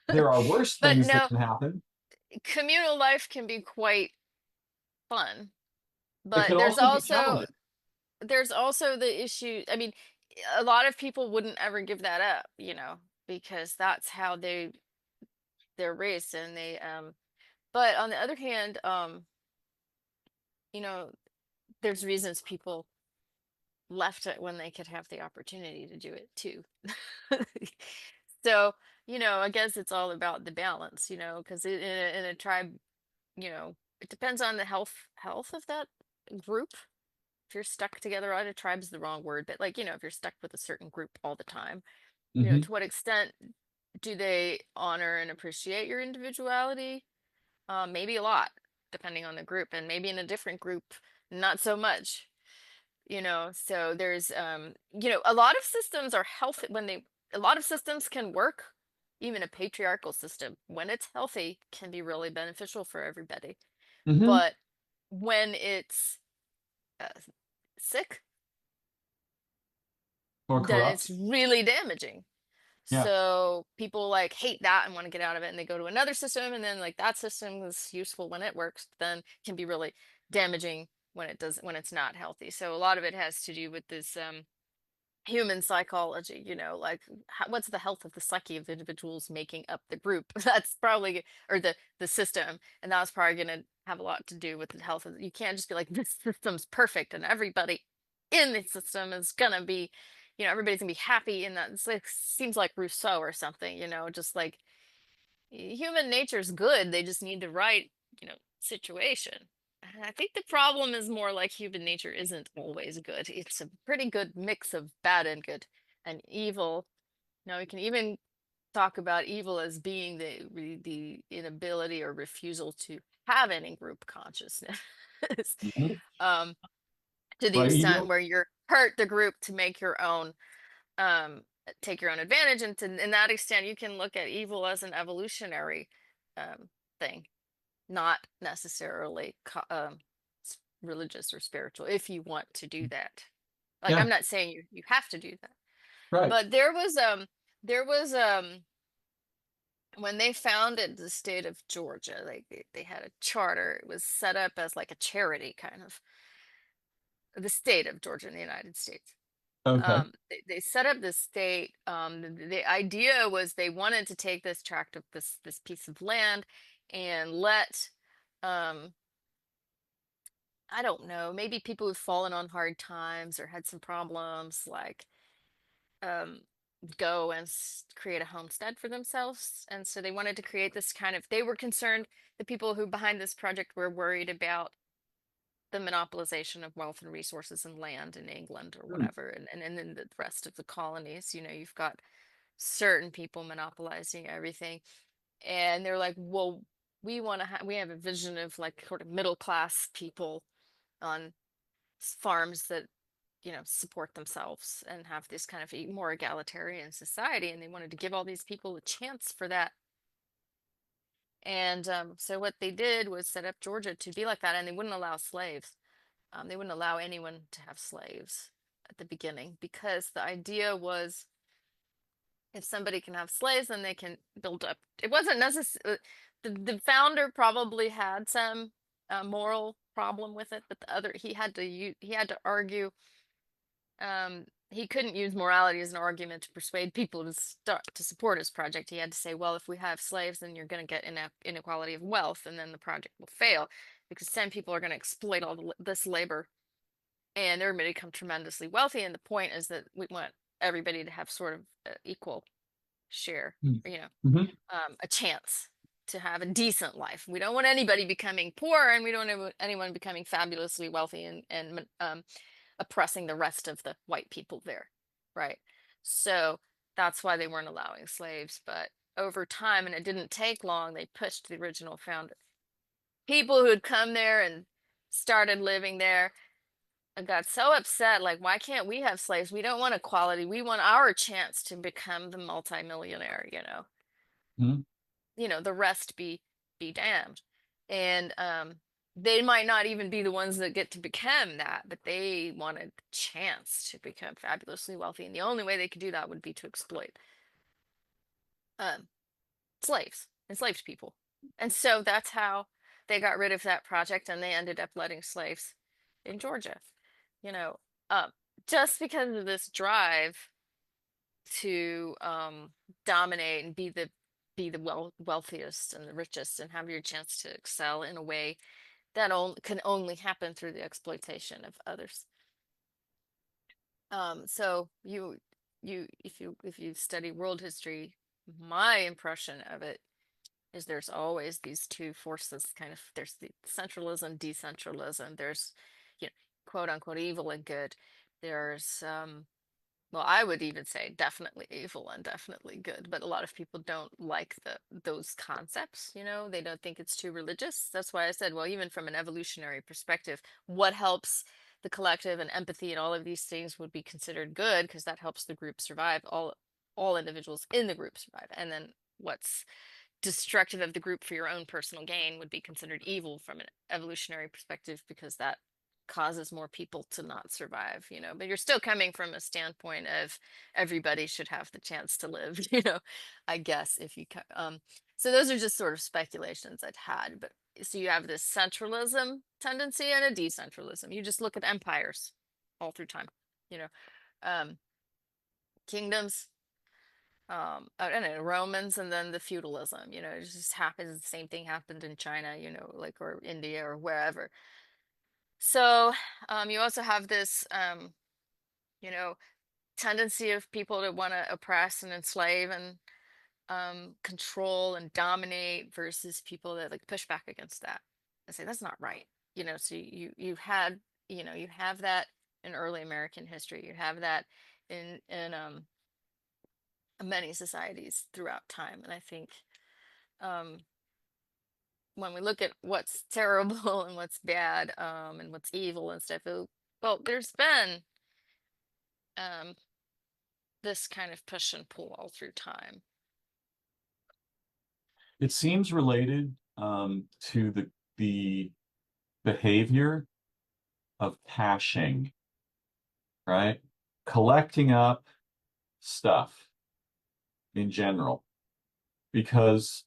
There are worse but things that no, can happen. communal life can be quite fun. It But could also be challenging. there's also the issue. I mean, a lot of people wouldn't ever give that up, because that's how they're raised and but on the other hand, you know, there's reasons people left it when they could have the opportunity to do it too. So, I guess it's all about the balance, because in a tribe, it depends on the health of that group. If you're stuck together, on a tribe's the wrong word, but like, if you're stuck with a certain group all the time, Hmm. to what extent do they honor and appreciate your individuality? Maybe a lot, depending on the group, and maybe in a different group, not so much. So there's a lot of systems are healthy a lot of systems can work. Even a patriarchal system, when it's healthy, can be really beneficial for everybody. Hmm. But when it's uh, sick, Or then it's corrupt. really damaging. Yeah. So people like hate that and want to get out of it, and they go to another system, and then like that system is useful when it works, then can be really damaging when it does when it's not healthy. So a lot of it has to do with this human psychology, like what's the health of the psyche of the individuals making up the group. That's probably, or the system, and that's probably going to have a lot to do with the health of, you can't just be like this system's perfect and everybody in the system is gonna be, everybody's gonna be happy in that. It's like, seems like Rousseau or something, just like human nature's good, they just need the right, situation. And I think the problem is more like human nature isn't always good. It's a pretty good mix of bad and good and evil. We can even talk about evil as being the inability or refusal to have any group consciousness. Mhm. um, to the Well, extent where you're hurt the group to make your own um take your own advantage, and to in that extent you can look at evil as an evolutionary um thing, not necessarily religious or spiritual, if you want to do that. Like, I'm yeah, not saying you have to do that, right. but there was when they founded the state of Georgia, they had a charter. It was set up as like a charity kind of, the state of Georgia in the United States. Okay. They set up this state. The idea was they wanted to take this tract of this piece of land and let um I don't know, maybe people who've fallen on hard times or had some problems, like um go and create a homestead for themselves. And so they wanted to create this kind of, they were concerned, the people who behind this project were worried about the monopolization of wealth and resources and land in England or Hmm. whatever, and in the rest of the colonies, you've got certain people monopolizing everything. And they're like, well, we have a vision of like sort of middle class people on farms that, support themselves and have this kind of a more egalitarian society. And they wanted to give all these people a chance for that. And so what they did was set up Georgia to be like that, and they wouldn't allow slaves. They wouldn't allow anyone to have slaves at the beginning, because the idea was if somebody can have slaves, then they can build up. It wasn't necessary. The founder probably had some moral problem with it, but the other, he had to argue. He couldn't use morality as an argument to persuade people to support his project. He had to say, well, if we have slaves, then you're going to get inequality of wealth, and then the project will fail, because some people are going to exploit this labor, and they're going to become tremendously wealthy. And the point is that we want everybody to have sort of equal share, Mm-hmm. a chance to have a decent life. We don't want anybody becoming poor, and we don't want anyone becoming fabulously wealthy and oppressing the rest of the white people there, right? So that's why they weren't allowing slaves. But over time, and it didn't take long, they pushed the original founder. People who had come there and started living there and got so upset, like, why can't we have slaves? We don't want equality. We want our chance to become the multimillionaire, Mm-hmm. the rest be damned. And they might not even be the ones that get to become that, but they wanted the chance to become fabulously wealthy, and the only way they could do that would be to exploit um enslaved people. And so that's how they got rid of that project, and they ended up letting slaves in Georgia. You know, um, just because of this drive to dominate and be the wealthiest and the richest and have your chance to excel in a way that can only happen through the exploitation of others. So if you study world history, my impression of it is there's always these two forces, kind of, there's the centralism, decentralism, there's, quote unquote evil and good. There's well, I would even say definitely evil and definitely good, but a lot of people don't like those concepts, they don't think it's too religious. That's why I said, well, even from an evolutionary perspective, what helps the collective and empathy and all of these things would be considered good, because that helps the group survive, all individuals in the group survive. And then what's destructive of the group for your own personal gain would be considered evil from an evolutionary perspective, because that causes more people to not survive, but you're still coming from a standpoint of everybody should have the chance to live, I guess if you so those are just sort of speculations I'd had. But so you have this centralism tendency and a decentralism. You just look at empires all through time, you know um kingdoms, I don't know, Romans, and then the feudalism, it just happens. The same thing happened in China, like, or India or wherever. So you also have this you know tendency of people to want to oppress and enslave and control and dominate, versus people that like push back against that and say that's not right. So you've had, you have that in early American history. You have that in many societies throughout time. And I think um, when we look at what's terrible and what's bad, and what's evil and stuff, well, there's been um, this kind of push and pull all through time. It seems related to the behavior of caching, right? Collecting up stuff in general, because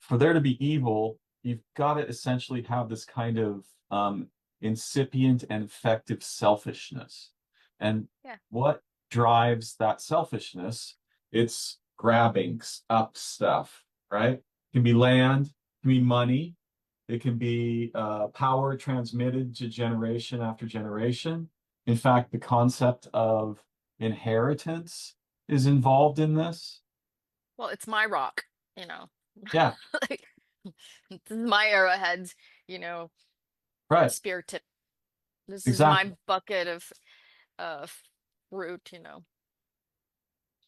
for there to be evil, you've got to essentially have this kind of incipient and effective selfishness. And Yeah. what drives that selfishness? It's grabbing up stuff, right? It can be land, it can be money, it can be power transmitted to generation after generation. In fact, the concept of inheritance is involved in this. Well, it's my rock, you know. Yeah, Like, this is my arrowheads, you know, right. spear tip. This is Exactly. my bucket of uh fruit.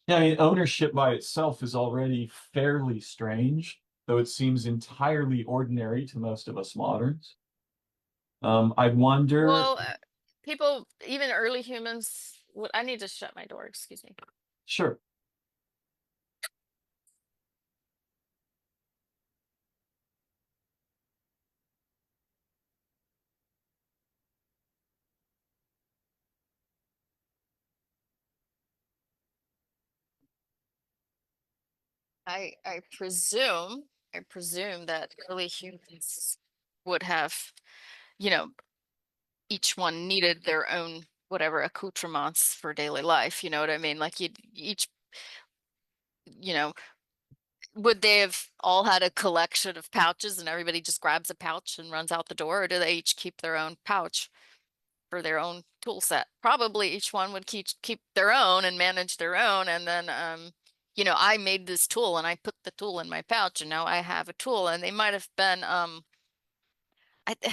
Yeah, I mean, ownership by itself is already fairly strange, though it seems entirely ordinary to most of us moderns. I wonder, Well, people, even early humans, what I need to shut my door, excuse me. sure, I presume that early humans would have, you know, each one needed their own whatever accoutrements for daily life. You know what I mean? Like you each, you know, would they have all had a collection of pouches and everybody just grabs a pouch and runs out the door, or do they each keep their own pouch for their own tool set? Probably each one would keep their own and manage their own. And then I made this tool and I put the tool in my pouch and now I have a tool. And they might have been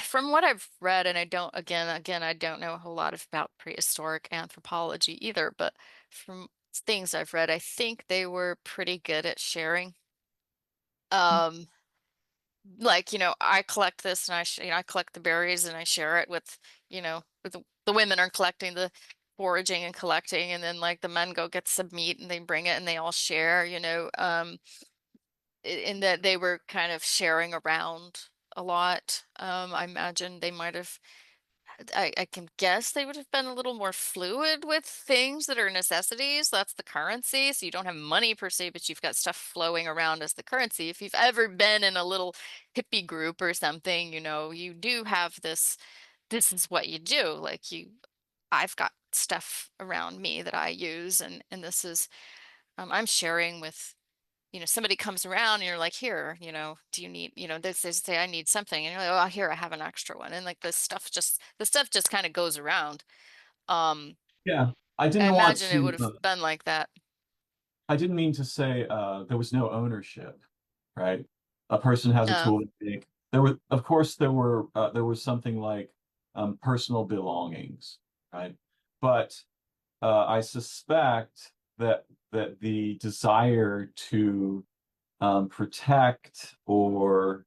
from what I've read, and I don't, again, I don't know a whole lot about prehistoric anthropology either, but from things I've read, I think they were pretty good at sharing. Um, like, I collect this and I collect the berries and I share it with the women are collecting the foraging and collecting, and then like the men go get some meat and they bring it and they all share, in that they were kind of sharing around a lot. I imagine they might have, I can guess they would have been a little more fluid with things that are necessities. That's the currency. So you don't have money per se, but you've got stuff flowing around as the currency. If you've ever been in a little hippie group or something, you do have this is what you do. Like I've got stuff around me that I use, and this is, I'm sharing with, somebody comes around and you're like, here, do you need, they say, I need something. And you're like, oh, here, I have an extra one. And like the stuff just kind of goes around. Um, yeah. I I didn't want imagine it to, would have been like that. I didn't mean to say there was no ownership, right? A person has a Uh, tool to make. There were, of course, there was something like personal belongings, right? But I suspect that the desire to protect, or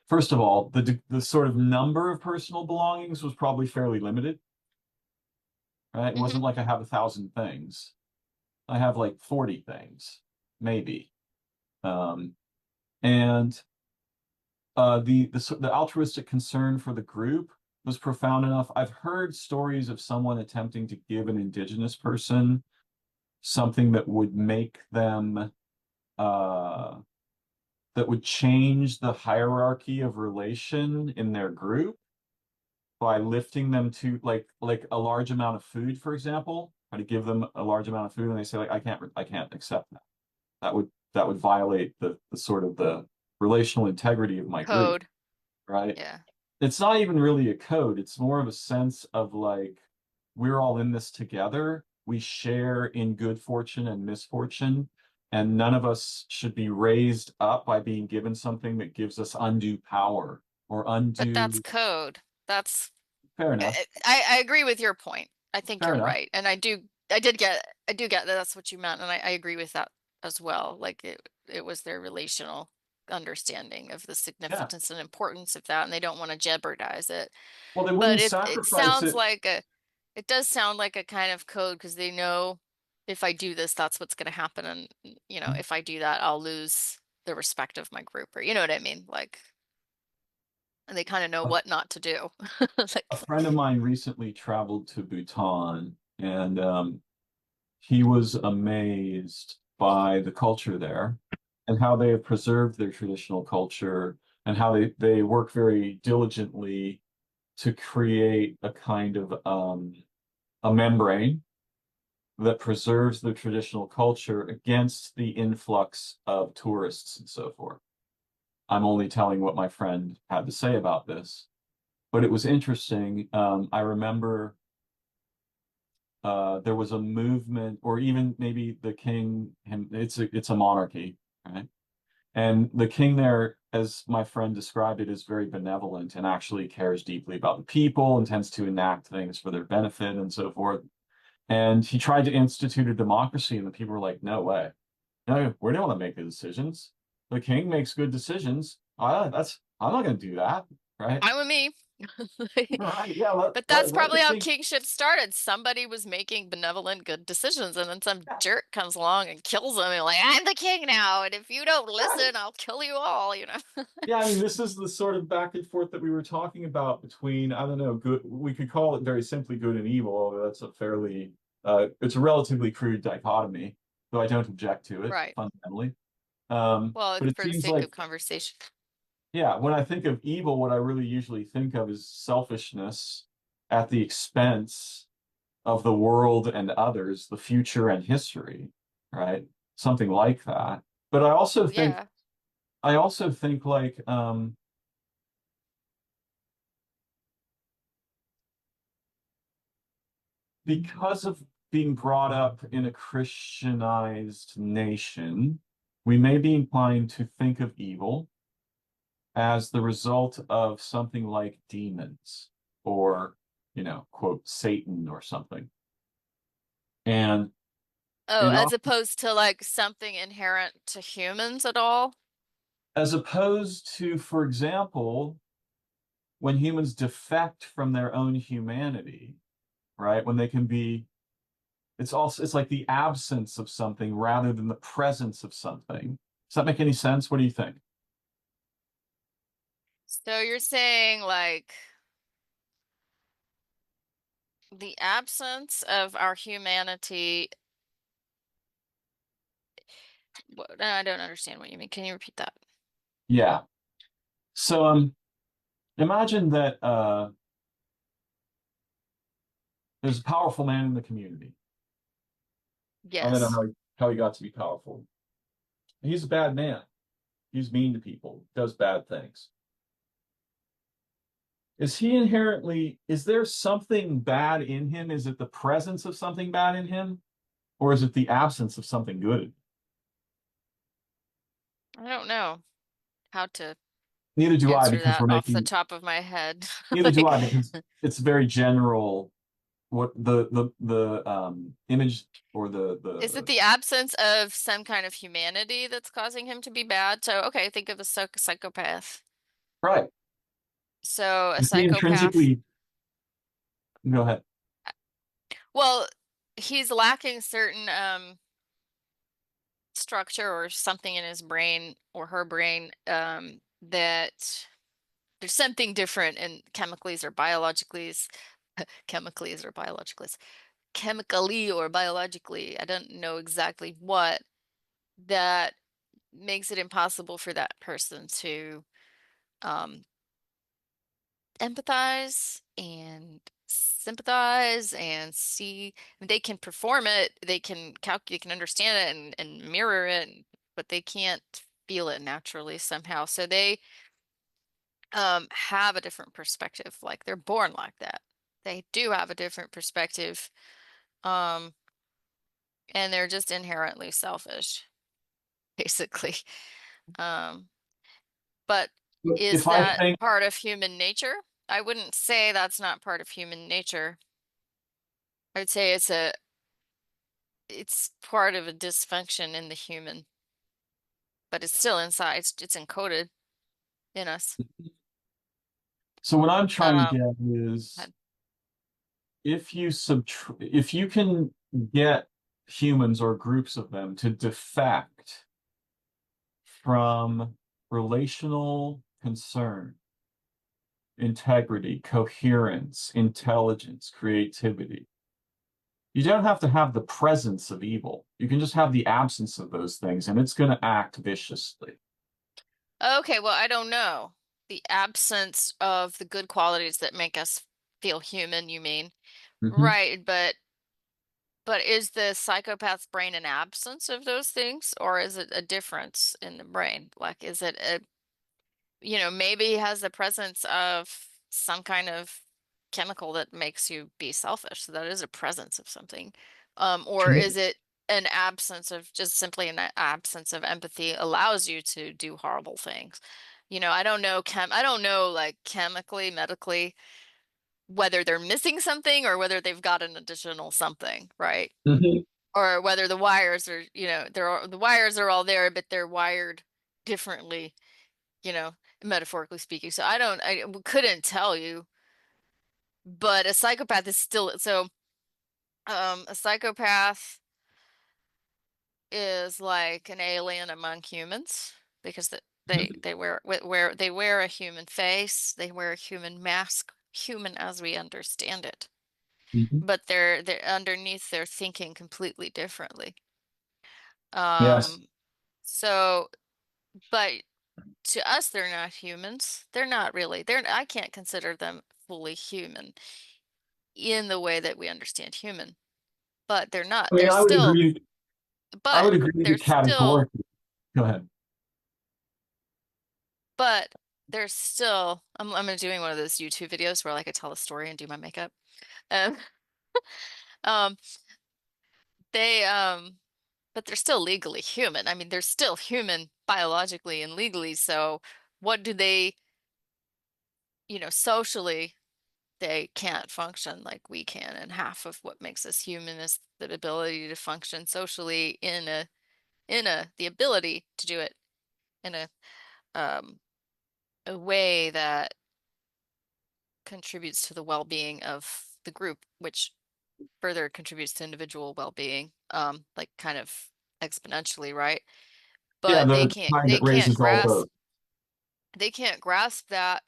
first of all, the sort of number of personal belongings was probably fairly limited, right? It mhm. wasn't like I have 1,000 things. I have like 40 things, maybe. Um, and the altruistic concern for the group was profound enough. I've heard stories of someone attempting to give an indigenous person something that would make them uh, that would change the hierarchy of relation in their group by lifting them to like a large amount of food, for example, or to give them a large amount of food, and they say like I can't accept that. That would violate the sort of the relational integrity of my group, Code. right? Yeah. It's not even really a code. It's more of a sense of like we're all in this together. We share in good fortune and misfortune, and none of us should be raised up by being given something that gives us undue power or But that's undue. code. That's Fair enough. I agree with your point. I think Fair you're enough. right. And I do get that that's what you meant. And I agree with that as well. Like it was their relational understanding of the Yeah. significance and importance of that, and they don't want to jeopardize it. Well, they But wouldn't it sacrifice sounds it. like it does sound like a kind of code because they know if I do this, that's what's going to happen. And, if I do that, I'll lose the respect of my group, or you know what I mean? Like, and they kind of know A, what not to do. a Like, friend of mine recently traveled to Bhutan, and he was amazed by the culture there and how they have preserved their traditional culture and how they work very diligently to create a kind of a membrane that preserves the traditional culture against the influx of tourists and so forth. I'm only telling what my friend had to say about this, but it was interesting. I remember there was a movement, or even maybe the king, it's a monarchy, right? And the king there, as my friend described it, is very benevolent and actually cares deeply about the people and tends to enact things for their benefit and so forth. And he tried to institute a democracy, and the people were like, no way. No, we don't want to make the decisions. The king makes good decisions. I'm not going to do that, right? fine with me. Right, yeah, let, But let, that's let the probably how king. kingship started. Somebody was making benevolent, good decisions, and then some Yeah, jerk comes along and kills them, and like, I'm the king now, and if you don't right. listen, I'll kill you all. Yeah, I mean, this is the sort of back and forth that we were talking about between, I don't know, good, we could call it very simply good and evil, although that's it's a relatively crude dichotomy, though I don't object to it Right. fundamentally. Well, But it for the seems sake like, of conversation. yeah, when I think of evil, what I really usually think of is selfishness at the expense of the world and others, the future and history, right? Something like that. But Yeah. I also think like, because of being brought up in a Christianized nation, we may be inclined to think of evil as the result of something like demons or, quote, Satan or something. And Oh, and as often, opposed to like something inherent to humans at all? as opposed to, for example, when humans defect from their own humanity, right? When they can be, it's like the absence of something rather than the presence of something. Does that make any sense? What do you think? So you're saying like the absence of our humanity. I don't understand what you mean. Can you repeat that? Yeah. So imagine that there's a powerful man in the community. I don't know Yes. how he got to be powerful. He's a bad man. He's mean to people, does bad things. Is there something bad in him? Is it the presence of something bad in him? Or is it the absence of something good? I don't know how to Neither do I, answer because that off the top of my head. neither do Like, I, because it's very general. What the image or is it the the absence of some kind of humanity that's causing him to be bad? So, okay, think of a psychopath. right. So, a Is he psychopath, intrinsically, go ahead. well, he's lacking certain structure or something in his brain or her brain that there's something different in chemically or biologically, I don't know exactly what, that makes it impossible for that person to um, empathize and sympathize and see. They can perform it, they can calculate, they can understand it and mirror it, but they can't feel it naturally somehow. So they have a different perspective, like they're born like that. They do have a different perspective, um, and they're just inherently selfish, basically. Um, but is If I that think, part of human nature? I wouldn't say that's not part of human nature. I'd say it's part of a dysfunction in the human, but it's still inside. It's encoded in us. so what I'm trying to Um, get is but- if you can get humans or groups of them to defect from relational concern, integrity, coherence, intelligence, creativity. You don't have to have the presence of evil. You can just have the absence of those things, and it's going to act viciously. okay, well, I don't know. The absence of the good qualities that make us feel human, you mean? Hmm. Right, but is the psychopath's brain an absence of those things, or is it a difference in the brain? Like, is it a, maybe he has the presence of some kind of chemical that makes you be selfish. So that is a presence of something. Or Sure. is it an absence of just simply an absence of empathy allows you to do horrible things? I don't know I don't know like chemically, medically, whether they're missing something or whether they've got an additional something, right? Hmm. Or whether the wires are, the wires are all there, but they're wired differently, you know, metaphorically speaking. So I couldn't tell you, but a psychopath is still so a psychopath is like an alien among humans because they wear a human face, they wear a human mask, human as we understand it. Hmm. But they're underneath they're thinking completely differently. Yes. Um so but to us they're not humans. They're not really. I can't consider them fully human in the way that we understand human. But they're not. I mean, I But would agree with you they're still, categorically. Go ahead. but they're still, I'm doing one of those YouTube videos where like I tell a story and do my makeup. Um, um, they, but they're still legally human. I mean, they're still human biologically and legally. So what do they, socially, they can't function like we can. And half of what makes us human is the ability to function socially the ability to do it in um, a way that contributes to the well-being of the group, which further contributes to individual well-being, like kind of exponentially, right? Yeah, But they the can't kind they that can't raises all grasp boats. they can't grasp that.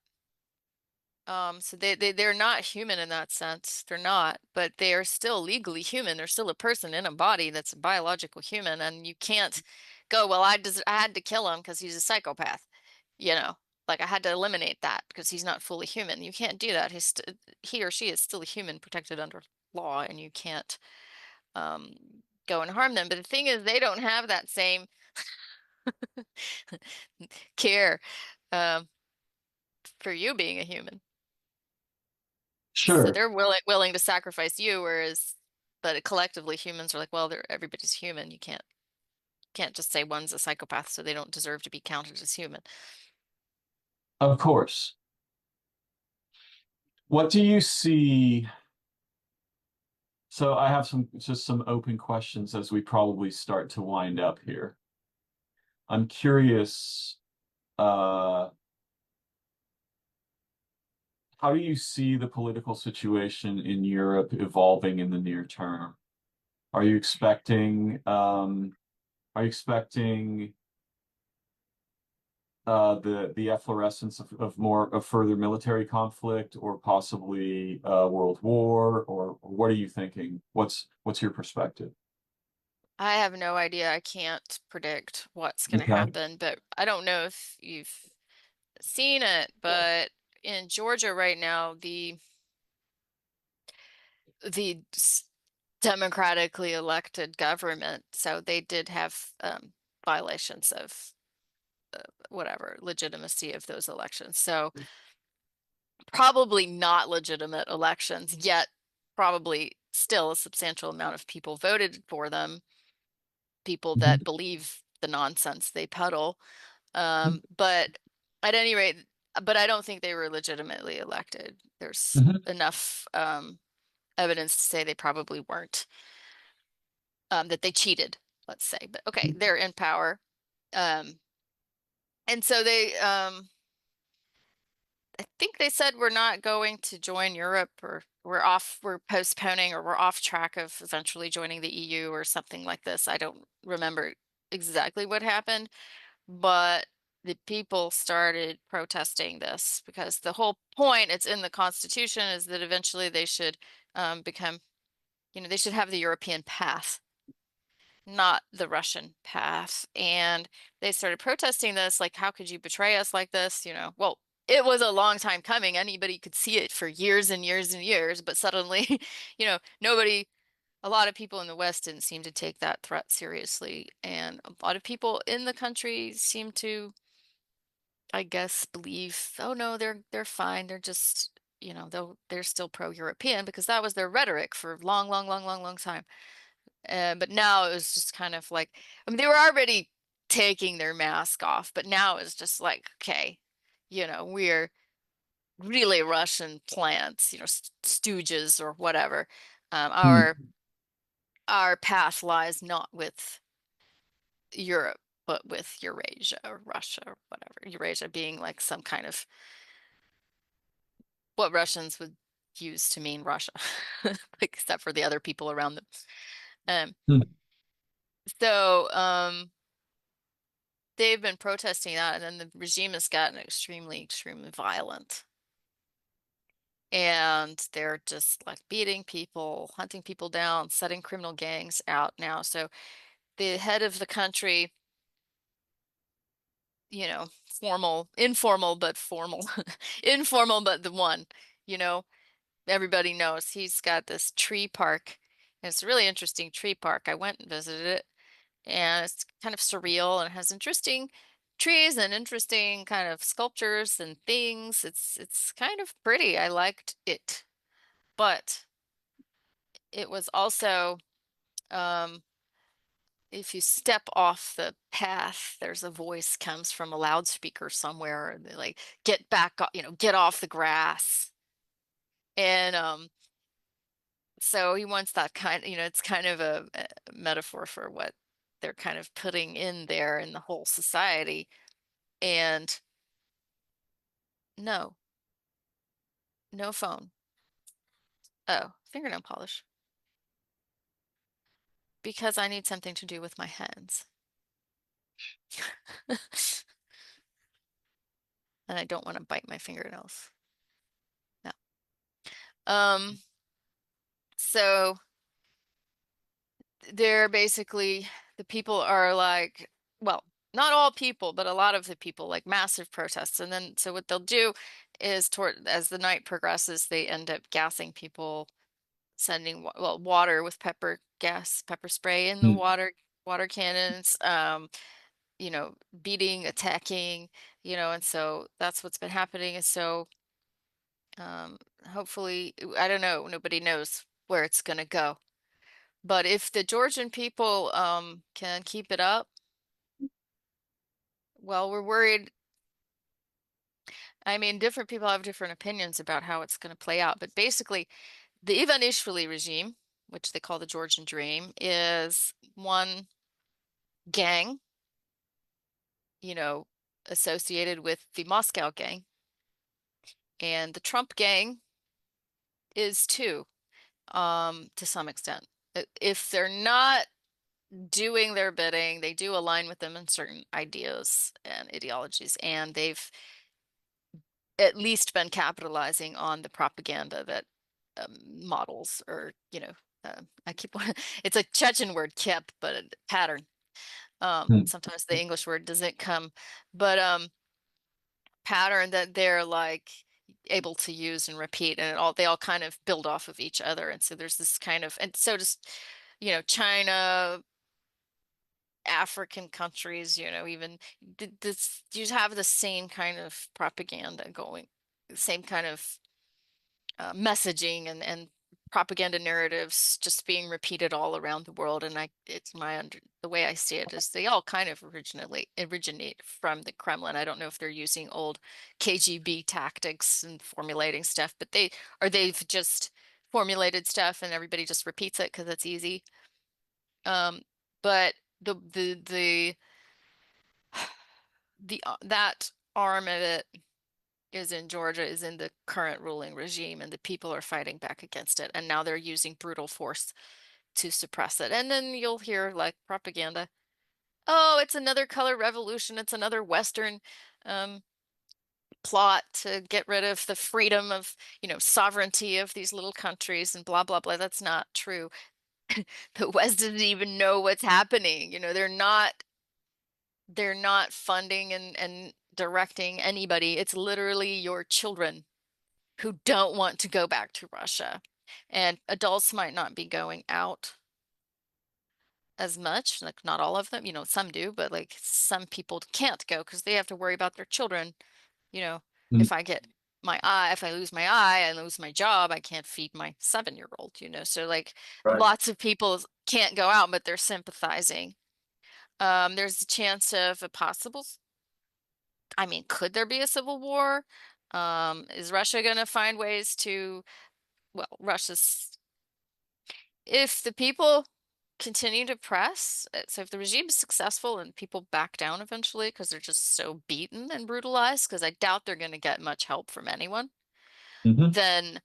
So they're not human in that sense. They're not, but they are still legally human. They're still a person in a body that's a biological human, and you can't go, well, I had to kill him because he's a psychopath, you know. Like I had to eliminate that because he's not fully human. You can't do that. He or she is still a human protected under law, and you can't um, go and harm them. But the thing is, they don't have that same care um, for you being a human. So Sure. they're willing to sacrifice you, but collectively humans are like, well, everybody's human. You can't just say one's a psychopath, so they don't deserve to be counted as human. Of course. What do you see? So I have some open questions as we probably start to wind up here. I'm curious, uh, how do you see the political situation in Europe evolving in the near term? Are you expecting Are you expecting the efflorescence of more of further military conflict, or possibly world war, or what are you thinking? What's your perspective? I have no idea. I can't predict what's going to Okay. happen, but I don't know if you've seen it, but in Georgia right now, the democratically elected government, so they did have violations of whatever legitimacy of those elections. So probably not legitimate elections, yet probably still a substantial amount of people voted for them, people that Mhm. believe the nonsense they peddle. But at any rate, but I don't think they were legitimately elected. There's Mhm. enough evidence to say they probably weren't, that they cheated, let's say. But okay, they're in power. Um, and so I think they said we're not going to join Europe, or we're postponing, or we're off track of eventually joining the EU or something like this. I don't remember exactly what happened, but the people started protesting this because the whole point, it's in the Constitution, is that eventually they should become, they should have the European path, not the Russian path. And they started protesting this, like, how could you betray us like this? Well, it was a long time coming. Anybody could see it for years and years and years, but suddenly, nobody, a lot of people in the West didn't seem to take that threat seriously. And a lot of people in the country seem to, I guess, believe, oh no, they're fine. They're just, they're still pro-European, because that was their rhetoric for a long, long, long, long, long time. But now it was just kind of like, I mean, they were already taking their mask off, but now it's just like, okay, we're really Russian plants, stooges or whatever. Um, Hmm. our our path lies not with Europe, but with Eurasia or Russia or whatever. Eurasia being like some kind of what Russians would use to mean Russia, except for the other people around them. Um, Hmm. so they've been protesting that, and then the regime has gotten extremely, extremely violent. And they're just like beating people, hunting people down, setting criminal gangs out now. So the head of the country, formal, informal, but formal, informal, but the one, you know, everybody knows he's got this tree park. And it's a really interesting tree park. I went and visited it, and it's kind of surreal and has interesting trees and interesting kind of sculptures and things. It's kind of pretty. I liked it. But it was also, um, if you step off the path, there's a voice comes from a loudspeaker somewhere, and they like, get back, get off the grass. And so he wants that kind, it's kind of a metaphor for what they're kind of putting in there in the whole society. And no, no phone. Oh, fingernail polish. Because I need something to do with my hands. And I don't want to bite my fingernails. No. Um, so they're basically, the people are like, well, not all people, but a lot of the people, like massive protests. And then, so what they'll do is, as the night progresses, they end up gassing people, sending water with pepper spray in the Hmm. water cannons, beating, attacking, and so that's what's been happening. And so um, hopefully, I don't know, nobody knows where it's going to go. But if the Georgian people can keep it up, well, we're worried. I mean, different people have different opinions about how it's going to play out. But basically, the Ivanishvili regime, which they call the Georgian Dream, is one gang, you know, associated with the Moscow gang. And the Trump gang is too, to some extent. If they're not doing their bidding. They do align with them in certain ideas and ideologies, and they've at least been capitalizing on the propaganda that models or, I keep it's a Chechen word, kip, but a pattern. Mm. Sometimes the English word doesn't come, but pattern that they're like able to use and repeat, and they all kind of build off of each other. And so there's this kind of, and so just, China, African countries, even this, you have the same kind of propaganda going, the same kind of messaging and propaganda narratives just being repeated all around the world. And it's the way I see it is they all kind of originate from the Kremlin. I don't know if they're using old KGB tactics and formulating stuff, but they've just formulated stuff and everybody just repeats it because it's easy. But the that arm of it is in Georgia, is in the current ruling regime, and the people are fighting back against it. And now they're using brutal force to suppress it. And then you'll hear like propaganda. Oh, it's another color revolution. It's another Western um, plot to get rid of the freedom of, sovereignty of these little countries and blah, blah, blah. That's not true. The West doesn't even know what's happening. They're not funding and directing anybody. It's literally your children who don't want to go back to Russia. And adults might not be going out as much, like not all of them, some do, but like some people can't go because they have to worry about their children. You know, Mm. if I get if I lose my eye, I lose my job, I can't feed my 7-year-old, So like Right. lots of people can't go out, but they're sympathizing. There's a chance of a possible, I mean, could there be a civil war? Is Russia going to find ways to, well, if the people continue to press, so if the regime is successful and people back down eventually because they're just so beaten and brutalized, because I doubt they're going to get much help from anyone, Hmm. then,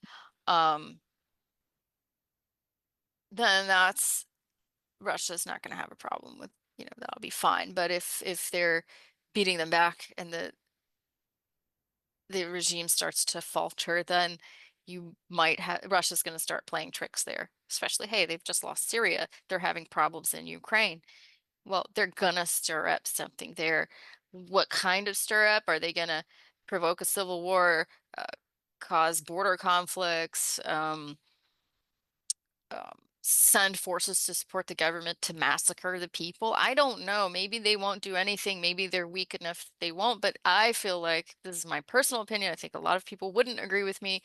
um, then that's Russia's not going to have a problem with, that'll be fine. But if they're beating them back and the regime starts to falter, then you might have Russia's going to start playing tricks there. Especially, hey, they've just lost Syria. They're having problems in Ukraine. Well, they're gonna stir up something there. What kind of stir up? Are they gonna provoke a civil war, uh, cause border conflicts, send forces to support the government to massacre the people? I don't know. Maybe they won't do anything. Maybe they're weak enough they won't. But I feel like this is my personal opinion. I think a lot of people wouldn't agree with me,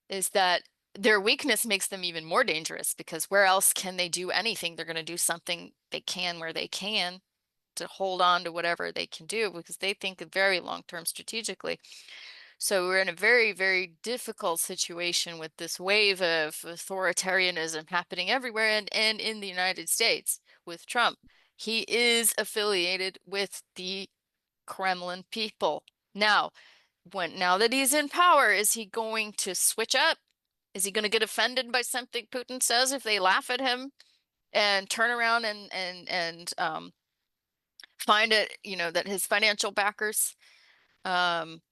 is that their weakness makes them even more dangerous because where else can they do anything? They're going to do something they can where they can to hold on to whatever they can do because they think very long term strategically. So we're in a very, very difficult situation with this wave of authoritarianism happening everywhere and in the United States with Trump. He is affiliated with the Kremlin people. Now that he's in power, is he going to switch up? Is he going to get offended by something Putin says if they laugh at him and turn around and find it, that his financial backers, um,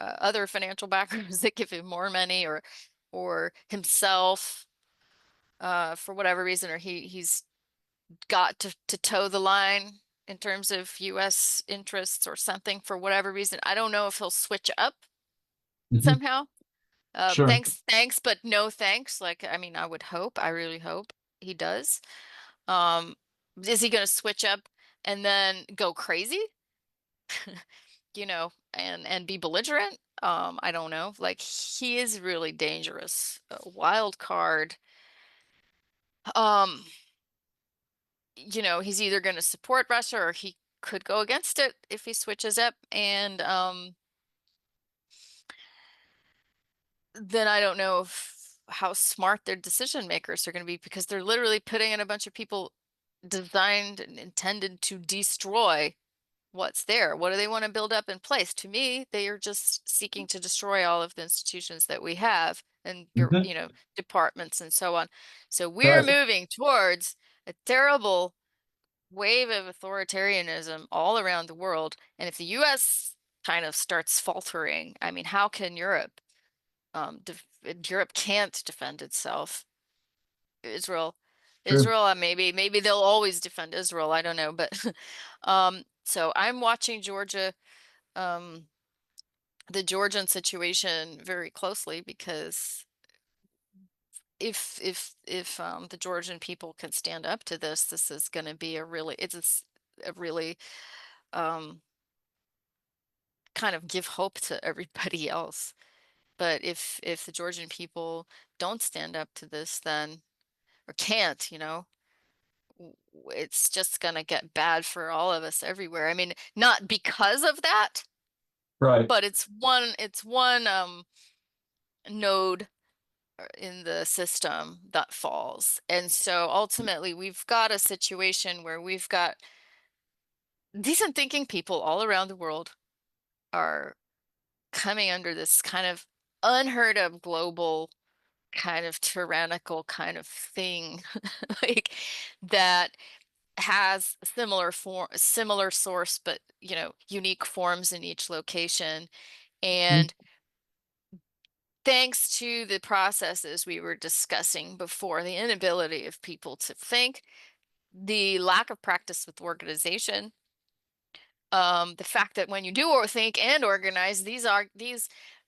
other financial backers that give him more money, or himself, for whatever reason, or he's got to toe the line in terms of U.S. interests or something for whatever reason. I don't know if he'll switch up Hmm. somehow. Sure. Thanks, but no thanks. Like, I mean, I really hope he does. Um, is he going to switch up and then go crazy? And be belligerent. I don't know. Like he is really dangerous. A wild card. Um, he's either going to support Russia or he could go against it if he switches up. And then I don't know how smart their decision makers are going to be because they're literally putting in a bunch of people designed and intended to destroy what's there. What do they want to build up in place? To me, they are just seeking to destroy all of the institutions that we have and Hmm. departments and so on. So we're Right. moving towards a terrible wave of authoritarianism all around the world. And if the US kind of starts faltering, I mean, how can Europe? Europe can't defend itself. Israel, True. maybe they'll always defend Israel. I don't know, but so I'm watching um, the Georgian situation very closely because if the Georgian people can stand up to this, this is going to be a really um, kind of give hope to everybody else. But if the Georgian people don't stand up to this, then or can't, it's just going to get bad for all of us everywhere. I mean, not because of that, Right. but it's one node in the system that falls. And so ultimately, we've got a situation where we've got decent thinking people all around the world are coming under this kind of unheard of global kind of tyrannical kind of thing like that has similar source but unique forms in each location. Mhm. And thanks to the processes we were discussing before, the inability of people to think, the lack of practice with organization, the fact that when you do or think and organize, these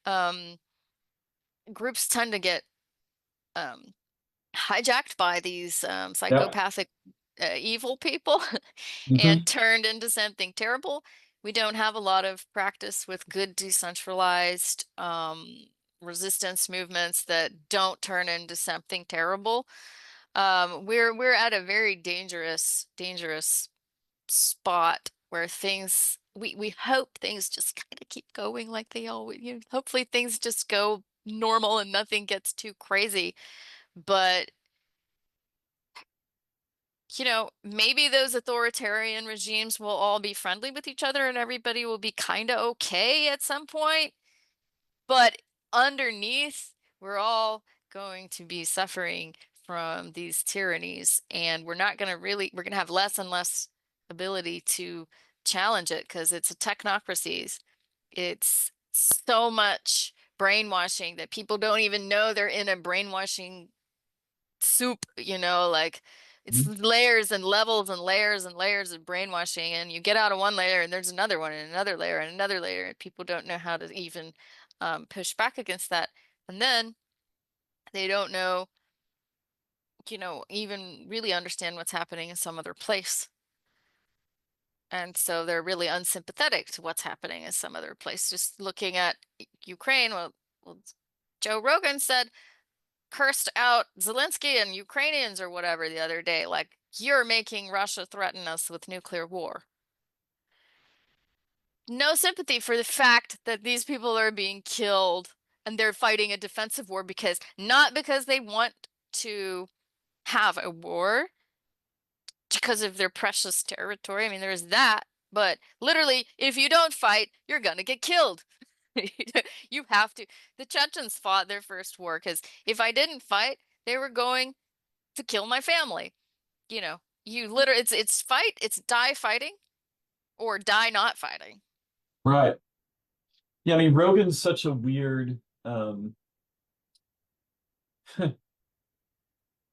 um, groups tend to get um, hijacked by these Yeah. psychopathic evil people and Hmm. turned into something terrible. We don't have a lot of practice with good decentralized resistance movements that don't turn into something terrible. We're at a very dangerous spot where we hope things just kind of keep going like they always, hopefully things just go normal and nothing gets too crazy. But maybe those authoritarian regimes will all be friendly with each other and everybody will be kind of okay at some point. But underneath, we're all going to be suffering from these tyrannies, and we're going to have less and less ability to challenge it because it's a technocracies. It's so much brainwashing that people don't even know they're in a brainwashing soup, like it's layers and levels and layers and layers of brainwashing, and you get out of one layer and there's another one and another layer and another layer, and people don't know how to even push back against that. And then they don't know, even really understand what's happening in some other place. And so they're really unsympathetic to what's happening in some other place. Just looking at Ukraine, well, Joe Rogan said cursed out Zelensky and Ukrainians or whatever the other day, like, you're making Russia threaten us with nuclear war. No sympathy for the fact that these people are being killed and they're fighting a defensive war not because they want to have a war, because of their precious territory. I mean, there's that, but literally, if you don't fight, you're gonna get killed. You have to. The Chechens fought their first war because if I didn't fight, they were going to kill my family. You literally, it's die fighting or die not fighting. Right. Yeah, I mean, Rogan's such a weird,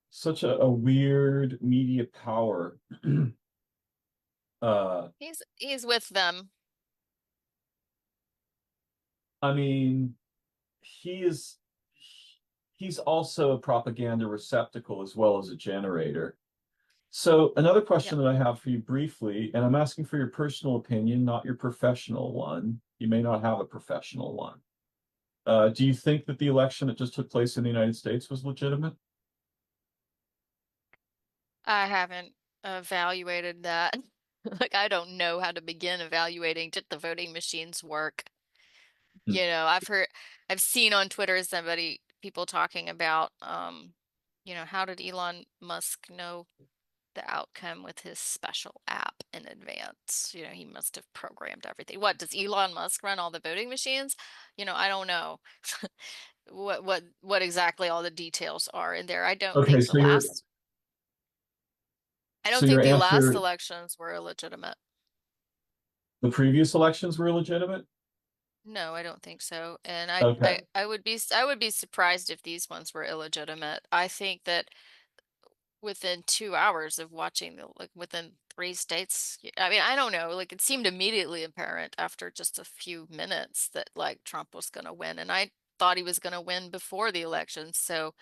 such a weird media power. uh, He's with them. I mean, he is he's also a propaganda receptacle as well as a generator. So another Yep. question that I have for you briefly, and I'm asking for your personal opinion, not your professional one. You may not have a professional one. Do you think that the election that just took place in the United States was legitimate? I haven't evaluated that. Like, I don't know how to begin evaluating did the voting machines work. Hmm. I've seen on Twitter people talking about, how did Elon Musk know the outcome with his special app in advance? He must have programmed everything. What, does Elon Musk run all the voting machines? I don't know what exactly all the details are in there. I don't Okay, think the so you're last. I So don't your think the last answer, elections were illegitimate. the previous elections were legitimate? No, I don't think so. And I, I, Okay. I would be, I would be surprised if these ones were illegitimate. I think that within 2 hours of watching the, like within 3 states, I mean, I don't know, like it seemed immediately apparent after just a few minutes that like Trump was going to win. And I thought he was going to win before the election. So,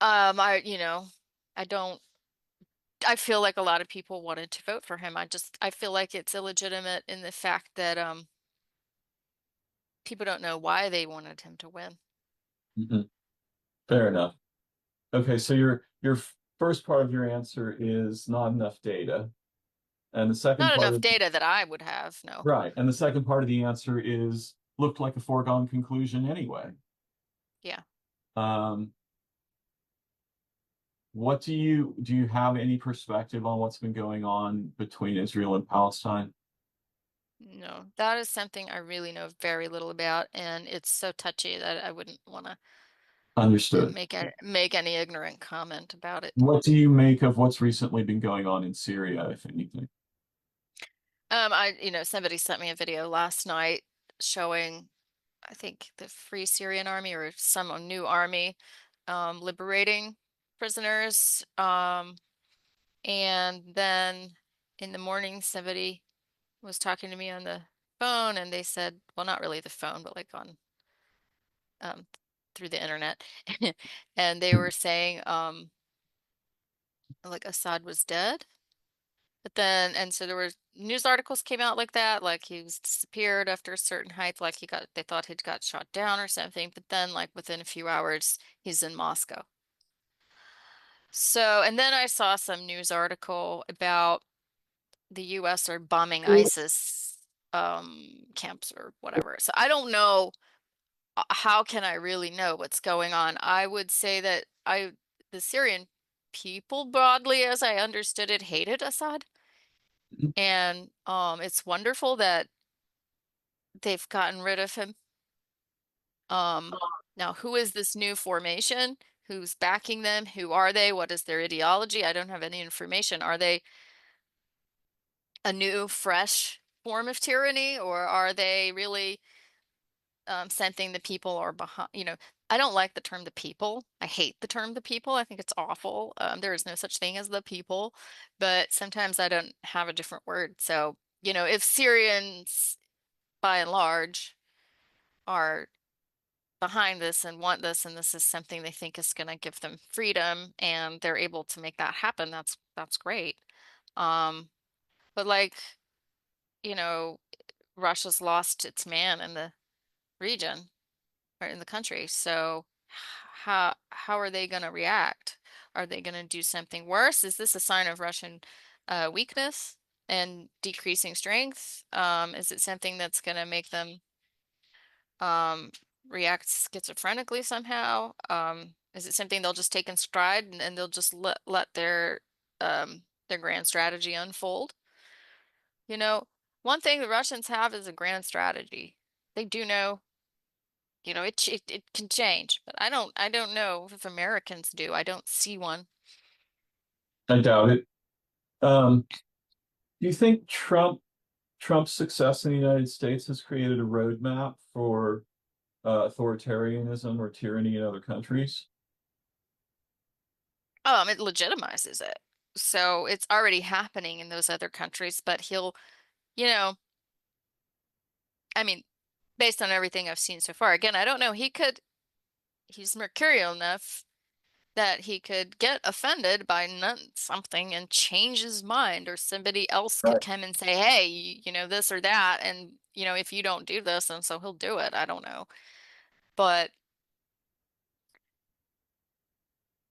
I don't, I feel like a lot of people wanted to vote for him. I feel like it's illegitimate in the fact that, people don't know why they wanted him to win. Mhm. Fair enough. Okay, so your first part of your answer is not enough data. And the second Not part enough of data that I would have, no. right, and the second part of the answer is looked like a foregone conclusion anyway. Yeah. Um, what do you have any perspective on what's been going on between Israel and Palestine? No, that is something I really know very little about, and it's so touchy that I wouldn't want to Understood. make any ignorant comment about it. What do you make of what's recently been going on in Syria, if anything? Somebody sent me a video last night showing, I think, the Free Syrian Army or some new army, liberating prisoners. And then in the morning, somebody was talking to me on the phone, and they said, well, not really the phone, but like on um, through the internet, and they were saying like Assad was dead. But then, and so there were news articles came out like that, like he was disappeared after a certain height, like they thought he'd got shot down or something. But then, like within a few hours, he's in Moscow. So, and then I saw some news article about the US are bombing ISIS camps or whatever. So I don't know, how can I really know what's going on? I would say that the Syrian people broadly, as I understood it, hated Assad. And it's wonderful that they've gotten rid of him. Um, Now, who is this new formation? Who's backing them? Who are they? What is their ideology? I don't have any information. Are they a new, fresh form of tyranny, or are they really something the people are behind? I don't like the term the people. I hate the term the people. I think it's awful. There is no such thing as the people, but sometimes I don't have a different word. So, if Syrians by and large are behind this and want this, and this is something they think is going to give them freedom, and they're able to make that happen, that's great. Um, but like, you know, Russia's lost its man in the region or in the country. So how are they going to react? Are they going to do something worse? Is this a sign of Russian weakness and decreasing strength? Is it something that's going to make them um, react schizophrenically somehow? Is it something they'll just take in stride, and they'll just let their grand strategy unfold? You know, one thing the Russians have is a grand strategy. They do know, it can change, but I don't know if Americans do. I don't see one. I doubt it. Do you think Trump's success in the United States has created a roadmap for authoritarianism or tyranny in other countries? It legitimizes it. So it's already happening in those other countries, but you know, I mean, based on everything I've seen so far, again, I don't know. He's mercurial enough that he could get offended by something and change his mind, or somebody else could Right. come and say, hey, this or that. And, if you don't do this, and so he'll do it. I don't know. But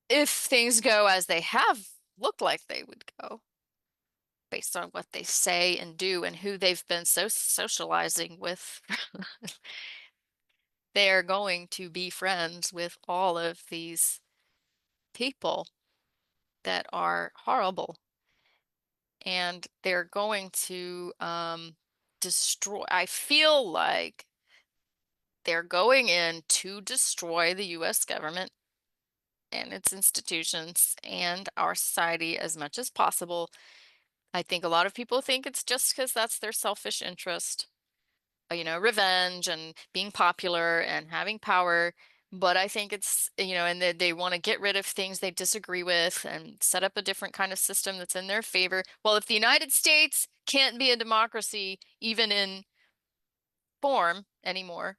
if things go as they have looked like they would go, based on what they say and do and who they've been socializing with, they're going to be friends with all of these people that are horrible, and they're going to destroy. I feel like they're going in to destroy the US government and its institutions and our society as much as possible. I think a lot of people think it's just because that's their selfish interest, revenge and being popular and having power. But I think it's, and they want to get rid of things they disagree with and set up a different kind of system that's in their favor. Well, if the United States can't be a democracy, even in form anymore,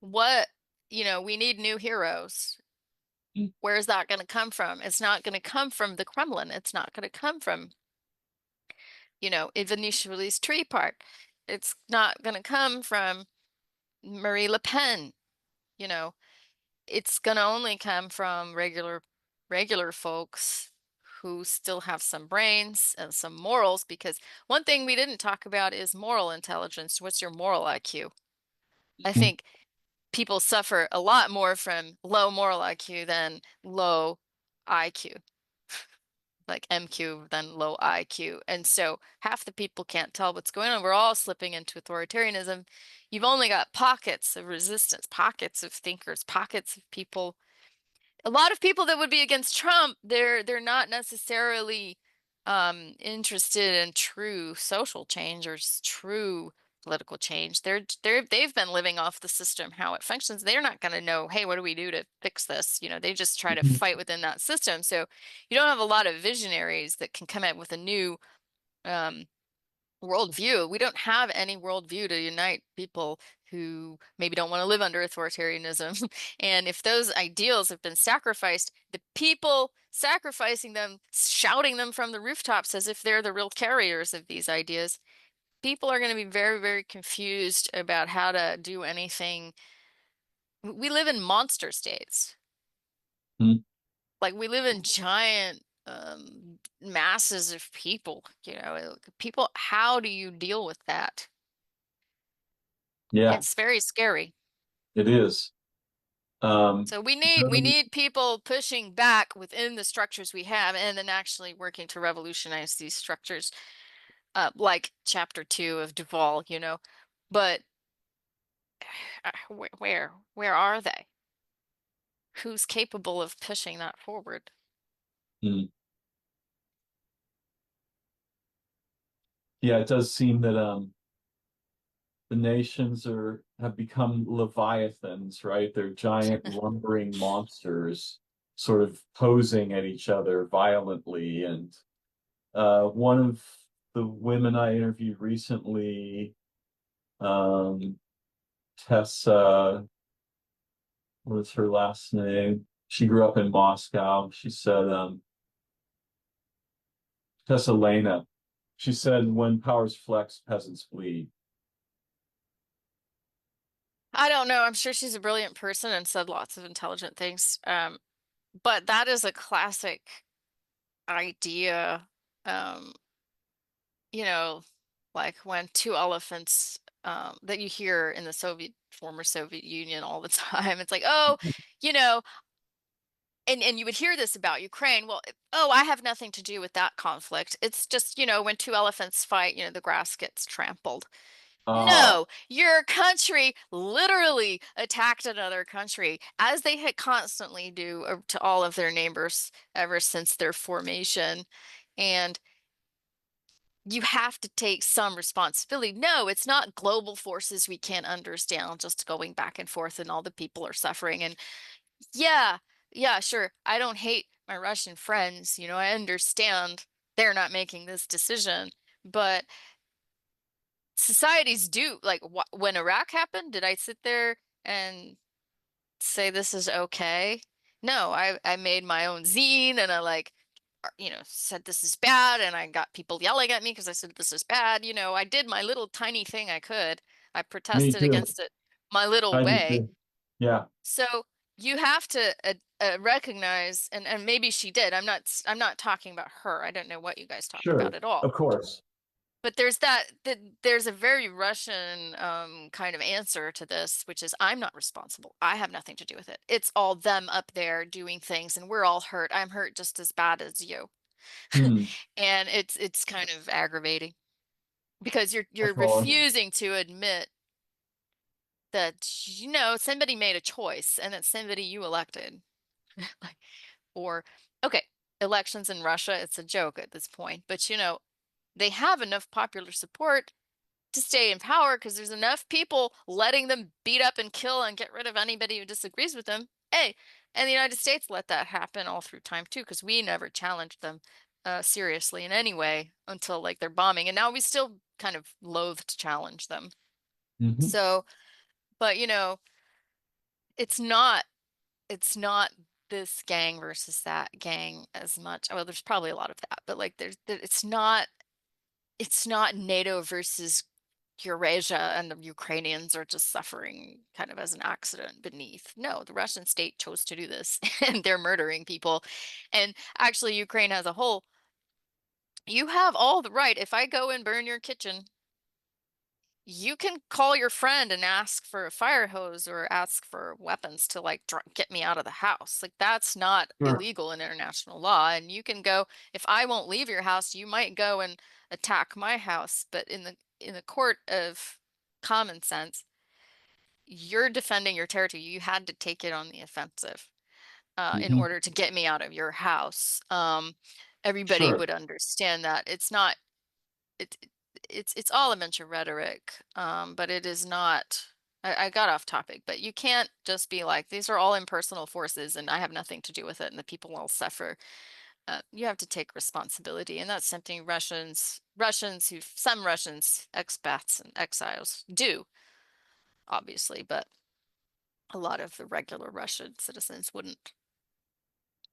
what, we need new heroes. Where's that going to come from? It's not going to come from the Kremlin. It's not going to come from, Ivanishvili's tree park. It's not going to come from Marie Le Pen. You know, it's going to only come from regular folks who still have some brains and some morals, because one thing we didn't talk about is moral intelligence. What's your moral IQ? I Mhm. think people suffer a lot more from low moral IQ than low IQ, like MQ than low IQ. And so half the people can't tell what's going on. We're all slipping into authoritarianism. You've only got pockets of resistance, pockets of thinkers, pockets of people. A lot of people that would be against Trump, they're not necessarily interested in true social change or true political change. They've been living off the system, how it functions. They're not going to know, hey, what do we do to fix this? They just try to Mhm. fight within that system. So you don't have a lot of visionaries that can come up with a new um, worldview. We don't have any worldview to unite people who maybe don't want to live under authoritarianism. And if those ideals have been sacrificed, the people sacrificing them, shouting them from the rooftops as if they're the real carriers of these ideas, people are going to be very, very confused about how to do anything. We live in monster states. Mhm. Like we live in giant masses of people, people, how do you deal with that? Yeah, It's very scary. it is. Um, So we need people pushing back within the structures we have and then actually working to revolutionize these structures, like chapter 2 of Duvall, But where are they? Who's capable of pushing that forward? mm. Yeah, it does seem that the nations have become leviathans, right? They're giant lumbering monsters, sort of posing at each other violently. And one of the women I interviewed recently, um, Tessa, what is her last name? She grew up in Moscow. She said, Tessa Lena. She said, when powers flex, peasants bleed. I don't know. I'm sure she's a brilliant person and said lots of intelligent things. But that is a classic idea. Um, you know, like when two elephants that you hear in the former Soviet Union all the time. It's like, oh, you know, and you would hear this about Ukraine. Well, oh, I have nothing to do with that conflict. It's just, when two elephants fight, the grass gets trampled. Ah, No, your country literally attacked another country, as they had constantly do to all of their neighbors ever since their formation. And you have to take some responsibility. No, it's not global forces we can't understand just going back and forth and all the people are suffering. And yeah, yeah, sure. I don't hate my Russian friends. I understand they're not making this decision, but societies do. Like when Iraq happened, did I sit there and say this is okay? No, I made my own zine and I said this is bad, and I got people yelling at me because I said this is bad. I did my little tiny thing I could. I me protested too. against it my little I do way. too. Yeah, So you have to recognize, and maybe she did. I'm not talking about her. I don't know what you guys talk about sure. at all. Of course. But there's a very Russian kind of answer to this, which is I'm not responsible. I have nothing to do with it. It's all them up there doing things, and we're all hurt. I'm hurt just as bad as you. Hmm. And it's kind of aggravating because I you're follow. refusing to admit that somebody made a choice and that somebody you elected. Like, or, okay, elections in Russia, it's a joke at this point, but they have enough popular support to stay in power because there's enough people letting them beat up and kill and get rid of anybody who disagrees with them. Hey, and the United States let that happen all through time too, because we never challenged them seriously in any way until like they're bombing, and now we still kind of loathe to challenge them. Hmm. So, but it's not it's not this gang versus that gang as much. Well, there's probably a lot of that, but like it's not NATO versus Eurasia and the Ukrainians are just suffering kind of as an accident beneath. No, the Russian state chose to do this and they're murdering people. And actually, Ukraine as a whole, you have all the right. If I go and burn your kitchen, you can call your friend and ask for a fire hose or ask for weapons to like get me out of the house. Like that's not Sure. illegal in international law. And you can go, if I won't leave your house, you might go and attack my house. But in the court of common sense, you're defending your territory. You had to take it on the offensive in Hmm. order to get me out of your house. Everybody Sure. would understand that it's not it it's all a bunch of rhetoric, but it is not. I got off topic, but you can't just be like, these are all impersonal forces and I have nothing to do with it and the people will suffer. You have to take responsibility, and that's something some Russians, expats and exiles do, obviously, but a lot of the regular Russian citizens wouldn't.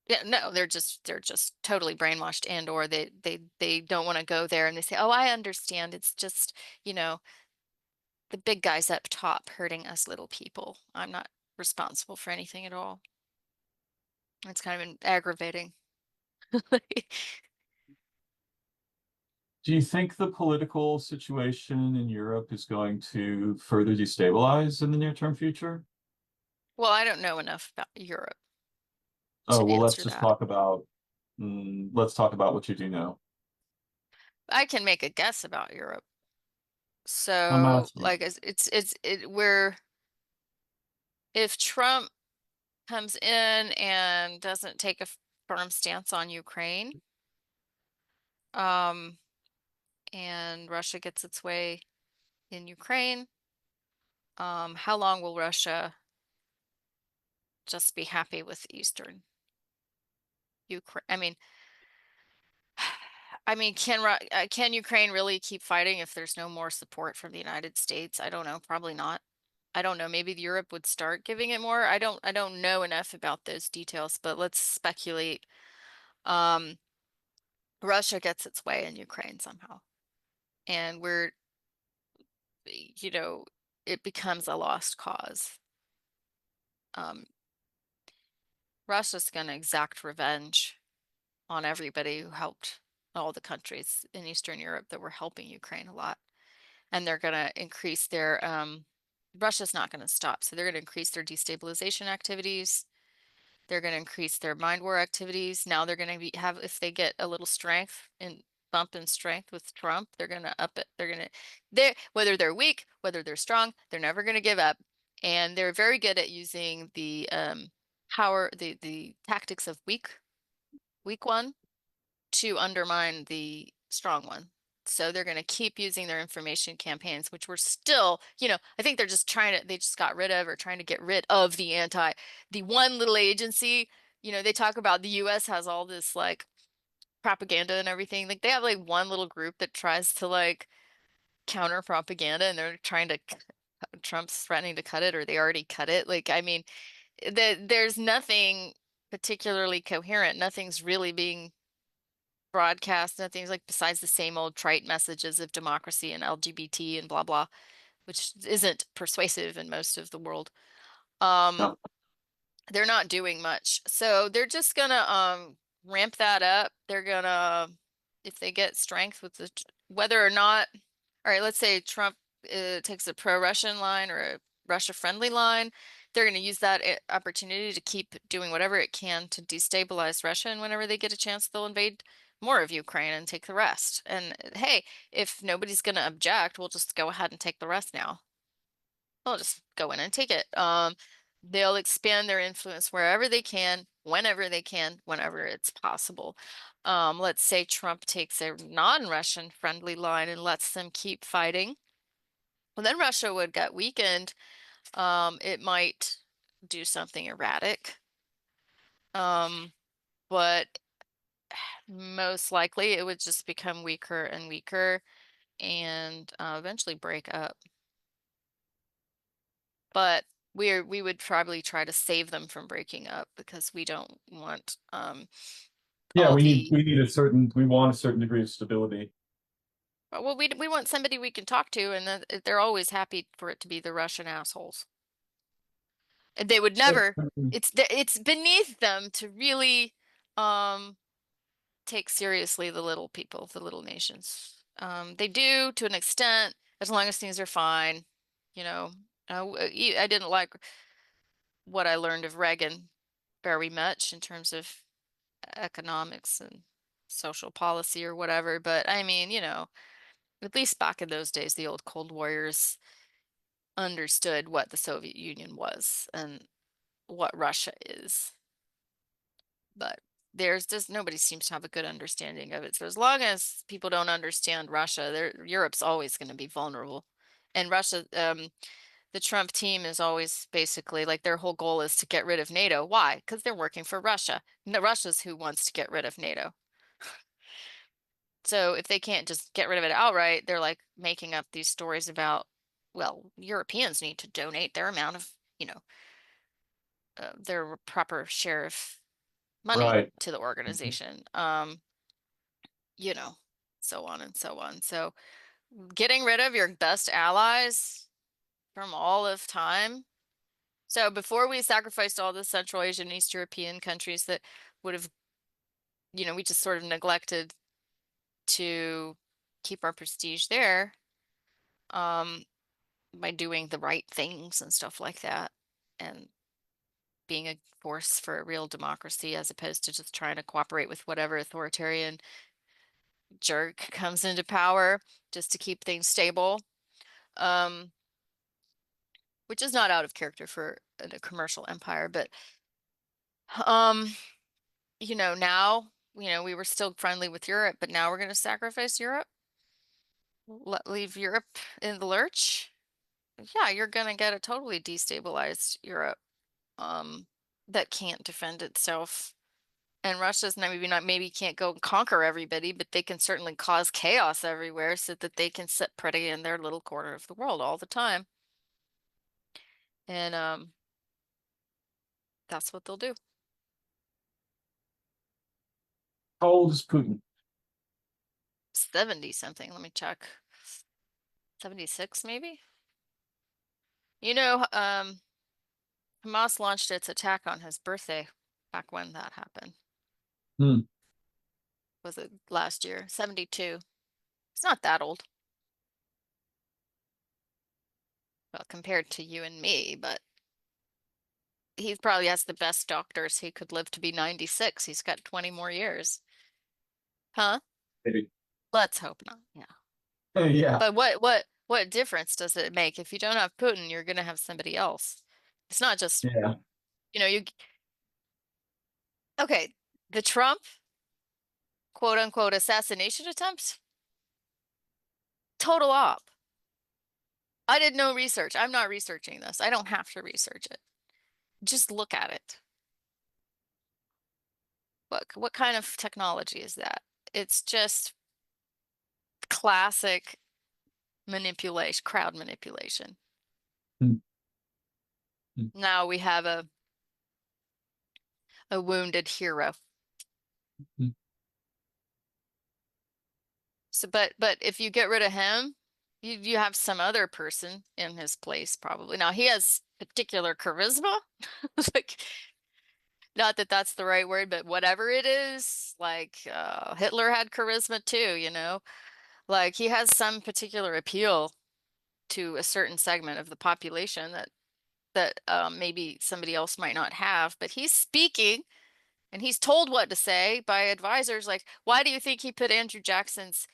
Yeah, no, they're just totally brainwashed and or they don't want to go there and they say, "Oh, I understand. It's just, you know, the big guys up top hurting us little people. I'm not responsible for anything at all." It's kind of aggravating. Do you think the political situation in Europe is going to further destabilize in the near-term future? Well, I don't know enough about Europe Oh, to well, answer that. let's talk about what you do know. I can make a guess about Europe. I'm So, asking. like, we're if Trump comes in and doesn't take a firm stance on Ukraine, um, and Russia gets its way in Ukraine, how long will Russia just be happy with Eastern Ukraine? I mean, can Ukraine really keep fighting if there's no more support from the United States? I don't know. Probably not. I don't know. Maybe Europe would start giving it more. I don't know enough about those details, but let's speculate. Um, Russia gets its way in Ukraine somehow, and you know, it becomes a lost cause. Um, Russia's going to exact revenge on everybody who helped all the countries in Eastern Europe that were helping Ukraine a lot. And they're going to increase their, Russia's not going to stop. So they're going to increase their destabilization activities. They're going to increase their mind war activities. Now they're going to if they get a little strength and bump in strength with Trump, they're going to up it. Whether they're weak, whether they're strong, they're never going to give up. And they're very good at using the the tactics of weak one to undermine the strong one. So they're going to keep using their information campaigns, which were still, I think they just got rid of or trying to get rid of the one little agency. They talk about the US has all this like propaganda and everything. Like they have like one little group that tries to like counter propaganda and they're trying to, Trump's threatening to cut it or they already cut it. Like, I mean, there's nothing particularly coherent. Nothing's really being broadcast, nothing's like besides the same old trite messages of democracy and LGBT and blah blah, which isn't persuasive in most of the world. Um, No. they're not doing much. So they're just gonna ramp that up. They're gonna if they get strength with whether or not, all right, let's say Trump takes a pro-Russian line or a Russia-friendly line, they're going to use that opportunity to keep doing whatever it can to destabilize Russia, and whenever they get a chance, they'll invade more of Ukraine and take the rest. And hey, if nobody's going to object, we'll just go ahead and take the rest now. We'll just go in and take it. They'll expand their influence wherever they can, whenever it's possible. Let's say Trump takes a non-Russian friendly line and lets them keep fighting. Well, then Russia would get weakened. It might do something erratic. But most likely it would just become weaker and weaker and eventually break up. But we would probably try to save them from breaking up because we don't want Yeah, all the we want a certain degree of stability. well we want somebody we can talk to, and then they're always happy for it to be the Russian assholes. And they would never, it's beneath them to really um take seriously the little people, the little nations. They do to an extent, as long as things are fine. You know, I didn't like what I learned of Reagan very much in terms of economics and social policy or whatever. But I mean, at least back in those days, the old Cold Warriors understood what the Soviet Union was and what Russia is. But there's just nobody seems to have a good understanding of it. So as long as people don't understand Russia, Europe's always going to be vulnerable. And Russia, the Trump team is always basically like their whole goal is to get rid of NATO. Why? Because they're working for Russia. No, Russia's who wants to get rid of NATO. So if they can't just get rid of it outright, they're like making up these stories about, well, Europeans need to donate their amount of, their proper share of money Right. to the organization. You know, so on and so on. So getting rid of your best allies from all of time. So before we sacrificed all the Central Asian, East European countries that would have, we just sort of neglected to keep our prestige there, um, by doing the right things and stuff like that, and being a force for a real democracy as opposed to just trying to cooperate with whatever authoritarian jerk comes into power just to keep things stable. Um, which is not out of character for a commercial empire, but um, now, we were still friendly with Europe, but now we're going to sacrifice Europe, leave Europe in the lurch. Yeah, you're going to get a totally destabilized Europe, um, that can't defend itself. And Russia's maybe can't go and conquer everybody, but they can certainly cause chaos everywhere so that they can sit pretty in their little corner of the world all the time. And that's what they'll do. How old is Putin? 70 something. Let me check. 76 maybe? You know, Hamas launched its attack on his birthday back when that happened. Hmm. Was it last year? 72. It's not that old. Well, compared to you and me, but he probably has the best doctors. He could live to be 96. He's got 20 more years. Huh? Maybe. Let's hope not. Yeah. Yeah. But what difference does it make? If you don't have Putin, you're gonna have somebody else. It's not just, Yeah. you okay, the Trump quote unquote assassination attempts, total op. I did no research. I'm not researching this. I don't have to research it. Just look at it. What kind of technology is that? It's just classic manipulation, crowd manipulation. Hmm. Hmm. Now we have a wounded hero. Hmm. So, but if you get rid of him, you have some other person in his place probably. Now he has particular charisma, like not that that's the right word, but whatever it is, like Hitler had charisma too, like he has some particular appeal to a certain segment of the population that maybe somebody else might not have, but he's speaking. And he's told what to say by advisors. Like, why do you think he put Andrew Jackson's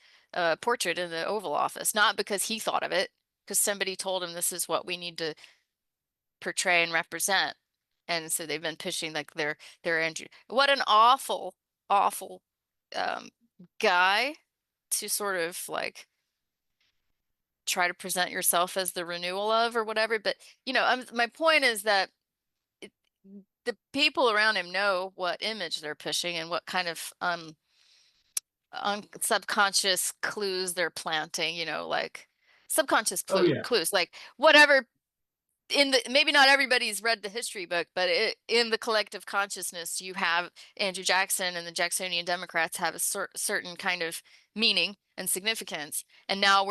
portrait in the Oval Office? Not because he thought of it, because somebody told him this is what we need to portray and represent. And so they've been pushing like their Andrew. What an awful, awful um, guy to sort of like try to present yourself as the renewal of or whatever. But my point is that it, the people around him know what image they're pushing and what kind of subconscious clues they're planting. Like subconscious Oh yeah. clues, like whatever maybe not everybody's read the history book, but in the collective consciousness, you have Andrew Jackson and the Jacksonian Democrats have a certain kind of meaning and significance. And now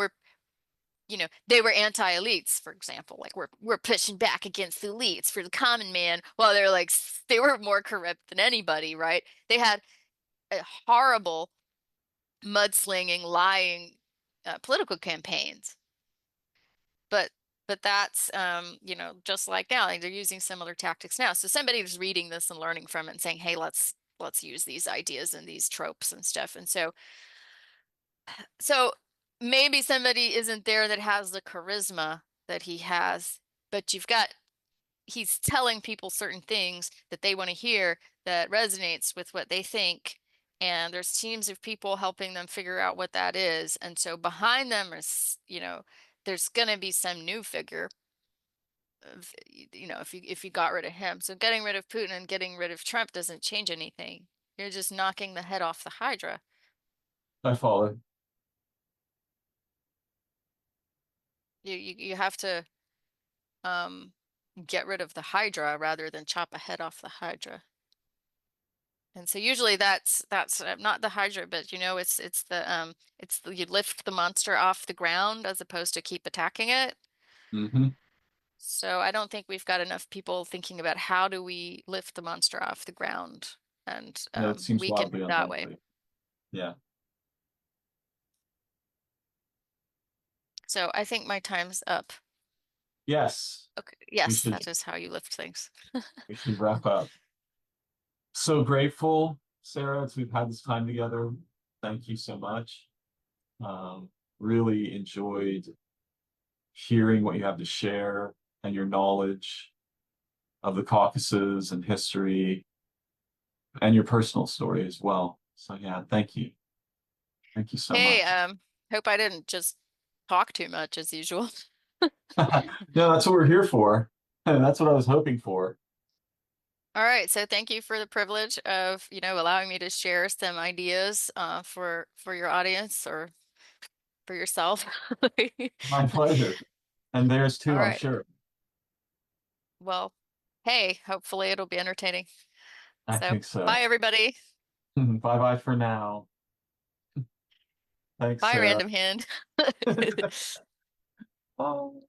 they were anti-elites, for example, like we're pushing back against the elites for the common man, while they're like they were more corrupt than anybody, right? They had a horrible mudslinging, lying political campaigns. But that's just like now, like they're using similar tactics now. So somebody was reading this and learning from it and saying, hey, let's use these ideas and these tropes and stuff. And so maybe somebody isn't there that has the charisma that he has, but he's telling people certain things that they want to hear that resonates with what they think. And there's teams of people helping them figure out what that is. And so behind them is, there's going to be some new figure of, if you got rid of him. So getting rid of Putin and getting rid of Trump doesn't change anything. You're just knocking the head off the Hydra. I follow. You have to um get rid of the Hydra rather than chop a head off the Hydra. And so usually that's not the Hydra, but you lift the monster off the ground as opposed to keep attacking it. Hmm. So I don't think we've got enough people thinking about how do we lift the monster off the ground and No, it seems weaken wildly it that way. unlikely. Yeah. So I think my time's up. Yes. Okay. We Yes, should that is how you lift things. we should wrap up. So grateful, Sarah, as we've had this time together. Thank you so much. Really enjoyed hearing what you have to share and your knowledge of the Caucasus and history and your personal story as well. So yeah, thank you. Thank you so Hey, much. hope I didn't just talk too much as usual. No, that's what we're here for. And that's what I was hoping for. All right, so thank you for the privilege of, allowing me to share some ideas for your audience or for yourself. My pleasure. And theirs All too, I'm right. sure. Well, hey, hopefully it'll be entertaining. I So, think so. bye everybody. Bye bye for now. Thanks, Bye, Sarah. random hand. Oh.